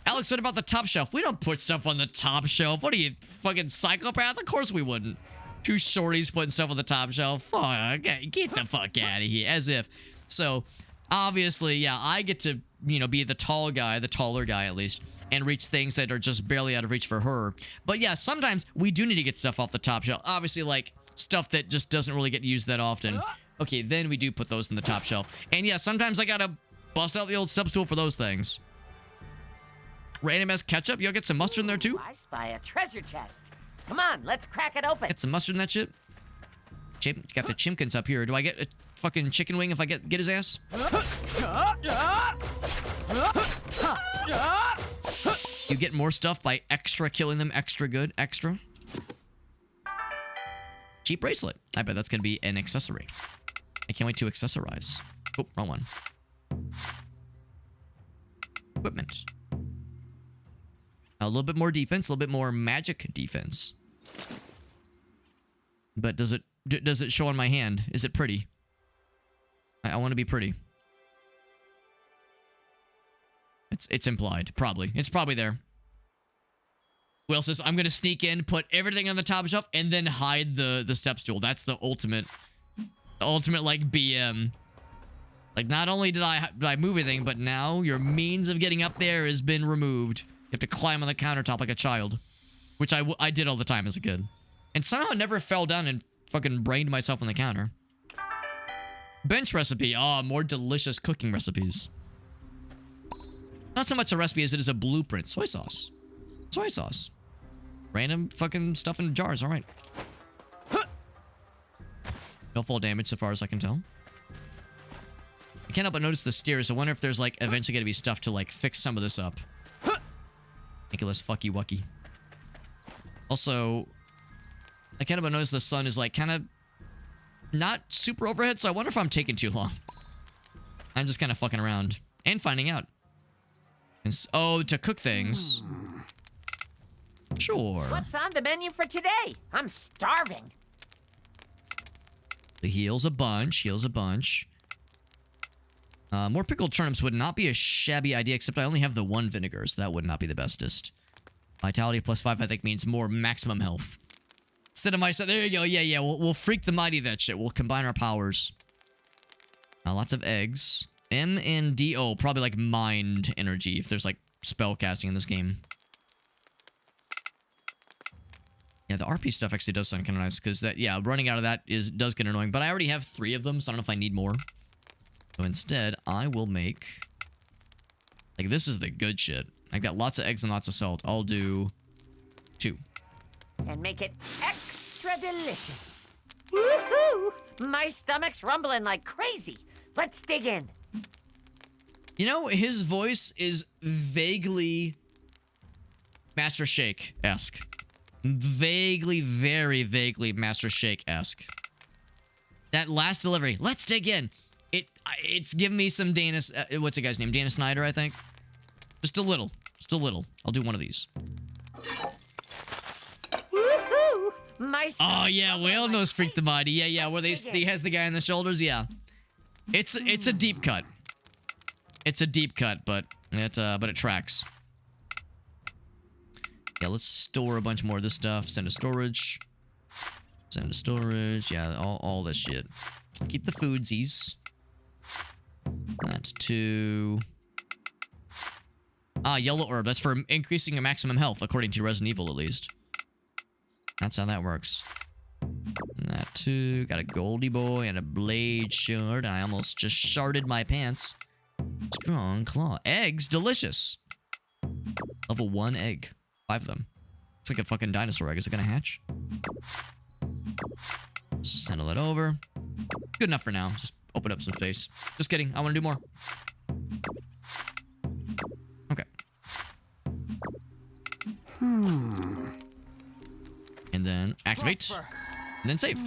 Alex, what about the top shelf? We don't put stuff on the top shelf. What are you, fucking psychopath? Of course we wouldn't. Two shorties putting stuff on the top shelf. Fuck, get the fuck out of here. As if. So, obviously, yeah, I get to, be the tall guy, the taller guy at least, and reach things that are just barely out of reach for her. But yeah, sometimes we do need to get stuff off the top shelf. Obviously, like, stuff that just doesn't really get used that often. Okay, then we do put those in the top shelf. And yeah, sometimes I gotta bust out the old step stool for those things. Random ass ketchup? You'll get some mustard in there too? I spy a treasure chest. Come on, let's crack it open. Get some mustard in that shit? Got the chimkins up here. Do I get a fucking chicken wing if I get his ass? You get more stuff by extra killing them extra good. Extra. Cheap bracelet. I bet that's gonna be an accessory. I can't wait to accessorize. Oh, wrong one. Equipment. A little bit more defense, a little bit more magic defense. But does it show on my hand? Is it pretty? I want to be pretty. It's implied, probably. It's probably there. Will says, "I'm gonna sneak in, put everything on the top shelf, and then hide the step stool." That's the ultimate like BM. Like, not only did I move everything, but now your means of getting up there has been removed. You have to climb on the countertop like a child, which I did all the time as a kid, and somehow never fell down and fucking brained myself on the counter. Bench recipe. Oh, more delicious cooking recipes. Not so much a recipe as it is a blueprint. Soy sauce. Soy sauce. Random fucking stuff in jars. All right. No fall damage so far as I can tell. I can't help but notice the stairs. I wonder if there's like eventually going to be stuff to like fix some of this up. Make it less fucky wucky. Also, I can't help but notice the sun is like kind of not super overhead, so I wonder if I'm taking too long. I'm just kind of fucking around and finding out. Oh, to cook things. Sure. What's on the menu for today? I'm starving. The heals a bunch. Heals a bunch. More pickled turnips would not be a shabby idea, except I only have the one vinegar, so that would not be the bestest. Vitality +5, I think, means more maximum health. Instead of myself, there you go. Yeah. We'll freak the mighty that shit. We'll combine our powers. Lots of eggs. M and D. Oh, probably like mind energy if there's like spell casting in this game. Yeah, the RP stuff actually does sound kind of nice because that, yeah, running out of that does get annoying. But I already have 3 of them, so I don't know if I need more. So instead, I will make, like, this is the good shit. I've got lots of eggs and lots of salt. I'll do 2. And make it extra delicious. Woohoo! My stomach's rumbling like crazy. Let's dig in. You know, his voice is vaguely Master Shake-esque. Vaguely, very vaguely Master Shake-esque. That last delivery, let's dig in. It's giving me some Dana, what's the guy's name? Dana Snyder, I think. Just a little. Just a little. I'll do one of these. Woohoo! My Oh yeah, Whale Nose Freak the Mighty. Yeah, where he has the guy on the shoulders. Yeah, it's a deep cut. It's a deep cut, but it tracks. Yeah, let's store a bunch more of this stuff. Send to storage. Send to storage. Yeah, all this shit. Keep the foodsies. That's 2. Ah, yellow herb. That's for increasing your maximum health, according to Resident Evil, at least. That's how that works. And that 2. Got a Goldie Boy and a Blade Shard. I almost just sharded my pants. Strong Claw. Eggs. Delicious. Level 1 egg. 5 of them. Looks like a fucking dinosaur egg. Is it gonna hatch? Send that over. Good enough for now. Just open up some space. Just kidding. I want to do more. Okay. And then activate. And then save.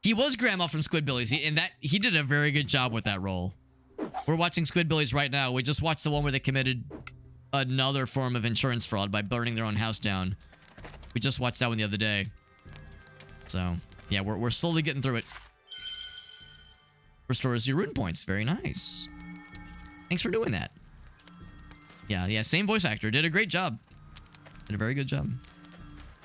He was Grandma from Squidbillies, and he did a very good job with that role. We're watching Squidbillies right now. We just watched the one where they committed another form of insurance fraud by burning their own house down. We just watched that one the other day. So, yeah, we're slowly getting through it. Restores your rune points. Very nice. Thanks for doing that. Yeah, same voice actor. Did a great job. Did a very good job.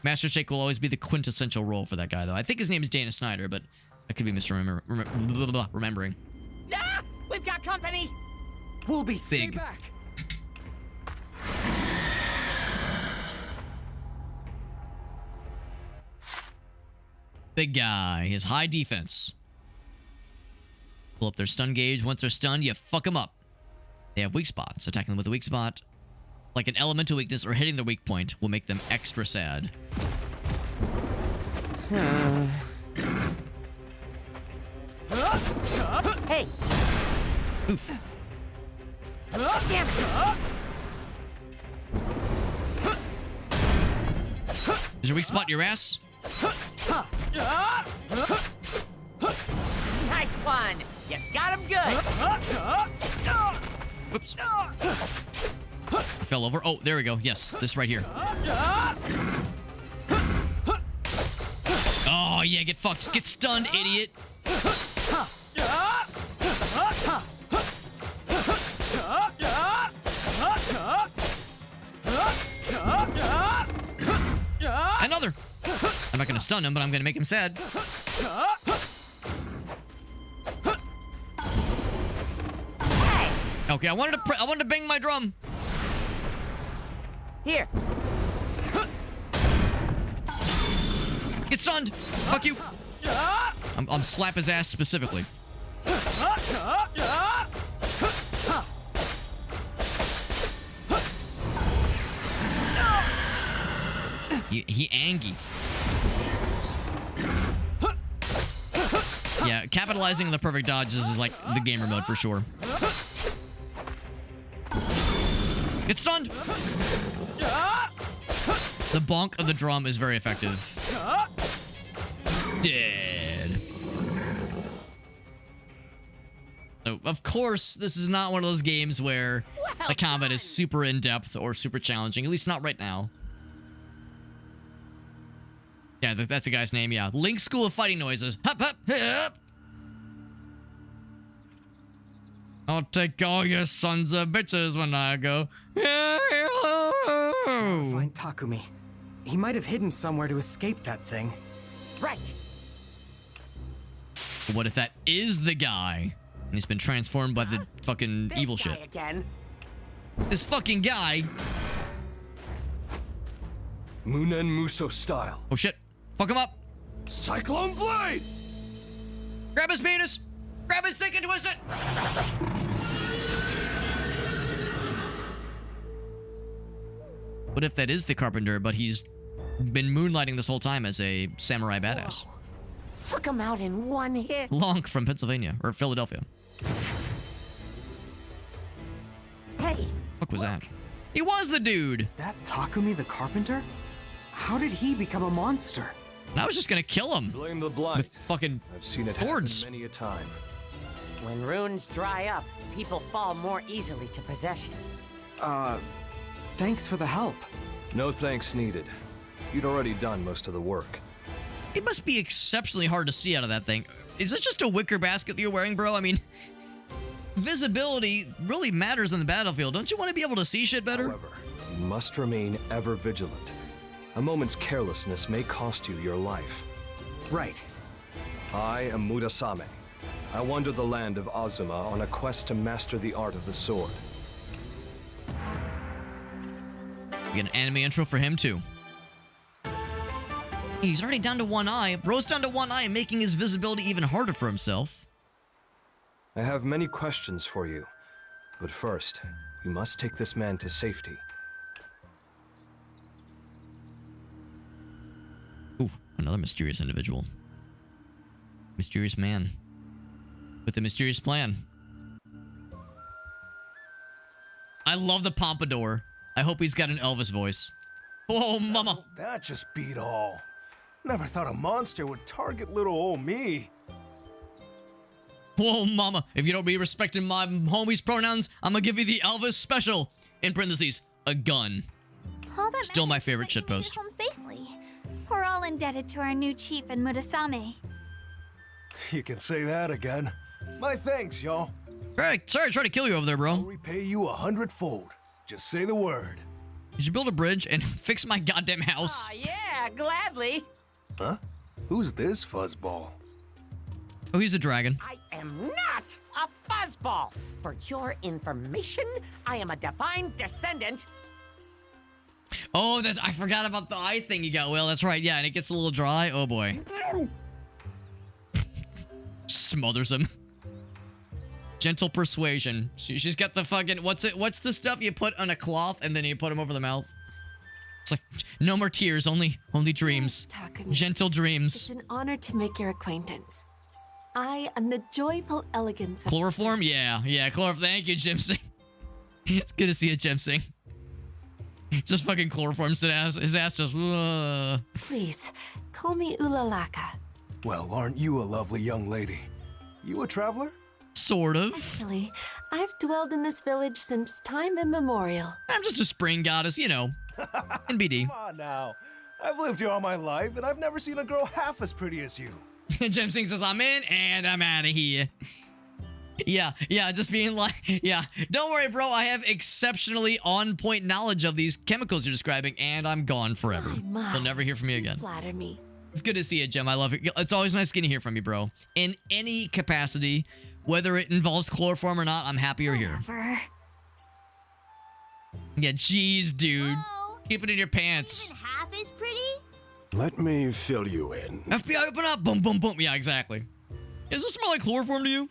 Master Shake will always be the quintessential role for that guy, though. I think his name is Dana Snyder, but I could be misremembering. Ah! We've got company! We'll be big. back. Big guy. He has high defense. Pull up their stun gauge. Once they're stunned, you fuck them up. They have weak spots. Attacking them with a weak spot, like an elemental weakness or hitting their weak point, will make them extra sad. Hey! Oof. Damn it! Is your weak spot your ass? Nice one! You got him good! Whoops. I fell over. Oh, there we go. Yes, this right here. Oh, yeah, get fucked. Get stunned, idiot. Another. I'm not gonna stun him, but I'm gonna make him sad. Okay, I wanted to bang my drum. Here. Get stunned. Fuck you. I'm slap his ass specifically. He angry. Yeah, capitalizing on the perfect dodges is like the gamer mode for sure. Get stunned. The bonk of the drum is very effective. Dead. So, of course, this is not one of those games where the combat is super in-depth or super challenging. At least not right now. Yeah, that's a guy's name, yeah. Link School of Fighting Noises. Hup, hup, hup. I'll take all your sons of bitches when I go. Find Takumi. He might have hidden somewhere to escape that thing. Right. What if that is the guy? And he's been transformed by the fucking evil This guy shit. again. This fucking guy. Munen Muso style. Oh shit. Fuck him up. Cyclone Blade! Grab his penis. Grab his dick and twist it. What if that is the carpenter, but he's been moonlighting this whole time as a samurai badass? Whoa. Took him out in one hit. Lonk from Pennsylvania or Philadelphia. Hey, Fuck was that? He was the dude. Is that Takumi the carpenter? How did he become a monster? And I was just gonna kill him Blame the blind. with fucking I've seen it Swords. happen many a time. when runes dry up, people fall more easily to possession. Thanks for the help. No thanks needed. You'd already done most of the work. It must be exceptionally hard to see out of that thing. Is it just a wicker basket that you're wearing, bro? I mean, visibility really matters on the battlefield. Don't you want to be able to see shit better? However, you must remain ever vigilant. A moment's carelessness may cost you your life. Right. I am Murasame. I wander the land of Azuma on a quest to master the art of the sword. We get an anime intro for him, too. He's already down to one eye. Bro's down to one eye, making his visibility even harder for himself. I have many questions for you, but first, we must take this man to safety. Ooh, another mysterious individual. Mysterious man. With a mysterious plan. I love the pompadour. I hope he's got an Elvis voice. Oh, mama. That just beat all. Never thought a monster would target little old me. Whoa, mama. If you don't be respecting my homie's pronouns, I'm gonna give you the Elvis special. In parentheses, a gun. All that Still my matters is favorite that you made shitpost. it home safely. We're all indebted to our new chief in Murasame. You can say that again. My thanks, y'all. Hey, sorry I tried to kill you over there, I'll bro. repay you 100-fold. Just say the word. Did you build a bridge and fix my goddamn house? Aw, yeah, gladly. Huh? Who's this fuzzball? Oh, he's a dragon. I am not a fuzzball. For your information, I am a divine descendant. Oh, I forgot about the eye thing you got, Will. That's right. Yeah, and it gets a little dry. Oh, boy. Smothers him. Gentle persuasion. She's got the fucking... What's the stuff you put on a cloth and then you put them over the mouth? It's like, no more tears, only dreams. Takumi. Gentle It's dreams. an honor to make your acquaintance. I am the joyful elegance of Chloroform? Yeah, chloroform. Thank you, Jim Sing. It's good to see a Jim Sing. Just fucking chloroforms his ass just... Please, call me Ulalaka. Well, aren't you a lovely young lady? You a traveler? Sort of. Actually, I've dwelled in this village since time immemorial. I'm just a spring goddess, you know. NBD. Come on now. I've lived here all my life, and I've never seen a girl half as pretty as you. Jim Sing says, I'm in and I'm out of here. Yeah, just being like, yeah. Don't worry, bro. I have exceptionally on-point knowledge of these chemicals you're describing, and I'm gone forever. My. You'll never hear from me again. Flatter me. It's good to see you, Jim. I love it. It's always nice getting to hear from you, bro. In any capacity, whether it involves chloroform or not, I'm happy you're here. Whatever. Yeah, jeez, dude. Whoa. Keep it in your pants. Even half as pretty? Let me fill you in. FBI, open up. Boom, boom, boom. Yeah, exactly. Does this smell like chloroform to you?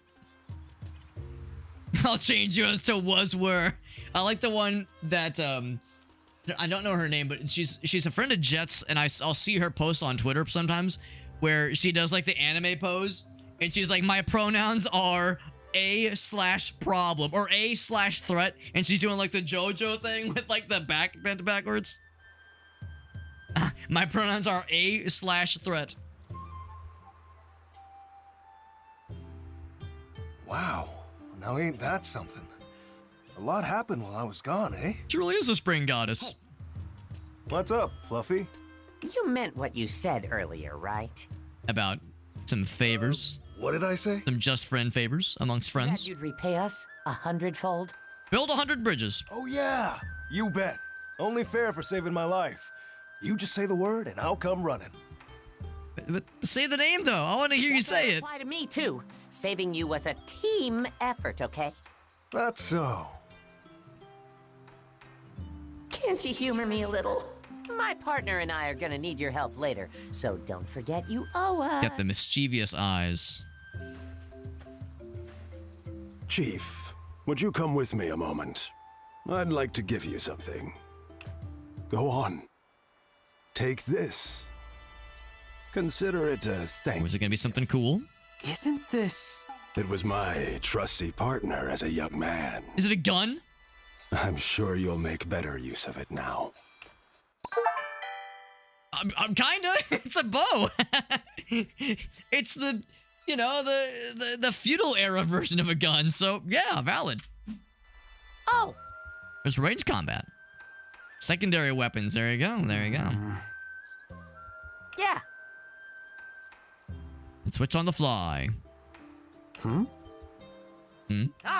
I'll change you as to was were. I like the one that I don't know her name, but she's a friend of Jet's, and I'll see her post on Twitter sometimes where she does like the anime pose, and she's like, my pronouns are A/problem or A/threat, and she's doing like the JoJo thing with like the back bent backwards. My pronouns are A/threat. Wow. Now ain't that something? A lot happened while I was gone, eh? She really is a spring goddess. What's up, Fluffy? You meant what you said earlier, right? About some favors. What did I say? Some just friend favors amongst That friends. you'd repay us 100-fold? Build 100 bridges. Oh yeah, you bet. Only fair for saving my life. You just say the word and I'll come running. But say the name though. I want to hear you say it. Apply to me too. Saving you was a team effort, okay? That's so. Can't you humor me a little? My partner and I are gonna need your help later, so don't forget you owe us. Get the mischievous eyes. Chief, would you come with me a moment? I'd like to give you something. Go on. Take this. Consider it a thank you. Was it gonna be something cool? Isn't this... It was my trusty partner as a young man. Is it a gun? I'm sure you'll make better use of it now. I'm kinda. It's a bow. It's the, you know, the feudal era version of a gun. So yeah, valid. Oh, There's range combat. Secondary weapons. There you go. There you go. yeah. And switch on the fly. All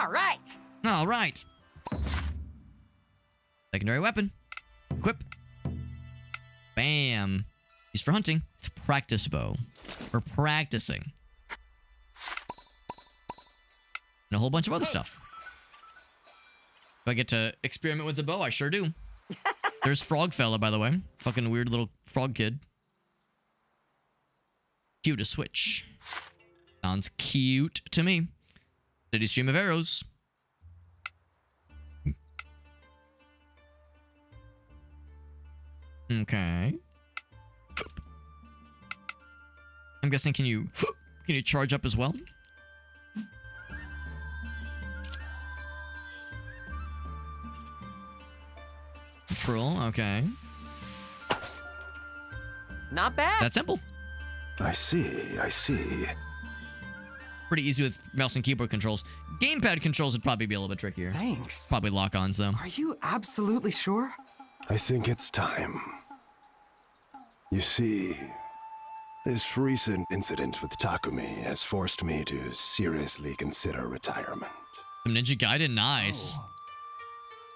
right. All right. Secondary weapon. Equip. Bam. Used for hunting. It's a practice bow. We're practicing. And a whole bunch of other stuff. Do I get to experiment with the bow? I sure do. There's Frog Fella, by the way. Fucking weird little frog kid. Q to switch. Sounds cute to me. Steady stream of arrows. Okay. I'm guessing can you charge up as well? Control, okay. Not bad. That's simple. I see. Pretty easy with mouse and keyboard controls. Gamepad controls would probably be a little bit trickier. Thanks. Probably lock-ons though. Are you absolutely sure? I think it's time. You see, this recent incident with Takumi has forced me to seriously consider retirement. Some Ninja Gaiden, nice. Oh.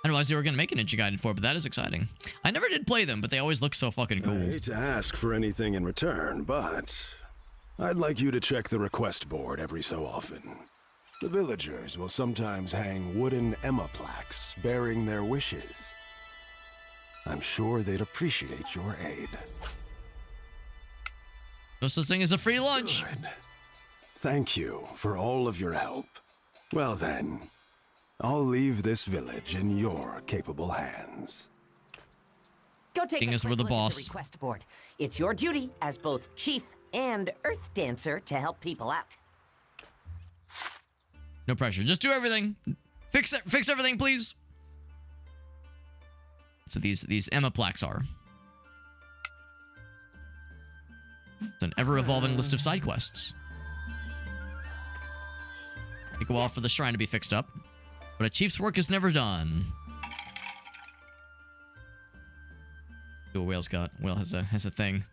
I didn't realize they were gonna make a Ninja Gaiden 4, but that is exciting. I never did play them, but they always look so fucking cool. I hate to ask for anything in return, but I'd like you to check the request board every so often. The villagers will sometimes hang wooden Emma plaques bearing their wishes. I'm sure they'd appreciate your aid. No such thing as a free lunch. Good. Thank you for all of your help. Well then, I'll leave this village in your capable hands. Go take Seeing a as quick we're the look at boss. the request board. It's your duty as both chief and earth dancer to help people out. No pressure. Just do everything. Fix everything, please. So these Emma plaques are. It's an ever-evolving list of side quests. Take a while for the shrine to be fixed up, but a chief's work is never done. See what Whale's got. Whale has a thing.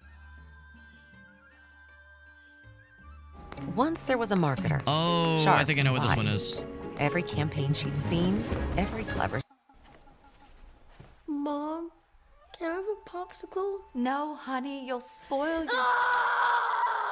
Once there was a marketer. Oh, Sharp I think I know what this one wise. is. Every campaign she'd seen, every clever. Mom, can I have a popsicle? No, honey, you'll spoil your...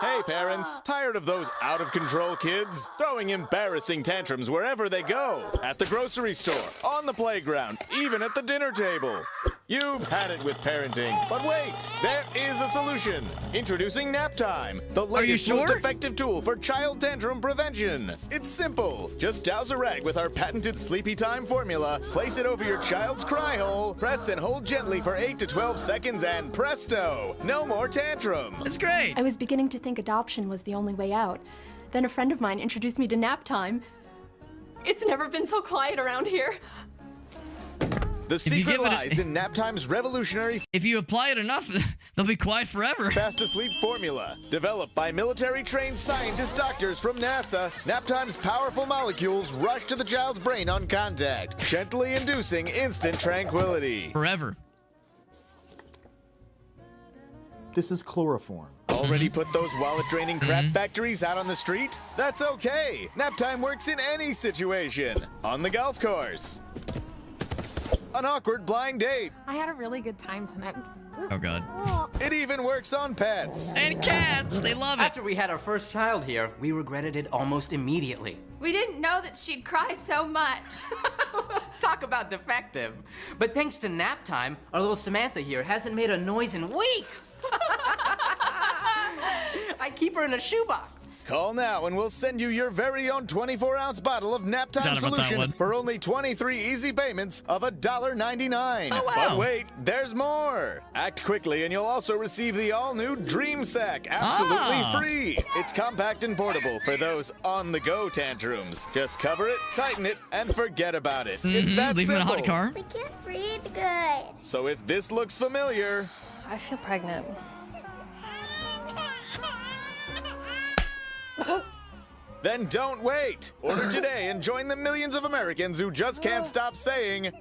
Hey, parents. Tired of those out-of-control kids? Throwing embarrassing tantrums wherever they go. At the grocery store, on the playground, even at the dinner table. You've had it with parenting, but wait, there is a solution. Introducing Nap Time, the latest most effective tool for child tantrum prevention. It's simple. Just douse a rag with our patented Sleepy Time formula, place it over your child's cry hole, press and hold gently for 8 to 12 seconds, and presto, no more tantrum. It's great. I was beginning to think adoption was the only way out. Then a friend of mine introduced me to Nap Time. It's never been so quiet around here. The secret lies in Naptime's revolutionary... If you apply it enough, they'll be quiet forever. Fast Asleep formula. Developed by military-trained scientist doctors from NASA, Naptime's powerful molecules rush to the child's brain on contact, gently inducing instant tranquility. Forever. This is chloroform. Already put those wallet-draining crap factories out on the street? That's okay. Naptime works in any situation. On the golf course. An awkward blind date. I had a really good time tonight. Oh god. It even works on pets. And cats, they love it. After we had our first child here, we regretted it almost immediately. We didn't know that she'd cry so much. Talk about defective. But thanks to nap time, our little Samantha here hasn't made a noise in weeks. I keep her in a shoebox. Call now and we'll send you your very own 24-ounce bottle of nap time Forgot about that solution one. for only 23 easy payments of $1.99. Oh, wow. But wait, there's more. Act quickly and you'll also receive the all-new Dream Sack absolutely free. It's compact and portable for those on-the-go tantrums. Just cover it, tighten it, and forget about it. It's that Leave him in a simple. hot car. We can't breathe good. So if this looks familiar, I feel pregnant. then don't wait. Order today and join the millions of Americans who just can't stop saying,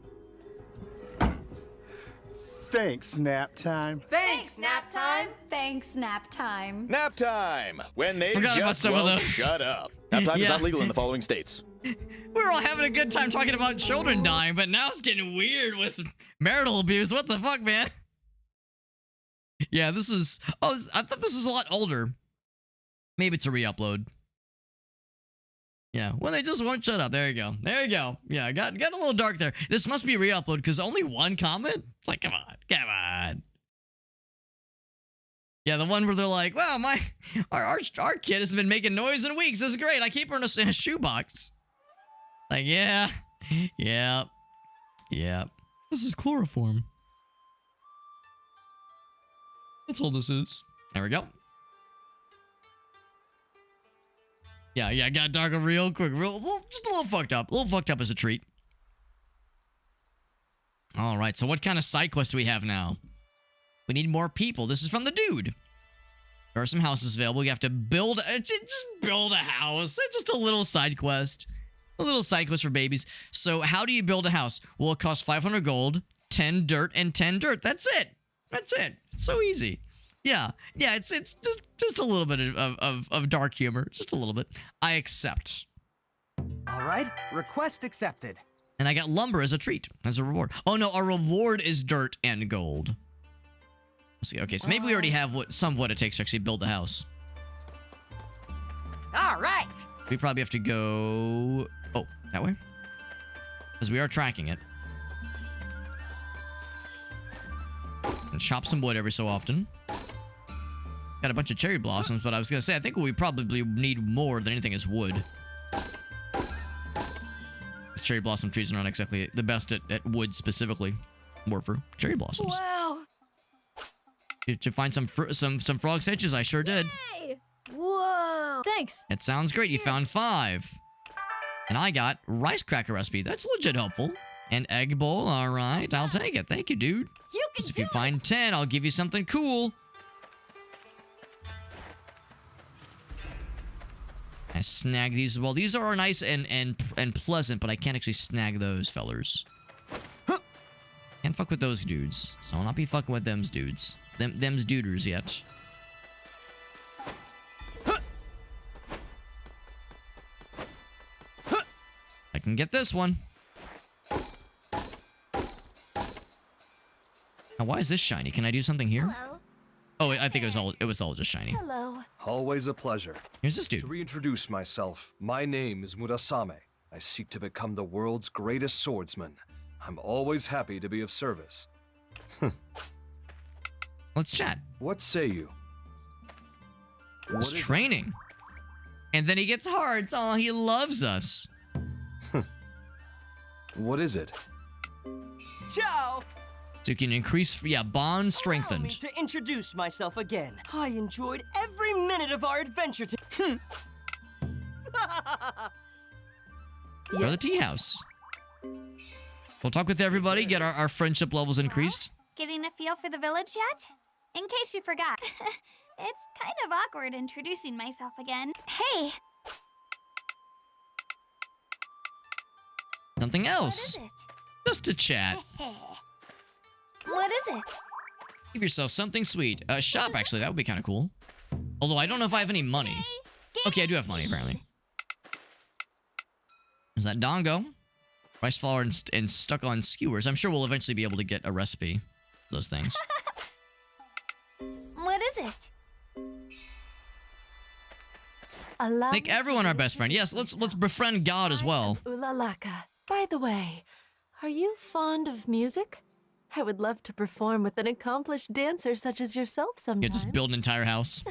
Thanks, nap time. Thanks, nap time. Thanks, nap time. nap time, when they Forgot about just some of won't those. shut up. Nap time is Yeah. not legal in the following states. We're all having a good time talking about children dying, but now it's getting weird with marital abuse. What the fuck, man? Yeah, this is... Oh, I thought this was a lot older. Maybe it's a re-upload. Yeah, when they just won't shut up. There you go. There you go. Yeah, got a little dark there. This must be a re-upload because only one comment? It's like, come on. Yeah, the one where they're like, well, our kid hasn't been making noise in weeks. This is great. I keep her in a shoebox. Like, yeah. This is chloroform. That's all this is. There we go. Yeah, it got darker real quick. Just a little fucked up. A little fucked up as a treat. All right, so what kind of side quest do we have now? We need more people. This is from the dude. There are some houses available. You have to build... just build a house. It's just a little side quest. A little side quest for babies. So how do you build a house? Well, it costs 500 gold, 10 dirt, and 10 dirt. That's it. It's so easy. Yeah, it's just a little bit of dark humor. Just a little bit. I accept. All right, request accepted. And I got lumber as a treat, as a reward. Oh no, our reward is dirt and gold. Let's see. Okay, so maybe we already have some of what it takes to actually build the house. All right. We probably have to go... Oh, that way? Because we are tracking it. And chop some wood every so often. Got a bunch of cherry blossoms, but I was going to say, I think what we probably need more than anything is wood. The cherry blossom trees are not exactly the best at wood specifically. More for cherry blossoms. Wow. Did you find some frog stitches? I sure did. Hey. Whoa. Thanks. It sounds great. You found 5. And I got rice cracker recipe. That's legit helpful. And egg bowl. All right. I'll take it. Thank you, dude. You can If you find 10, I'll give you something cool. I snag these as well. These are nice and pleasant, but I can't actually snag those fellers. Can't fuck with those dudes. So I'll not be fucking with them's dudes. Them's duders yet. I can get this one. Now, why is this shiny? Can I do something here? Hello. Oh, I think it was all just shiny. Hello. Always a pleasure. Here's this dude. To reintroduce myself, my name is Murasame. I seek to become the world's greatest swordsman. I'm always happy to be of service. Let's chat. What say you? It's training. And then he gets hearts. Oh, he loves us. What is it? Ciao. So you can increase, bond Allow me strengthened. to introduce myself again. I enjoyed every minute of our adventure Go to the tea house. We'll talk with everybody, get our friendship levels increased. Getting a feel for the village yet? In case you forgot, it's kind of awkward introducing myself again. Hey! Something else. What is Just to chat. it? What is it? Give yourself something sweet. Shop, actually. That would be kind of cool. Although I don't know if I have any money. Okay, I do have money, apparently. There's that dongo. Rice flour and stuck on skewers. I'm sure we'll eventually be able to get a recipe for those things. it. Make everyone our best friend. Yes, let's befriend God as well. Ulalaka. By the way, are you fond of music? I would love to perform with an accomplished dancer such as yourself sometime. Yeah, just build an entire house.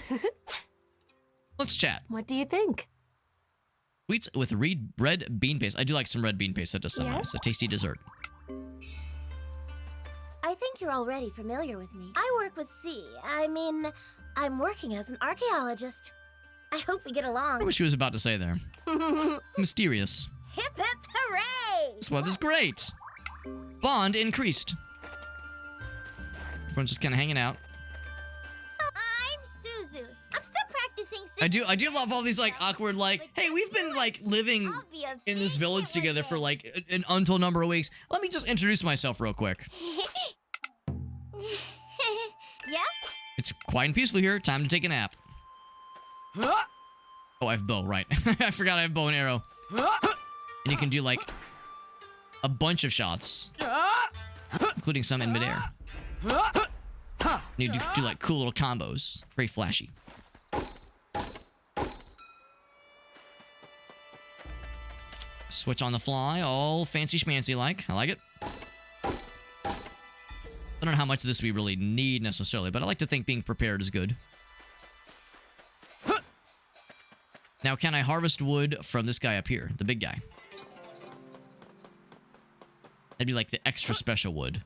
Let's chat. What do you think? Sweets with red bean paste. I do like some red bean paste. That does sound nice. A tasty dessert. I think you're already familiar with me. I work with C. I'm working as an archaeologist. I hope we get along. I wish she was about to say there. Mysterious. Hip hip hooray! This weather's great. Bond increased. Everyone's just kind of hanging out. I'm Suzu. I'm still practicing. I do love all these like awkward like, hey, we've been like living in this village together for like an untold number of weeks. Let me just introduce myself real quick. Yeah? It's quiet and peaceful here. Time to take a nap. Oh, I have bow, right. I forgot I have bow and arrow. And you can do like a bunch of shots, including some in midair. And you do like cool little combos. Very flashy. Switch on the fly, all fancy schmancy like. I like it. I don't know how much of this we really need necessarily, but I like to think being prepared is good. Now, can I harvest wood from this guy up here? The big guy. That'd be like the extra special wood.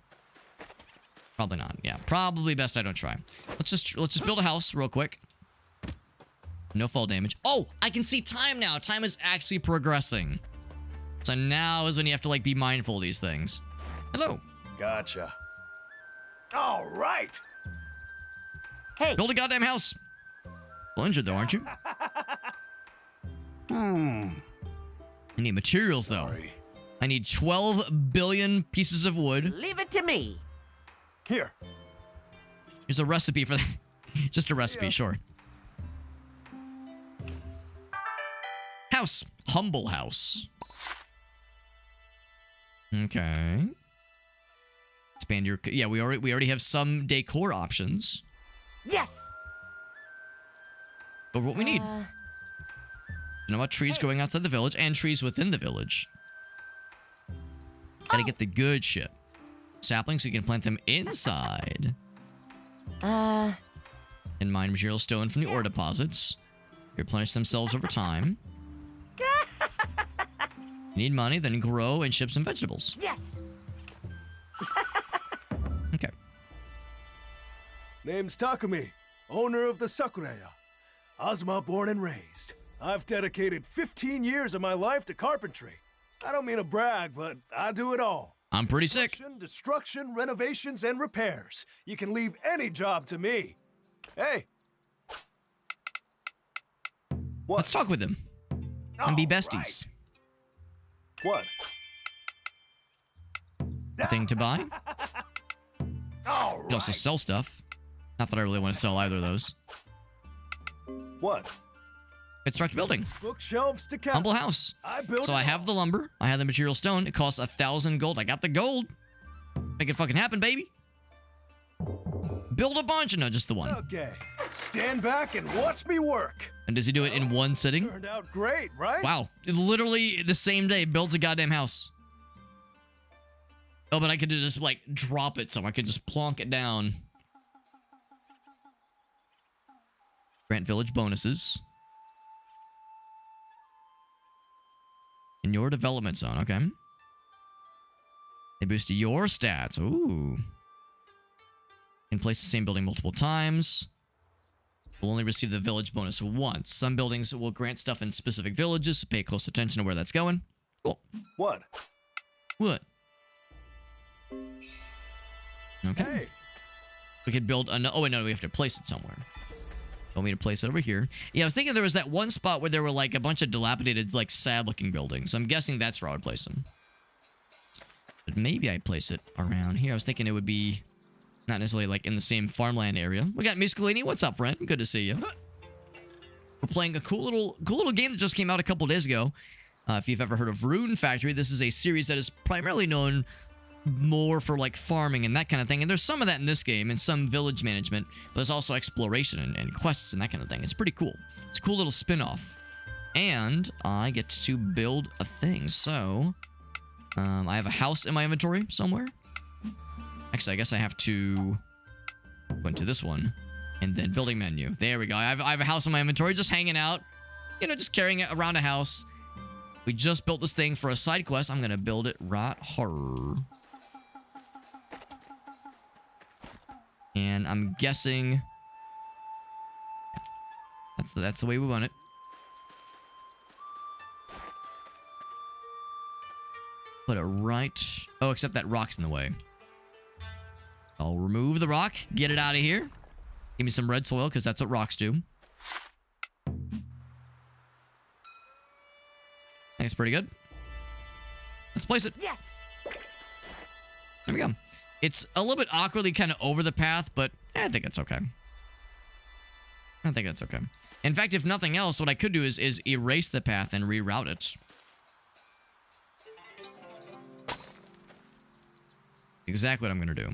Probably not. Yeah, probably best I don't try. Let's just build a house real quick. No fall damage. Oh, I can see time now. Time is actually progressing. So now is when you have to like be mindful of these things. Hello. Gotcha. All right. Hey. Build a goddamn house. Well, injured though, aren't you? I need materials though. I need 12 billion pieces of wood. Leave it to me. Here. Here's a recipe for that. Just a recipe, sure. House. Humble house. Okay. Expand your... Yeah, we already have some decor options. Yes. But what we need. You know what? Trees going outside the village and trees within the village. Gotta get the good shit. Saplings, so you can plant them inside. And mine materials stolen from the ore deposits. Replenish themselves over time. You need money, then grow and ship some vegetables. Yes. Okay. Name's Takumi, owner of the Sakureya. Azuma born and raised. I've dedicated 15 years of my life to carpentry. I don't mean to brag, but I do it all. I'm pretty sick. Destruction, renovations, and repairs. You can leave any job to me. Hey. What? Let's talk with him. And be besties. Right. What? Thing to buy. All You also sell stuff. Not that I really want to sell either of those. What? Construct building. Bookshelves to count. Humble house. So I have the lumber. I have the material stone. It costs 1,000 gold. I got the gold. Make it fucking happen, baby. Build a bunch. No, just the one. Okay. Stand back and watch me work. And does he do it in one sitting? Turned out great, right? Wow. Literally the same day builds a goddamn house. Oh, but I could just like drop it somewhere. I could just plonk it down. Grant village bonuses. In your development zone, okay. They boost your stats. Ooh. Can place the same building multiple times. Will only receive the village bonus once. Some buildings will grant stuff in specific villages, so pay close attention to where that's going. Cool. What? What? Okay. Hey. We could build another... Oh, wait, no, we have to place it somewhere. Told me to place it over here. Yeah, I was thinking there was that one spot where there were, like, a bunch of dilapidated, like, sad-looking buildings. I'm guessing that's where I would place them. But maybe I'd place it around here. I was thinking it would be not necessarily, like, in the same farmland area. We got Muscolini. What's up, friend? Good to see you. We're playing a cool little game that just came out a couple days ago. If you've ever heard of Rune Factory, this is a series that is primarily known more for like farming and that kind of thing. And there's some of that in this game and some village management, but there's also exploration and quests and that kind of thing. It's pretty cool. It's a cool little spin-off. And I get to build a thing. So, I have a house in my inventory somewhere. Actually, I guess I have to go into this one and then building menu. There we go. I have a house in my inventory just hanging out, you know, just carrying it around a house. We just built this thing for a side quest. I'm going to build it right here. And I'm guessing that's the way we want it. Put it right... Oh, except that rock's in the way. I'll remove the rock. Get it out of here. Give me some red soil, because that's what rocks do. I think it's pretty good. Let's place it. Yes! There we go. It's a little bit awkwardly kind of over the path, but I think it's okay. I think that's okay. In fact, if nothing else, what I could do is erase the path and reroute it. Exactly what I'm going to do.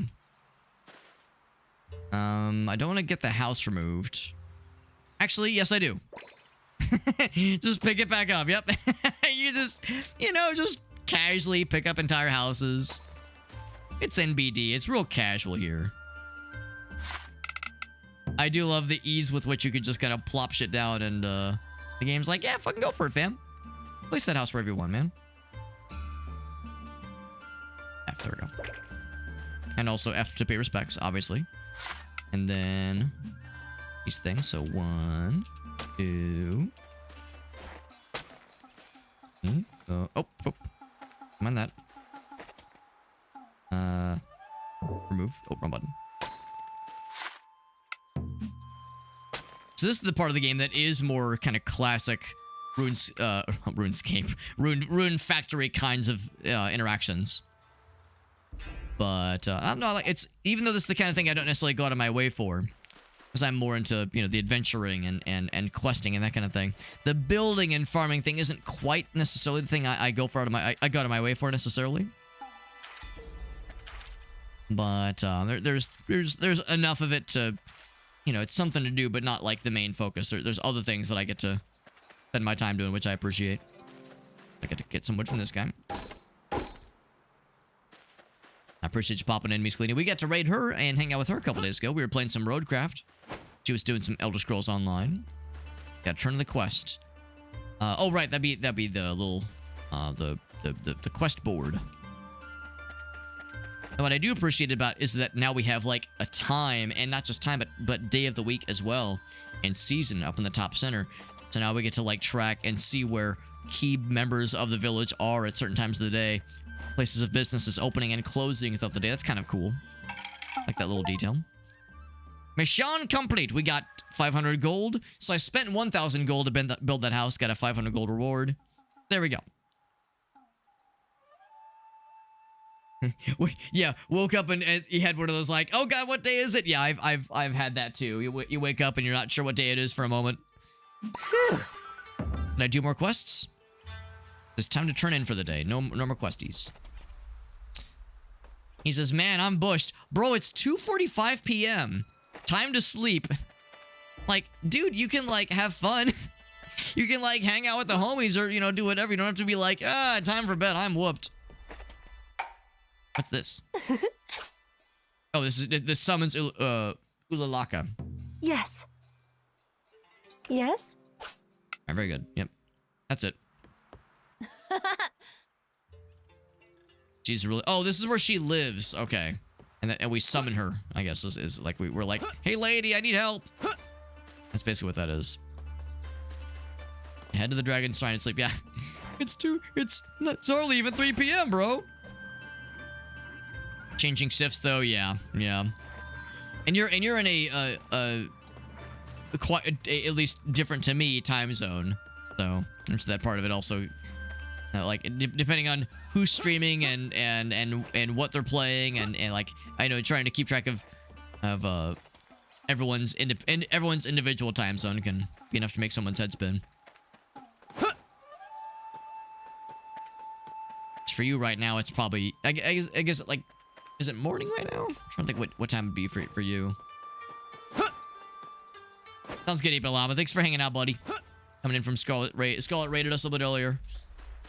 I don't want to get the house removed. Actually, yes, I do. Just pick it back up. Yep. You just, you know, just casually pick up entire houses. It's NBD. It's real casual here. I do love the ease with which you could just kind of plop shit down and the game's like, yeah, fucking go for it, fam. Place that house for everyone, man. F, there we go. And also F to pay respects, obviously. And then these things. So 1, 2. Oh. Come on that. Remove. Oh, wrong button. So this is the part of the game that is more kind of classic RuneScape, Rune Factory kinds of interactions. But I don't know, like it's even though this is the kind of thing I don't necessarily go out of my way for, because I'm more into, you know, the adventuring and questing and that kind of thing. The building and farming thing isn't quite necessarily the thing I go out of my way for necessarily. But there's enough of it to, you know, it's something to do, but not like the main focus. There's other things that I get to spend my time doing, which I appreciate. I get to get some wood from this guy. I appreciate you popping in, Miss Cleany. We got to raid her and hang out with her a couple days ago. We were playing some Roadcraft. She was doing some Elder Scrolls Online. Got to turn to the quest. Oh right, that'd be the little the quest board. And what I do appreciate about is that now we have like a time, and not just time, but day of the week as well, and season up in the top center. So now we get to like track and see where key members of the village are at certain times of the day. Places of businesses opening and closing throughout the day. That's kind of cool. Like that little detail. Mission complete. We got 500 gold. So I spent 1,000 gold to build that house. Got a 500 gold reward. There we go. Yeah, woke up and you had one of those like, oh god, what day is it? Yeah, I've had that too. You wake up and you're not sure what day it is for a moment. Can I do more quests? It's time to turn in for the day. No more questies. He says, man, I'm bushed. Bro, it's 2:45 p.m. Time to sleep. Like, dude, you can, like, have fun. You can, like, hang out with the homies or, you know, do whatever. You don't have to be like, time for bed. I'm whooped. What's this? Oh, this summons Ulalaka. Yes. Yes? All right, very good. Yep. That's it. She's really... Oh, this is where she lives. Okay. And we summon her, I guess, is like we're like, hey, lady, I need help. That's basically what that is. Head to the dragon's shrine and sleep. Yeah. It's early, even 3 p.m., bro. Changing shifts, though, yeah. And you're in a quite at least different to me time zone. So there's that part of it also. Like depending on who's streaming and what they're playing and like I know trying to keep track of everyone's individual time zone can be enough to make someone's head spin. for you right now, it's probably... I guess like... Is it morning right now? I'm trying to think what time would be for you. Sounds good, 8-Bit Llama. Thanks for hanging out, buddy. Coming in from Scarlet. Scarlet rated us a little bit earlier,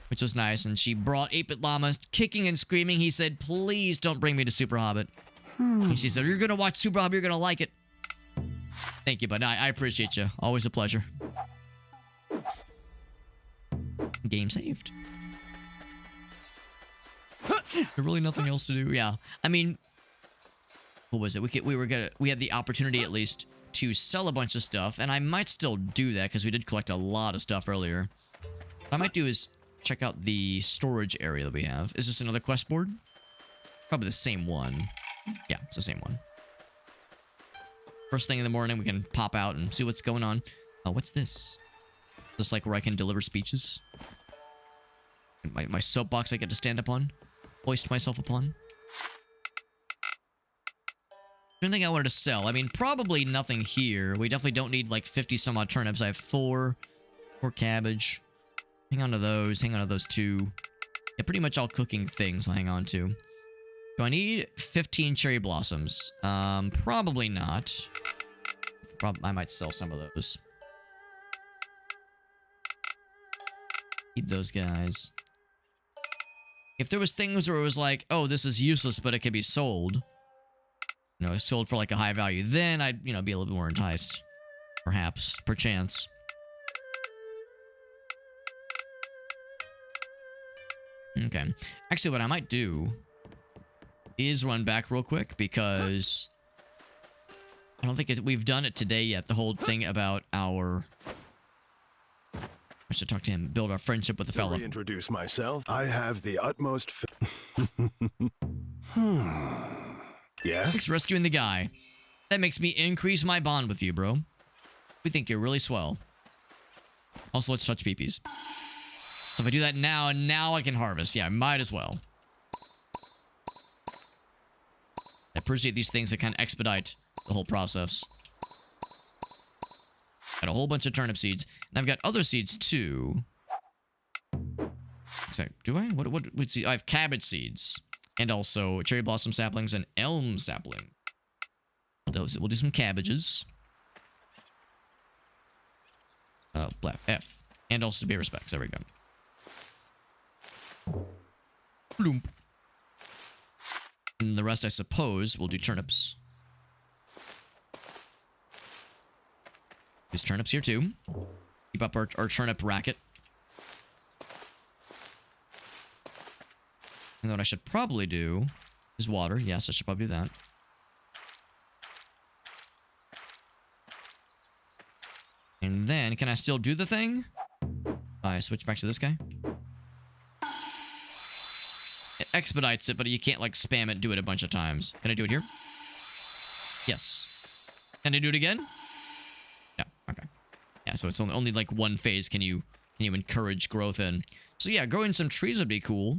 which was nice. And she brought 8-Bit Llama kicking and screaming. He said, please don't bring me to Super Hobbit. And she said, you're going to watch Super Hobbit. You're going to like it. Thank you, bud. I appreciate you. Always a pleasure. Game saved. There's really nothing else to do. Yeah. I mean, what was it? We had the opportunity at least to sell a bunch of stuff, and I might still do that because we did collect a lot of stuff earlier. What I might do is check out the storage area that we have. Is this another quest board? Probably the same one. Yeah, it's the same one. First thing in the morning, we can pop out and see what's going on. Oh, what's this? Just like where I can deliver speeches. My soapbox I get to stand up on. Hoist myself upon. Anything I wanted to sell? I mean, probably nothing here. We definitely don't need like 50 some odd turnips. I have 4 cabbage. Hang on to those. Hang on to those 2. Yeah, pretty much all cooking things I'll hang on to. Do I need 15 cherry blossoms? Probably not. I might sell some of those. Need those guys. If there was things where it was like, oh, this is useless, but it can be sold. You know, sold for like a high value. Then I'd, be a little bit more enticed. Perhaps. Perchance. Okay. Actually, what I might do is run back real quick because I don't think we've done it today yet. The whole thing about our... I should talk to him, build our friendship with the fella. To reintroduce myself, I have the utmost... Yes? Thanks for rescuing the guy. That makes me increase my bond with you, bro. We think you're really swell. Also, let's touch peepees. So if I do that now I can harvest. Yeah, I might as well. I appreciate these things that kind of expedite the whole process. Got a whole bunch of turnip seeds. And I've got other seeds, too. Exactly. Do I? What seed? I have cabbage seeds. And also cherry blossom saplings and elm sapling. We'll do some cabbages. F. And also to be respects. There we go. Bloom. And the rest, I suppose, we'll do turnips. There's turnips here, too. Keep up our turnip racket. And what I should probably do is water. Yes, I should probably do that. And then, can I still do the thing? I switch back to this guy. It expedites it, but you can't, like, spam it, do it a bunch of times. Can I do it here? Yes. Can I do it again? Yeah, okay. Yeah, so it's only like one phase can you encourage growth in. So yeah, growing some trees would be cool.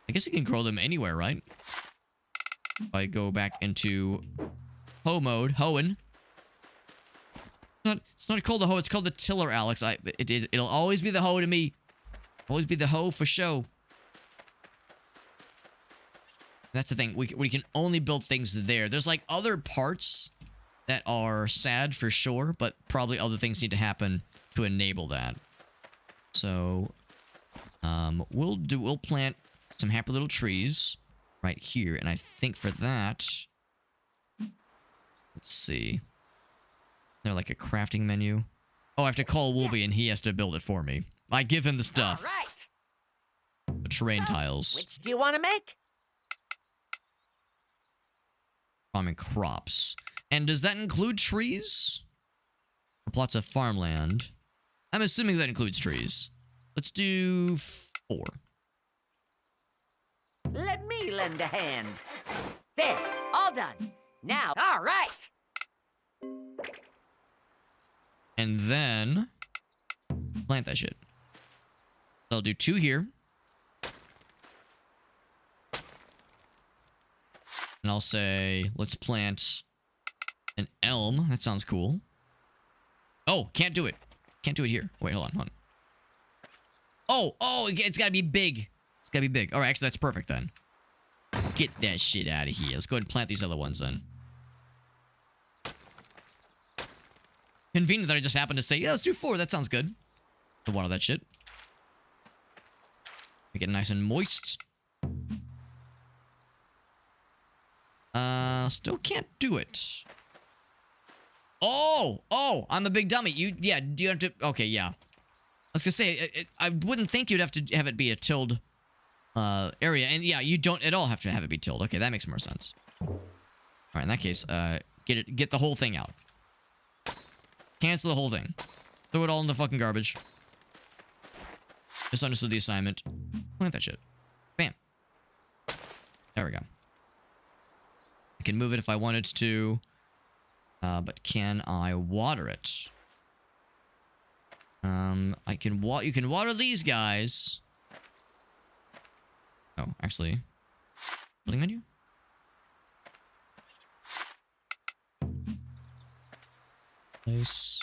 I guess you can grow them anywhere, right? If I go back into hoe mode, hoeing. It's not called the hoe, it's called the tiller, Alex. It'll always be the hoe to me. Always be the hoe for show. That's the thing. We can only build things there. There's like other parts that are sad for sure, but probably other things need to happen to enable that. So, we'll plant some happy little trees right here, and I think for that, let's see. They're like a crafting menu. Oh, I have to call Woolby, and he has to build it for me. I give him the stuff. All right. The terrain tiles. Which do you want to make? Farming crops. And does that include trees? Or plots of farmland? I'm assuming that includes trees. Let's do 4. Let me lend a hand. There, all done. Now, all right. And then plant that shit. So I'll do 2 here. And I'll say, let's plant an elm. That sounds cool. Oh, can't do it. Can't do it here. Wait, hold on. Oh, it's gotta be big. It's gotta be big. All right, actually, that's perfect then. Get that shit out of here. Let's go ahead and plant these other ones then. Convenient that I just happened to say, yeah, let's do 4. That sounds good. To water that shit. Make it nice and moist. Still can't do it. Oh, I'm a big dummy. Do you have to? Okay, yeah. I was gonna say, I wouldn't think you'd have to have it be a tilled area, and yeah, you don't at all have to have it be tilled. Okay, that makes more sense. All right, in that case, get the whole thing out. Cancel the whole thing. Throw it all in the fucking garbage. Misunderstood the assignment. Plant that shit. Bam. There we go. I can move it if I wanted to. But can I water it? You can water these guys. Oh, actually. Building menu? Place.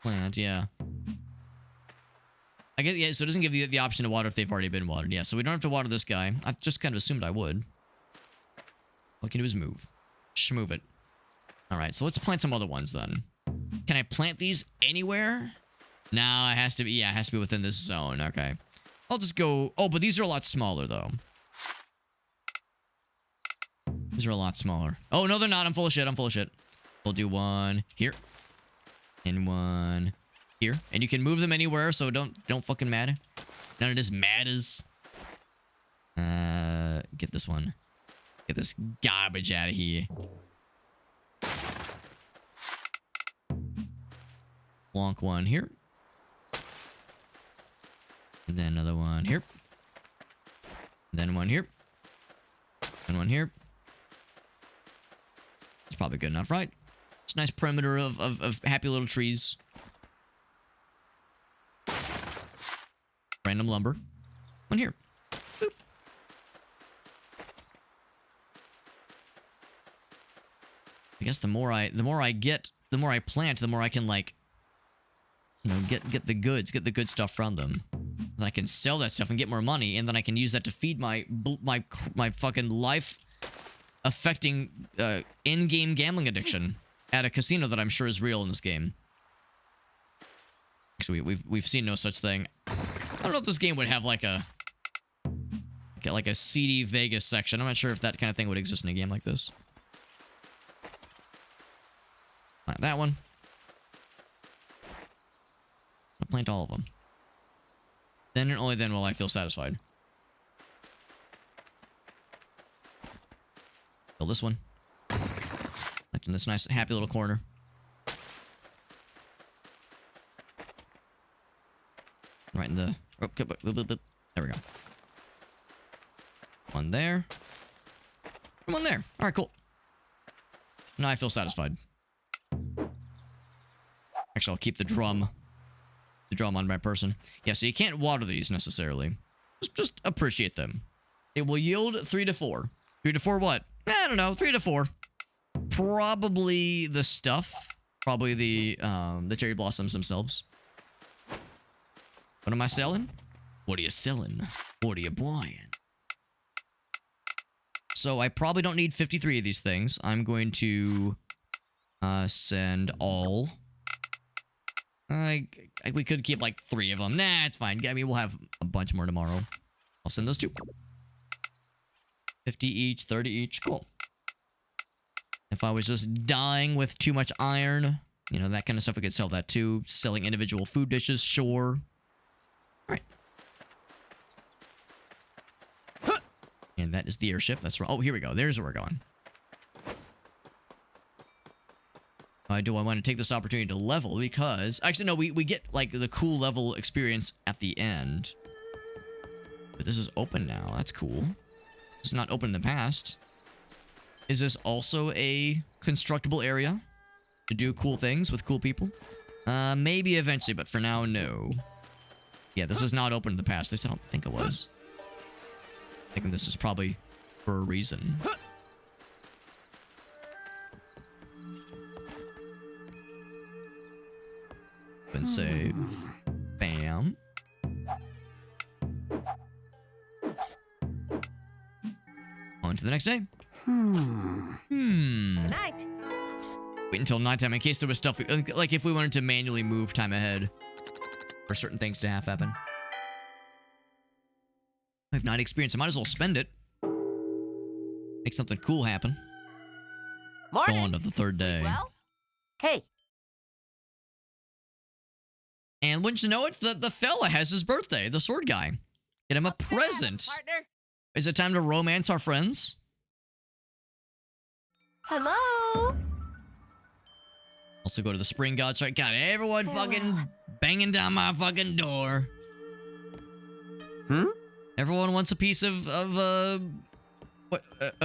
Plant, yeah. I get, yeah, so it doesn't give you the option to water if they've already been watered. Yeah, so we don't have to water this guy. I just kind of assumed I would. All I can do is move. Schmove it. Alright, so let's plant some other ones then. Can I plant these anywhere? No, it has to be, yeah, it has to be within this zone. Okay. I'll just go, oh, but these are a lot smaller though. These are a lot smaller. Oh, no, they're not. I'm full of shit. We'll do one here. And one here. And you can move them anywhere, so don't fucking matter. None of this matters. Get this one. Get this garbage out of here. Plonk one here. And then another one here. And then one here. And one here. It's probably good enough, right? It's a nice perimeter of happy little trees. Random lumber. One here. Boop. I guess the more I plant, the more I can, like, you know, get the goods, get the good stuff from them. Then I can sell that stuff and get more money, and then I can use that to feed my fucking life affecting in-game gambling addiction at a casino that I'm sure is real in this game. Actually, we've seen no such thing. I don't know if this game would have like a seedy Vegas section. I'm not sure if that kind of thing would exist in a game like this. Plant that one. I'll plant all of them. Then and only then will I feel satisfied. Fill this one. Like in this nice, happy little corner. Right in the... Oh, there we go. One there. And one there. Alright, cool. Now I feel satisfied. Actually, I'll keep the drum on my person. Yeah, so you can't water these necessarily. Just appreciate them. It will yield 3 to 4. 3 to 4 what? I don't know. 3 to 4. Probably the stuff. Probably the cherry blossoms themselves. What am I selling? What are you selling? What are you buying? So I probably don't need 53 of these things. I'm going to send all. We could keep like 3 of them. Nah, it's fine. I mean, we'll have a bunch more tomorrow. I'll send those 2. 50 each, 30 each. Cool. If I was just dying with too much iron, you know, that kind of stuff, we could sell that too. Selling individual food dishes, sure. Alright. And that is the airship. That's right. Oh, here we go. There's where we're going. Do I want to take this opportunity to level? Because... Actually, no, we get, like, the cool level experience at the end. But this is open now. That's cool. This is not open in the past. Is this also a constructible area? To do cool things with cool people? Maybe eventually, but for now, no. Yeah, this was not open in the past. At least I don't think it was. I think this is probably for a reason. And save. Bam. the next day. Good night. Wait until nighttime in case there was stuff, like if we wanted to manually move time ahead for certain things to happen. I've not experienced it. I might as well spend it. Make something cool happen. Morning. Dawn of the third day. Well? Hey. And wouldn't you know it, the fella has his birthday, the sword guy. Get him a present. Partner. Is it time to romance our friends? Hello? Also go to the spring god site. God, everyone fucking banging down my fucking door. Everyone wants a piece of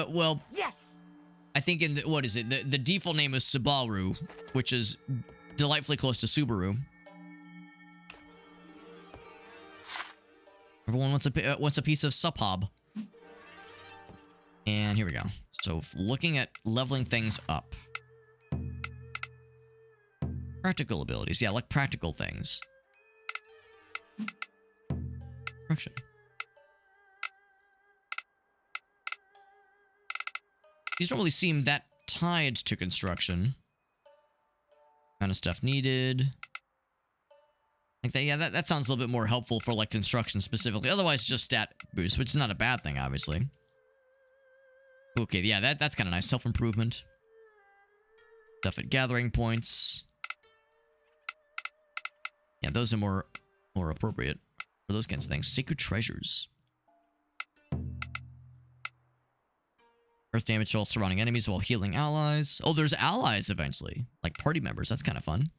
well, yes. I think in the, what is it? The default name is Subaru, which is delightfully close to Subaru. Everyone wants a piece of Subhob. And here we go. So looking at leveling things up. Practical abilities. Yeah, like practical things. Construction. These don't really seem that tied to construction. Kind of stuff needed. Like that, yeah, that sounds a little bit more helpful for like construction specifically. Otherwise, just stat boost, which is not a bad thing, obviously. Okay, yeah, that's kind of nice. Self-improvement. Stuff at gathering points. Yeah, those are more appropriate for those kinds of things. Sacred treasures. Earth damage to all surrounding enemies while healing allies. Oh, there's allies eventually. Like party members. That's kind of fun.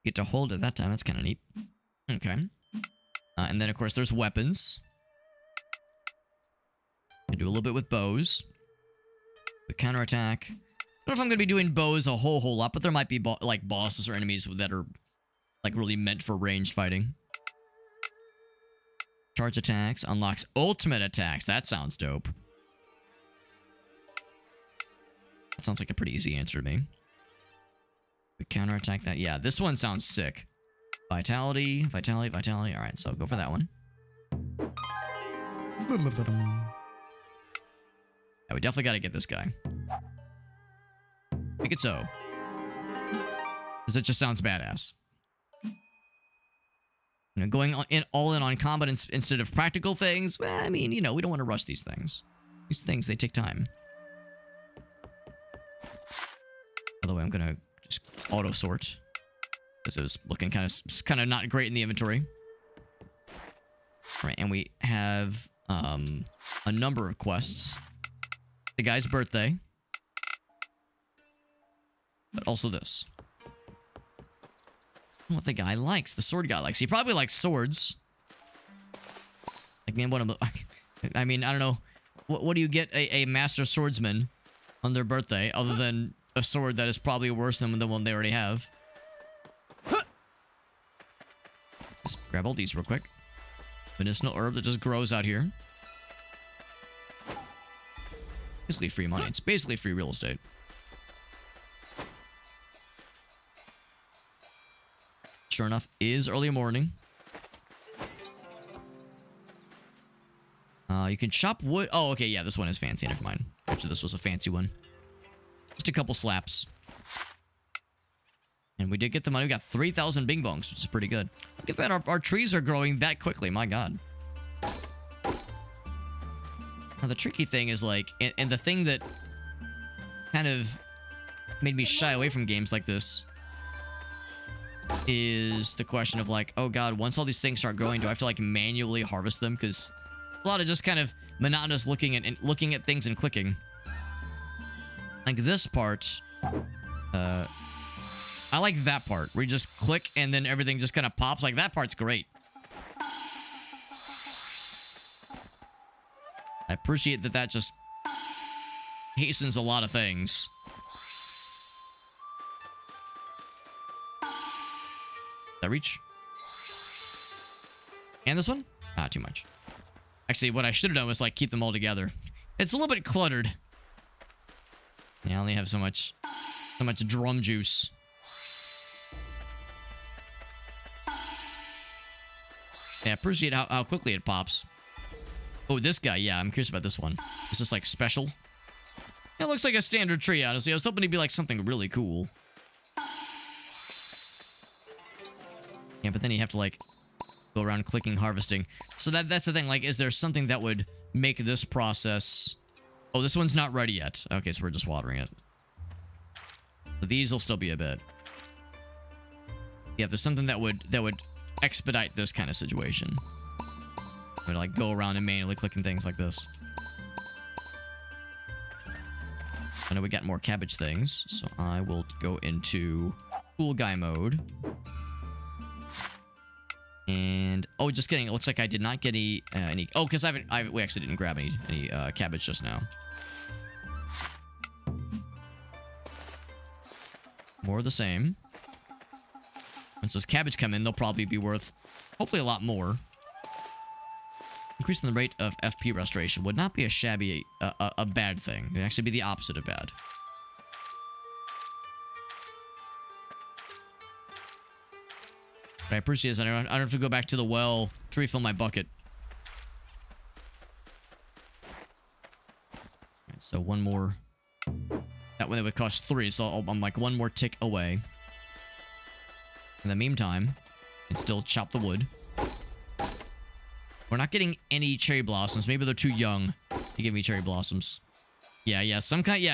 Get to hold at that time. That's kind of neat. Okay. And then, of course, there's weapons. I do a little bit with bows. The counterattack. I don't know if I'm going to be doing bows a whole lot, but there might be like bosses or enemies that are like really meant for ranged fighting. Charge attacks. Unlocks ultimate attacks. That sounds dope. That sounds like a pretty easy answer to me. We counterattack that. Yeah, this one sounds sick. Vitality. Vitality. Alright, so go for that one. Yeah, we definitely got to get this guy. Make it so. Because it just sounds badass. You know, going all in on combat instead of practical things, well, I mean, you know, we don't want to rush these things. These things, they take time. By the way, I'm going to just auto-sort. Because it was looking kind of not great in the inventory. All right, and we have a number of quests. The guy's birthday. But also this. What the guy likes. The sword guy likes. He probably likes swords. Like, man, I mean, I don't know. What do you get a master swordsman on their birthday other than a sword that is probably worse than the one they already have? Just grab all these real quick. Medicinal herb that just grows out here. Basically free money. It's basically free real estate. Sure enough, is early morning. You can chop wood. Oh, okay, yeah, this one is fancy. Never mind. Actually, this was a fancy one. Just a couple slaps. And we did get the money. We got 3,000 bing bongs, which is pretty good. Look at that. Our trees are growing that quickly. My God. Now, the tricky thing is, like, and the thing that kind of made me shy away from games like this is the question of, like, oh God, once all these things start growing, do I have to, like, manually harvest them? Because a lot of just kind of monotonous looking at things and clicking. Like this part, I like that part where you just click and then everything just kind of pops. Like that part's great. I appreciate that just hastens a lot of things. That reach? And this one? Ah, too much. Actually, what I should have done was like keep them all together. It's a little bit cluttered. Yeah, I only have so much drum juice. Yeah, Yeah, appreciate how quickly it pops. Oh, this guy. Yeah, I'm curious about this one. Is this like special? It looks like a standard tree, honestly. I was hoping it'd be like something really cool. Yeah, but then you have to like go around clicking harvesting. So that's the thing. Like, is there something that would make this process... Oh, this one's not ready yet. Okay, so we're just watering it. But these will still be a bit. Yeah, there's something that would expedite this kind of situation. I'm gonna like go around and manually clicking things like this. I know we got more cabbage things, so I will go into cool guy mode. And oh, just kidding. It looks like I did not get any. Oh, because we actually didn't grab any cabbage just now. More of the same. Once those cabbage come in, they'll probably be worth hopefully a lot more. Increasing the rate of FP restoration would not be a bad thing. It'd actually be the opposite of bad. What I appreciate is I don't have to go back to the well to refill my bucket. Right, so one more. That one, it would cost 3, so I'm like one more tick away. In the meantime, I can still chop the wood. We're not getting any cherry blossoms. Maybe they're too young to give me cherry blossoms. Yeah, yeah,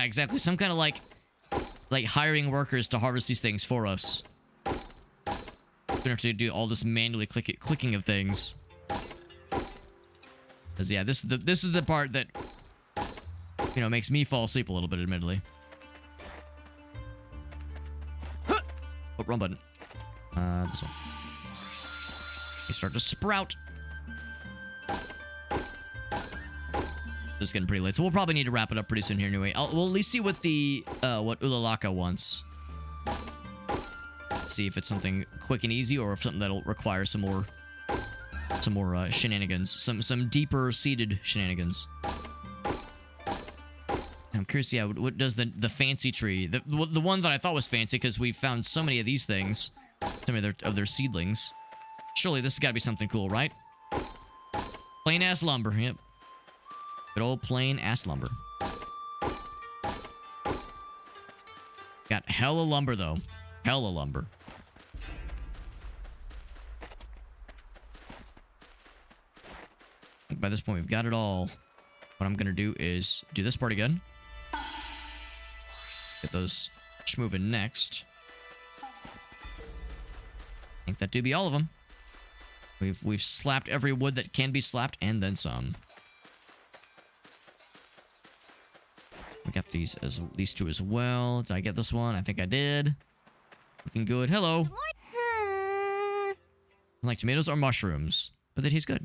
exactly. Some kind of like hiring workers to harvest these things for us. We don't have to do all this manually clicking of things. Because yeah, this is the part that makes me fall asleep a little bit, admittedly. Oh, wrong button. This one. They start to sprout. It's getting pretty late, so we'll probably need to wrap it up pretty soon here anyway. We'll at least see what what Ulalaka wants. See if it's something quick and easy, or if something that'll require some more shenanigans, some deeper seated shenanigans. I'm curious, yeah, what does the fancy tree, the one that I thought was fancy because we found so many of these things, so many of their seedlings. Surely this has got to be something cool, right? Plain ass lumber, yep. Good old plain ass lumber. Got hella lumber though, hella lumber. I think by this point we've got it all. What I'm gonna do is do this part again. Get those schmoving next. I think that do be all of them. We've slapped every wood that can be slapped and then some. We got these two as well. Did I get this one? I think I did. Looking good. Hello. Like tomatoes or mushrooms, but they taste good.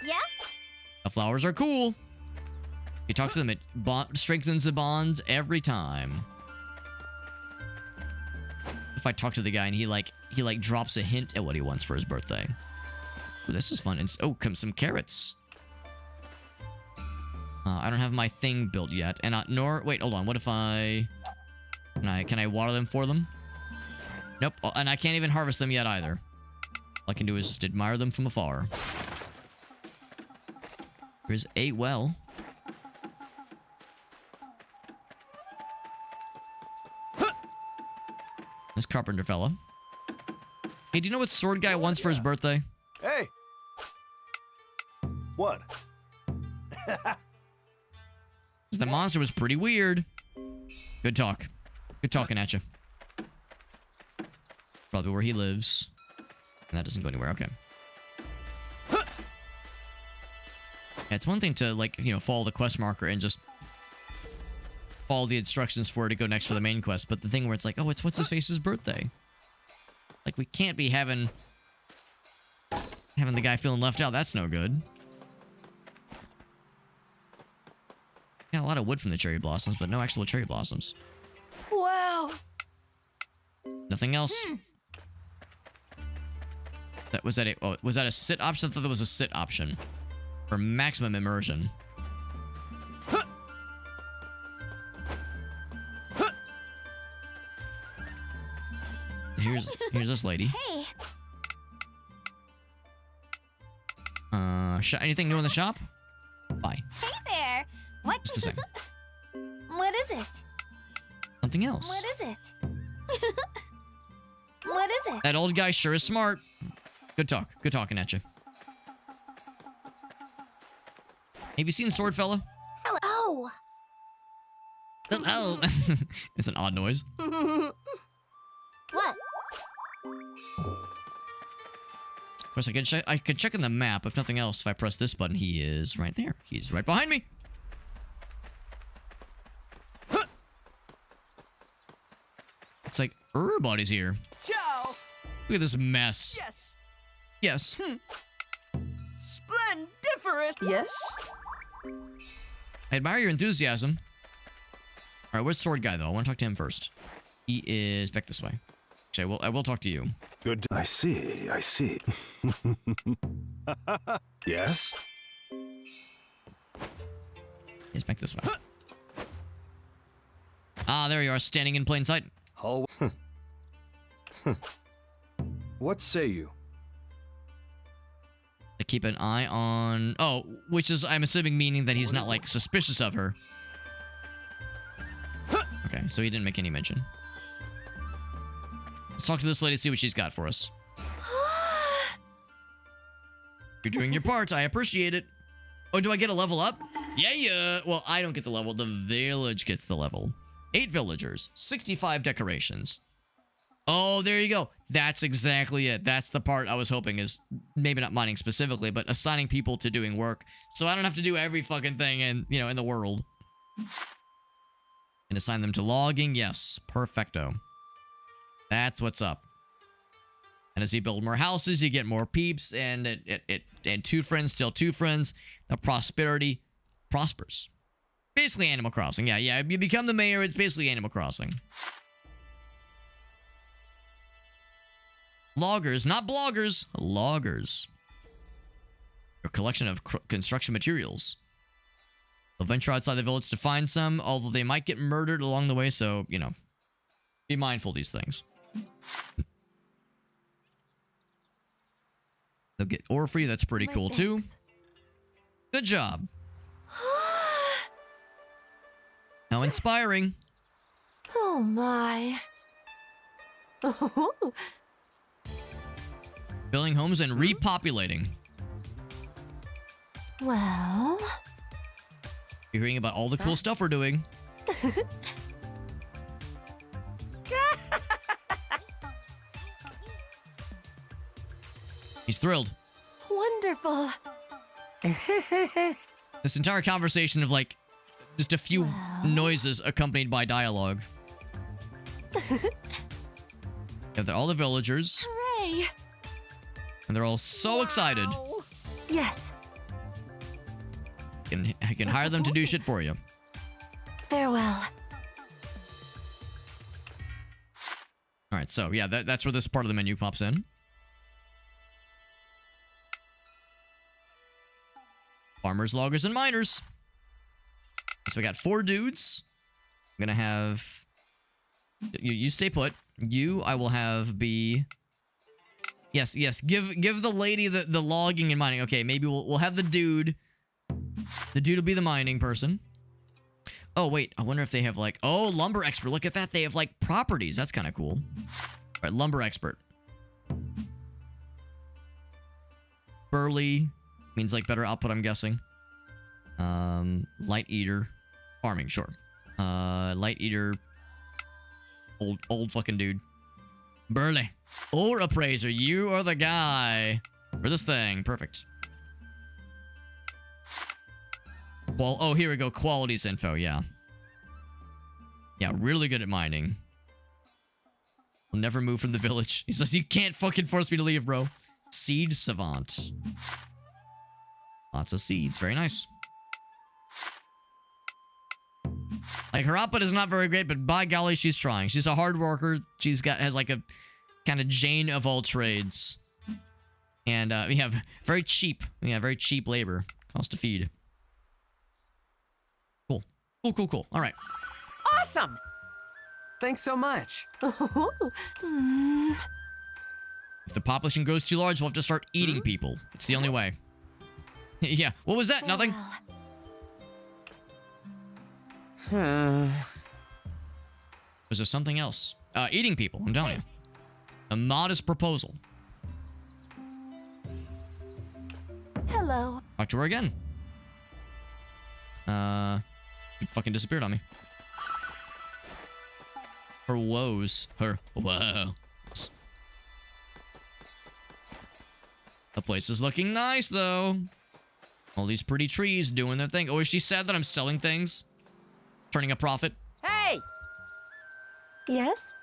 Yeah? The flowers are cool. You talk to them, it strengthens the bonds every time. If I talk to the guy and he drops a hint at what he wants for his birthday. Ooh, this is fun. And come some carrots. I don't have my thing built yet, and wait, hold on. What if can I water them for them? Nope, and I can't even harvest them yet either. All I can do is just admire them from afar. Here's a well. This carpenter fella. Hey, do you know what Sword Guy wants for his birthday? Hey! What? The monster was pretty weird. Good talk. Good talking at you. Probably where he lives. And that doesn't go anywhere. Okay. Yeah, it's one thing to, follow the quest marker and just follow the instructions for it to go next for the main quest. But the thing where it's like, oh, it's what's-his-face's birthday. Like, we can't be having the guy feeling left out. That's no good. Got a lot of wood from the cherry blossoms, but no actual cherry blossoms. Wow. Nothing else. Was that a sit option? I thought that was a sit option for maximum immersion. Here's this lady. Hey, Anything new in the shop? Bye. Hey there. What? Just a second. What is it? Something else. What is it? What is it? That old guy sure is smart. Good talk. Good talking at you. Have you seen Sword Fella? Hello. Oh. It's an odd noise. What? Of course, I could check in the map. If nothing else, if I press this button, he is right there. He's right behind me. Huh. It's like everybody's here. Ciao. Look at this mess. Yes. Yes. Splendiferous. Yes. I admire your enthusiasm. All right, where's Sword Guy, though? I want to talk to him first. He is back this way. Actually, I will talk to you. Good. I see. Yes? He's back this way. Ah, there you are, standing in plain sight. Oh. What say you? To keep an eye on... Oh, which is, I'm assuming, meaning that he's not, like, suspicious of her. Okay, so he didn't make any mention. Let's talk to this lady, see what she's got for us. You're doing your part. I appreciate it. Oh, do I get a level up? Yeah. Well, I don't get the level. The village gets the level. 8 villagers. 65 decorations. Oh, there you go. That's exactly it. That's the part I was hoping is maybe not mining specifically, but assigning people to doing work. So I don't have to do every fucking thing in the world. And assign them to logging. Yes. Perfecto. That's what's up. And as you build more houses, you get more peeps, and and 2 friends, still 2 friends. The prosperity prospers. Basically Animal Crossing. Yeah. You become the mayor, it's basically Animal Crossing. Loggers, not bloggers. Loggers. A collection of construction materials. They'll venture outside the village to find some, although they might get murdered along the way, so, be mindful of these things. They'll get ore for you. That's pretty cool, too. Good job. How inspiring. Oh, my. Building homes and repopulating. Well... You're hearing about all the cool stuff we're doing. He's thrilled. Wonderful. This entire conversation of, like, just a few noises accompanied by dialogue. They're all the villagers. Hooray! And they're all so excited. Yes. I can hire them to do shit for you. Farewell. All right, so yeah, that's where this part of the menu pops in. Farmers, loggers, and miners. So we got 4 dudes. I'm gonna have you stay put. I will have be. Yes. Give the lady the logging and mining. Okay, maybe we'll have the dude. The dude will be the mining person. Oh wait, I wonder if they have like lumber expert. Look at that. They have like properties. That's kind of cool. All right, lumber expert. Burly means like better output, I'm guessing. Light eater. Farming, sure. Light eater. Old fucking dude. Burly. Ore appraiser. You are the guy for this thing. Perfect. Oh, here we go. Qualities info. Yeah. Yeah, really good at mining. Will never move from the village. He says, you can't fucking force me to leave, bro. Seed savant. Lots of seeds. Very nice. Like, her output is not very great, but by golly, she's trying. She's a hard worker. Has like a kind of Jane of all trades. And we have very cheap labor. Cost to feed. Cool. All right. Awesome! Thanks so much. If the population grows too large, we'll have to start eating people. It's the only way. Yeah, what was that? Nothing? Was there something else? Eating people, I'm telling you. A modest proposal. Hello. Talk to her again. She fucking disappeared on me. Her woes. Her woes. The place is looking nice, though. All these pretty trees doing their thing. Oh, is she sad that I'm selling things? Turning a profit? Hey! Yes?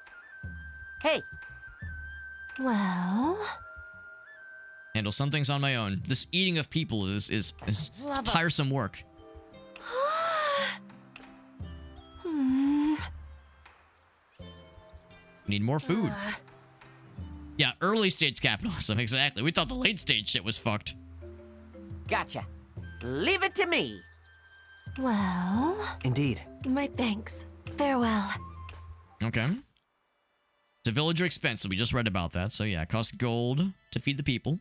Hey! Well... Handle some things on my own. This eating of people is tiresome work. Need more food. Yeah, early stage capitalism, exactly. We thought the late stage shit was fucked. Gotcha. Leave it to me. Well... Indeed. My thanks. Farewell. Okay. It's a villager expense, so we just read about that. So yeah, it costs gold to feed the people.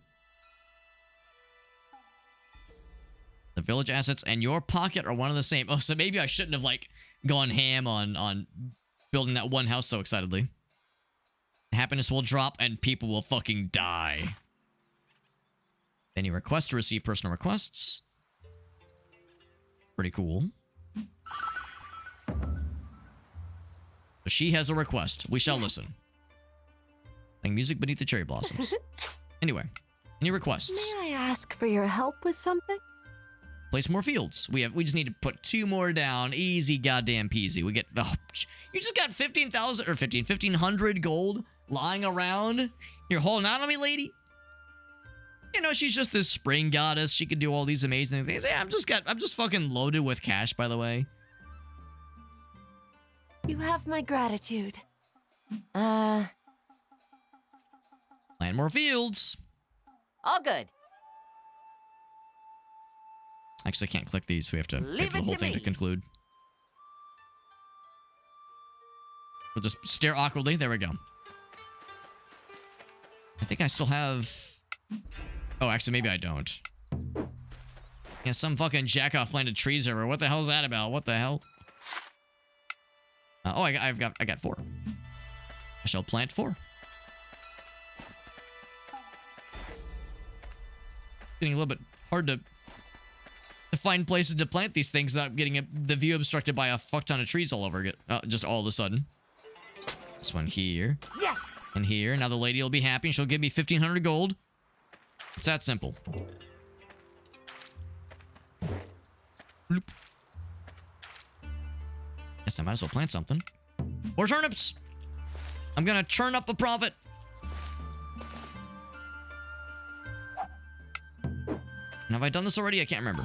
The village assets and your pocket are one and the same. Oh, so maybe I shouldn't have, like, gone ham on building that one house so excitedly. Happiness will drop and people will fucking die. Any request to receive personal requests. Pretty cool. So she has a request. We shall listen. Playing music beneath the cherry blossoms. Anyway, any requests? May I ask for your help with something? Place more fields. We just need to put 2 more down. Easy goddamn peasy. We get... Oh, you just got 15,000 or 1,500 gold lying around. You're holding out on me, lady? You know, she's just this spring goddess. She can do all these amazing things. Yeah, I'm just fucking loaded with cash, by the way. You have my gratitude. Plant more fields. All good. Actually, I can't click these, so we have to wait for the whole thing to conclude. We'll just stare awkwardly. There we go. I think I still have... Oh, actually, maybe I don't. Yeah, some fucking jackoff planted trees over. What the hell is that about? What the hell? Oh, I got 4. I shall plant 4. Getting a little bit hard to find places to plant these things without getting the view obstructed by a fuck ton of trees all over it. Just all of a sudden. This one here. Yes! And here. Now the lady will be happy and she'll give me 1,500 gold. It's that simple. Bloop. Guess I might as well plant something. More turnips! I'm gonna churn up a profit. And have I done this already? I can't remember.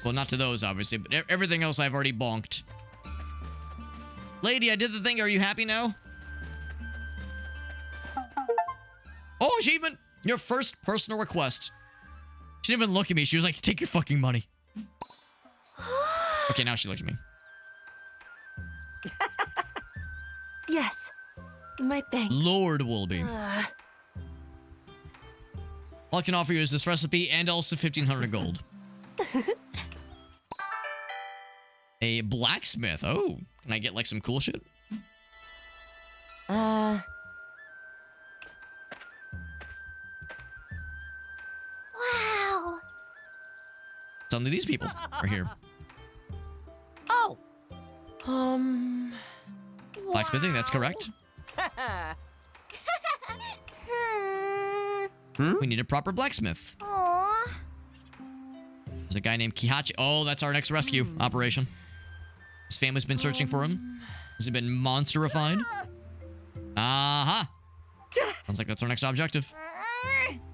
Well, not to those, obviously, but everything else I've already bonked. Lady, I did the thing. Are you happy now? Oh, achievement! Your first personal request. She didn't even look at me. She was like, take your fucking money. Okay, now she looked at me. Yes. My thanks. Lord Wilby. All I can offer you is this recipe and also 1,500 gold. A blacksmith. Oh, can I get like some cool shit? Wow. Suddenly these people are here. Oh. Blacksmithing, that's correct. We need a proper blacksmith. Aww. There's a guy named Kihachi. Oh, that's our next rescue operation. His family's been searching for him. Has he been monsterified? Aha! Sounds like that's our next objective.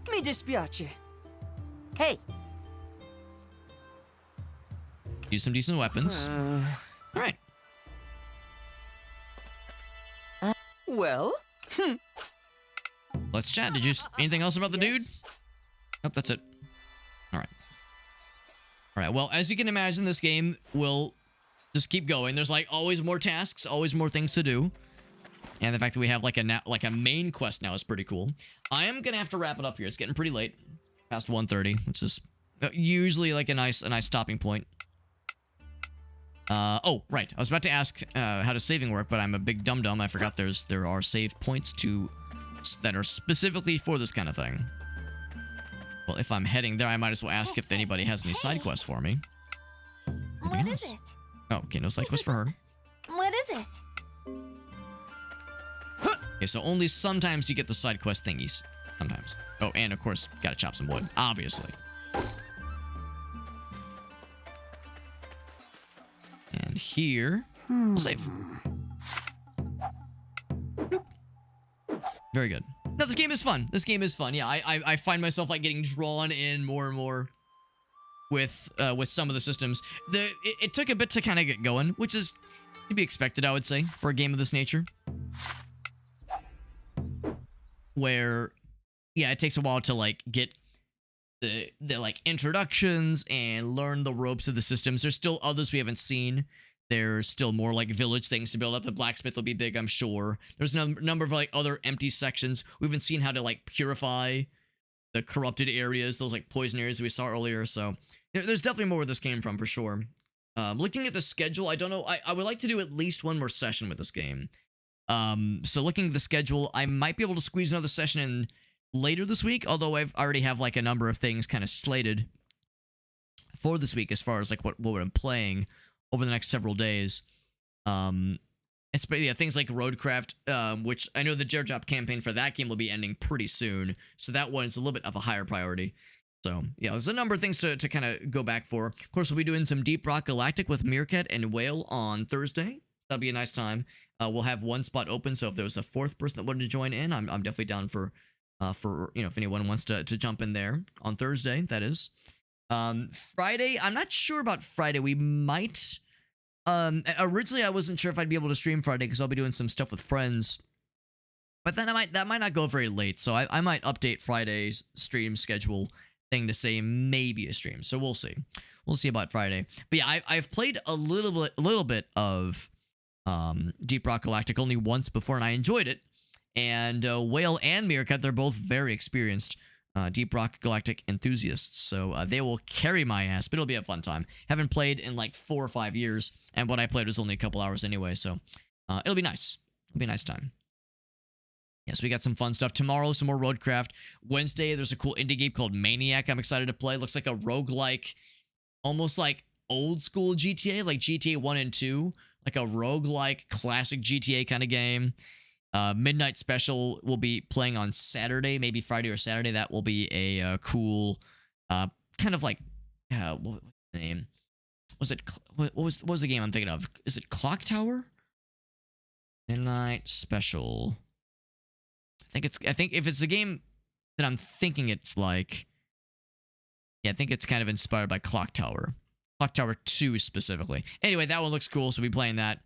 Mi dispiace. Hey. Use some decent weapons. All right. Well? Let's chat. Did you... Anything else about the dude? Nope, that's it. All right. All right, well, as you can imagine, this game will just keep going. There's, like, always more tasks, always more things to do. And the fact that we have, like a main quest now is pretty cool. I am going to have to wrap it up here. It's getting pretty late. past 1:30, which is usually like a nice stopping point. Oh, right. I was about to ask how does saving work, but I'm a big dum-dum. I forgot there are save points that are specifically for this kind of thing. Well, if I'm heading there, I might as well ask if anybody has any side quests for me. What is it? Oh, okay, no side quest for her. What is it? Okay, so only sometimes you get the side quest thingies. Sometimes. Oh, and of course, gotta chop some wood. Obviously. And here, we'll save. Very good. No, this game is fun. This game is fun. Yeah, I find myself like getting drawn in more and more with some of the systems. It took a bit to kind of get going, which is to be expected, I would say, for a game of this nature. Where, yeah, it takes a while to like get the like introductions and learn the ropes of the systems. There's still others we haven't seen. There's still more like village things to build up. The blacksmith will be big, I'm sure. There's a number of like other empty sections. We haven't seen how to like purify the corrupted areas, those like poison areas we saw earlier. So there's definitely more where this came from for sure. Looking at the schedule, I don't know. I would like to do at least one more session with this game. So looking at the schedule, I might be able to squeeze another session in later this week, although I've already have like a number of things kind of slated for this week as far as like what I'm playing over the next several days. It's yeah, things like Roadcraft, which I know the Jaredrop campaign for that game will be ending pretty soon, so that one is a little bit of a higher priority. So yeah, there's a number of things to kind of go back for. Of course, we'll be doing some Deep Rock Galactic with Meerkat and Whale on Thursday. That'll be a nice time. We'll have one spot open, so if there was a fourth person that wanted to join in, I'm definitely down for you know, if anyone wants to jump in there on Thursday, that is. Friday, I'm not sure about Friday. We might. Originally I wasn't sure if I'd be able to stream Friday because I'll be doing some stuff with friends. But then that might not go very late, so I might update Friday's stream schedule thing to say maybe a stream. So we'll see. We'll see about Friday. But yeah, I've played a little bit of Deep Rock Galactic only once before, and I enjoyed it. And Whale and Meerkat, they're both very experienced Deep Rock Galactic enthusiasts, so they will carry my ass, but it'll be a fun time. Haven't played in like 4 or 5 years, and what I played was only a couple hours anyway, so it'll be nice. It'll be a nice time. Yes, we got some fun stuff. Tomorrow, some more Roadcraft. Wednesday, there's a cool indie game called Maniac I'm excited to play. Looks like a roguelike, almost like old school GTA, like GTA 1 and 2, like a roguelike classic GTA kind of game. Midnight Special will be playing on Saturday, maybe Friday or Saturday. That will be a cool, kind of like, what was the name? What was the game I'm thinking of? Is it Clock Tower? Midnight Special. I think if it's a game that I'm thinking it's like, yeah, I think it's kind of inspired by Clock Tower. Clock Tower 2 specifically. Anyway, that one looks cool, so we'll be playing that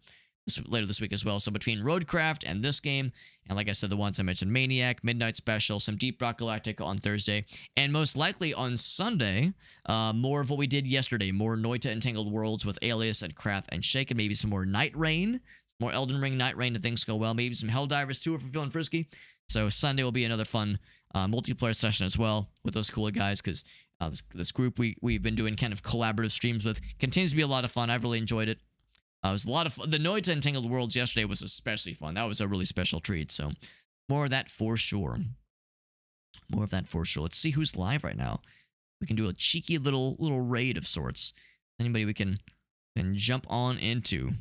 later this week as well. So between Roadcraft and this game, and like I said, the ones I mentioned, Maniac, Midnight Special, some Deep Rock Galactic on Thursday, and most likely on Sunday, more of what we did yesterday, more Noita Entangled Worlds with Alias and Krath and Shake, and maybe some more Night Rain, more Elden Ring Night Rain if things go well, maybe some Helldivers too if we're feeling frisky. So Sunday will be another fun multiplayer session as well with those cool guys, because this group we've been doing kind of collaborative streams with continues to be a lot of fun. I've really enjoyed it. It was a lot of fun. The Noita Entangled Worlds yesterday was especially fun. That was a really special treat. So more of that for sure. More of that for sure. Let's see who's live right now. We can do a cheeky little raid of sorts. Anybody we can jump on into.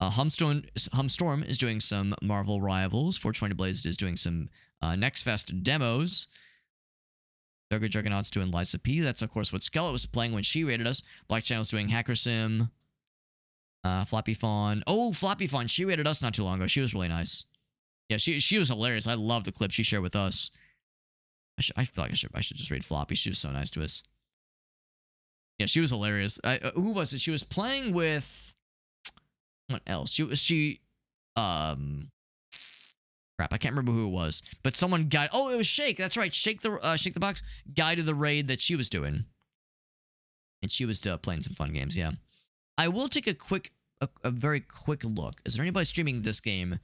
Humstorm is doing some Marvel Rivals. 420 Blazed is doing some Next Fest demos. Burger Juggernaut's doing Liza P. That's, of course, what Skelet was playing when she raided us. Black Channel's doing Hacker Sim. Floppy Fawn. Oh, Floppy Fawn. She raided us not too long ago. She was really nice. Yeah, she was hilarious. I love the clip she shared with us. I feel like I should just raid Floppy. She was so nice to us. Yeah, she was hilarious. Who was it? She was playing with... What else? Crap, I can't remember who it was. But someone guided... Oh, it was Shake. That's right. Shake the Box guided the raid that she was doing. And she was playing some fun games, yeah. I will take a very quick look. Is there anybody streaming this game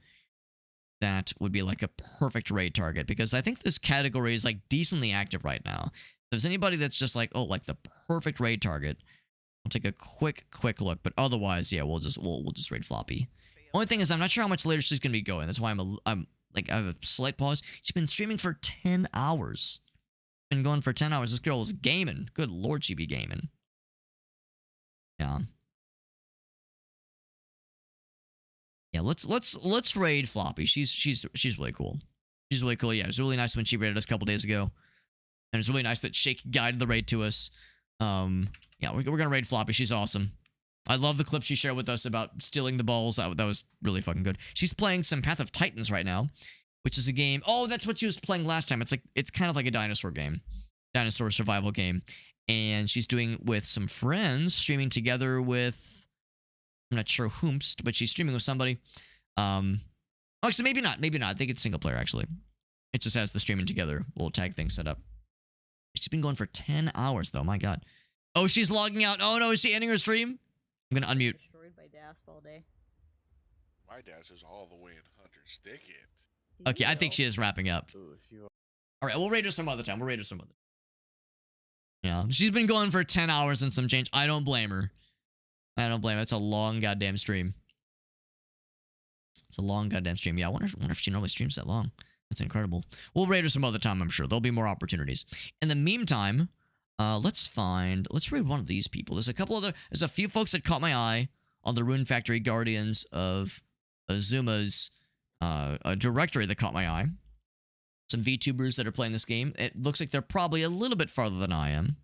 that would be like a perfect raid target? Because I think this category is like decently active right now. there's anybody that's just like, oh, like the perfect raid target, I'll take a quick look. But otherwise, yeah, we'll just raid Floppy. Only thing is, I'm not sure how much later she's gonna be going. That's why I'm like, I have a slight pause. She's been streaming for 10 hours. Been going for 10 hours. This girl is gaming. Good lord, she be gaming. Yeah. Yeah, let's raid Floppy. She's really cool. She's really cool. Yeah, it was really nice when she raided us a couple days ago. And it's really nice that Shake guided the raid to us. Yeah, we're gonna raid Floppy. She's awesome. I love the clip she shared with us about stealing the balls. That was really fucking good. She's playing some Path of Titans right now, which is a game. Oh, that's what she was playing last time. It's kind of like a dinosaur game, dinosaur survival game, and she's doing with some friends, streaming together with. I'm not sure whomst, but she's streaming with somebody. Actually, maybe not. I think it's single player, actually. It just has the streaming together little tag thing set up. She's been going for 10 hours, though. My God. Oh, she's logging out. Oh, no. Is she ending her stream? I'm going to unmute. Destroyed by Dasp all day. My dash is all the way in Hunter's Thicket. Okay, I think she is wrapping up. All right, we'll raid her some other time. Yeah, she's been going for 10 hours and some change. I don't blame her. It's a long goddamn stream. Yeah, I wonder if she normally streams that long. That's incredible. We'll raid her some other time, I'm sure. There'll be more opportunities. In the meantime, let's raid one of these people. There's a few folks that caught my eye on the Rune Factory Guardians of Azuma's directory that caught my eye. Some VTubers that are playing this game. It looks like they're probably a little bit farther than I am.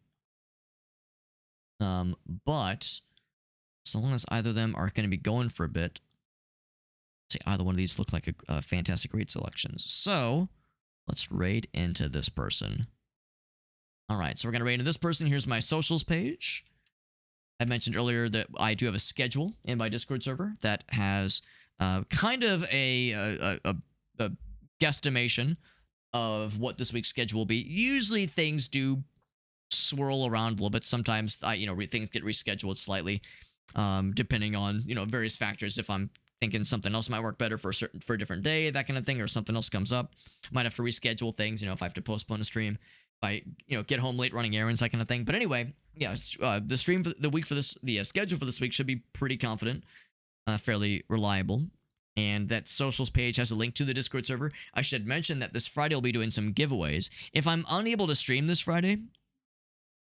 But so long as either of them are going to be going for a bit, see, either one of these look like a fantastic raid selections. So let's raid into this person. All right, so we're going to raid into this person. Here's my socials page. I mentioned earlier that I do have a schedule in my Discord server that has kind of a guesstimation of what this week's schedule will be. Usually things do swirl around a little bit. Sometimes things get rescheduled slightly, depending on various factors. If I'm thinking something else might work better for a different day, that kind of thing, or something else comes up, might have to reschedule things. If I have to postpone a stream, if I get home late running errands, that kind of thing. But anyway, yeah, the stream for the week for this, the schedule for this week should be pretty confident, fairly reliable. And that socials page has a link to the Discord server. I should mention that this Friday we'll be doing some giveaways. If I'm unable to stream this Friday,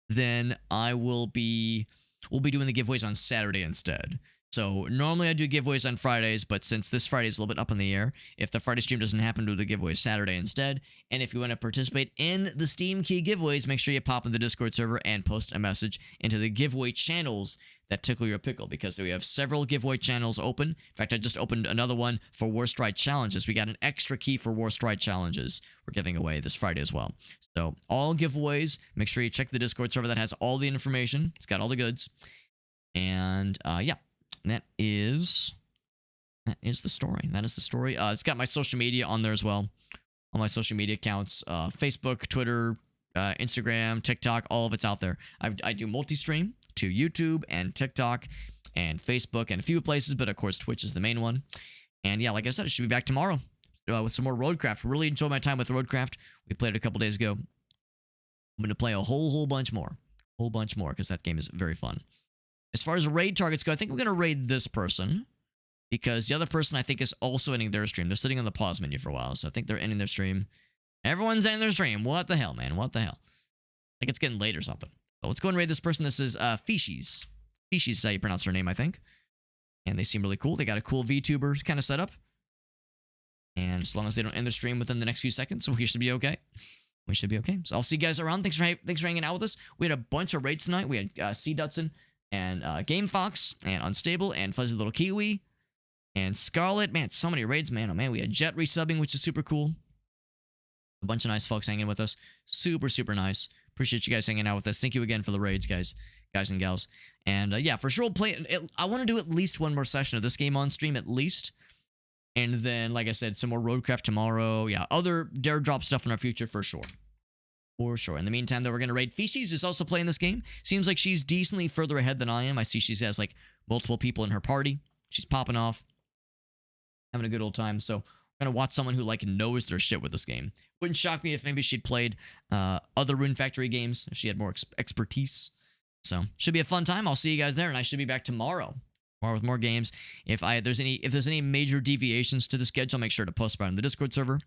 then we'll be doing the giveaways on Saturday instead. So normally I do giveaways on Fridays, but since this Friday is a little bit up in the air, if the Friday stream doesn't happen, do the giveaways Saturday instead. And if you want to participate in the Steam Key giveaways, make sure you pop in the Discord server and post a message into the giveaway channels that tickle your pickle, because we have several giveaway channels open. In fact, I just opened another one for War Stride Challenges. We got an extra key for War Stride Challenges we're giving away this Friday as well. So all giveaways, make sure you check the Discord server that has all the information. It's got all the goods. And yeah. That is the story. It's got my social media on there as well. All my social media accounts, Facebook, Twitter, Instagram, TikTok, all of it's out there. I do multi-stream to YouTube and TikTok and Facebook and a few places, but of course Twitch is the main one. And yeah, like I said, I should be back tomorrow with some more Roadcraft. Really enjoyed my time with Roadcraft. We played it a couple days ago. I'm going to play a whole bunch more. Because that game is very fun. As far as raid targets go, I think we're going to raid this person, because the other person I think is also ending their stream. They're sitting on the pause menu for a while, so I think they're ending their stream. Everyone's ending their stream. What the hell, man? What the hell? I think it's getting late or something. So let's go and raid this person. This is Fishies. Fishies is how you pronounce their name, I think. And they seem really cool. They got a cool VTuber kind of setup. And as long as they don't end their stream within the next few seconds, we should be okay. So I'll see you guys around. Thanks for hanging out with us. We had a bunch of raids tonight. We had C. Dutson and Game Fox, and Unstable, and Fuzzy Little Kiwi, and Scarlet. Man, so many raids, man. Oh, man, we had Jet resubbing, which is super cool. A bunch of nice folks hanging with us. Super, super nice. Appreciate you guys hanging out with us. Thank you again for the raids, guys and gals. And yeah, for sure, we'll play. I want to do at least one more session of this game on stream, at least. And then, like I said, some more Roadcraft tomorrow. Yeah, other Dare Drop stuff in our future, for sure. For sure. In the meantime, though, we're going to raid Fishies, who's also playing this game. Seems like she's decently further ahead than I am. I see she has, like, multiple people in her party. She's popping off. Having a good old time. So gonna watch someone who like knows their shit with this game. Wouldn't shock me if maybe she'd played other Rune Factory games if she had more expertise. So should be a fun time. I'll see you guys there, and I should be back tomorrow with more games. If there's any major deviations to the schedule, make sure to post about it on the Discord server.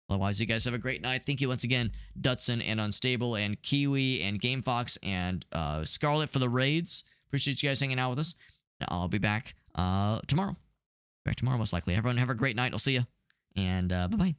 Otherwise, you guys have a great night. Thank you once again, Dutson and Unstable and Kiwi and GameFox and Scarlet for the raids. Appreciate you guys hanging out with us. I'll be back tomorrow. Back tomorrow most likely. Everyone have a great night. I'll see you. And bye-bye.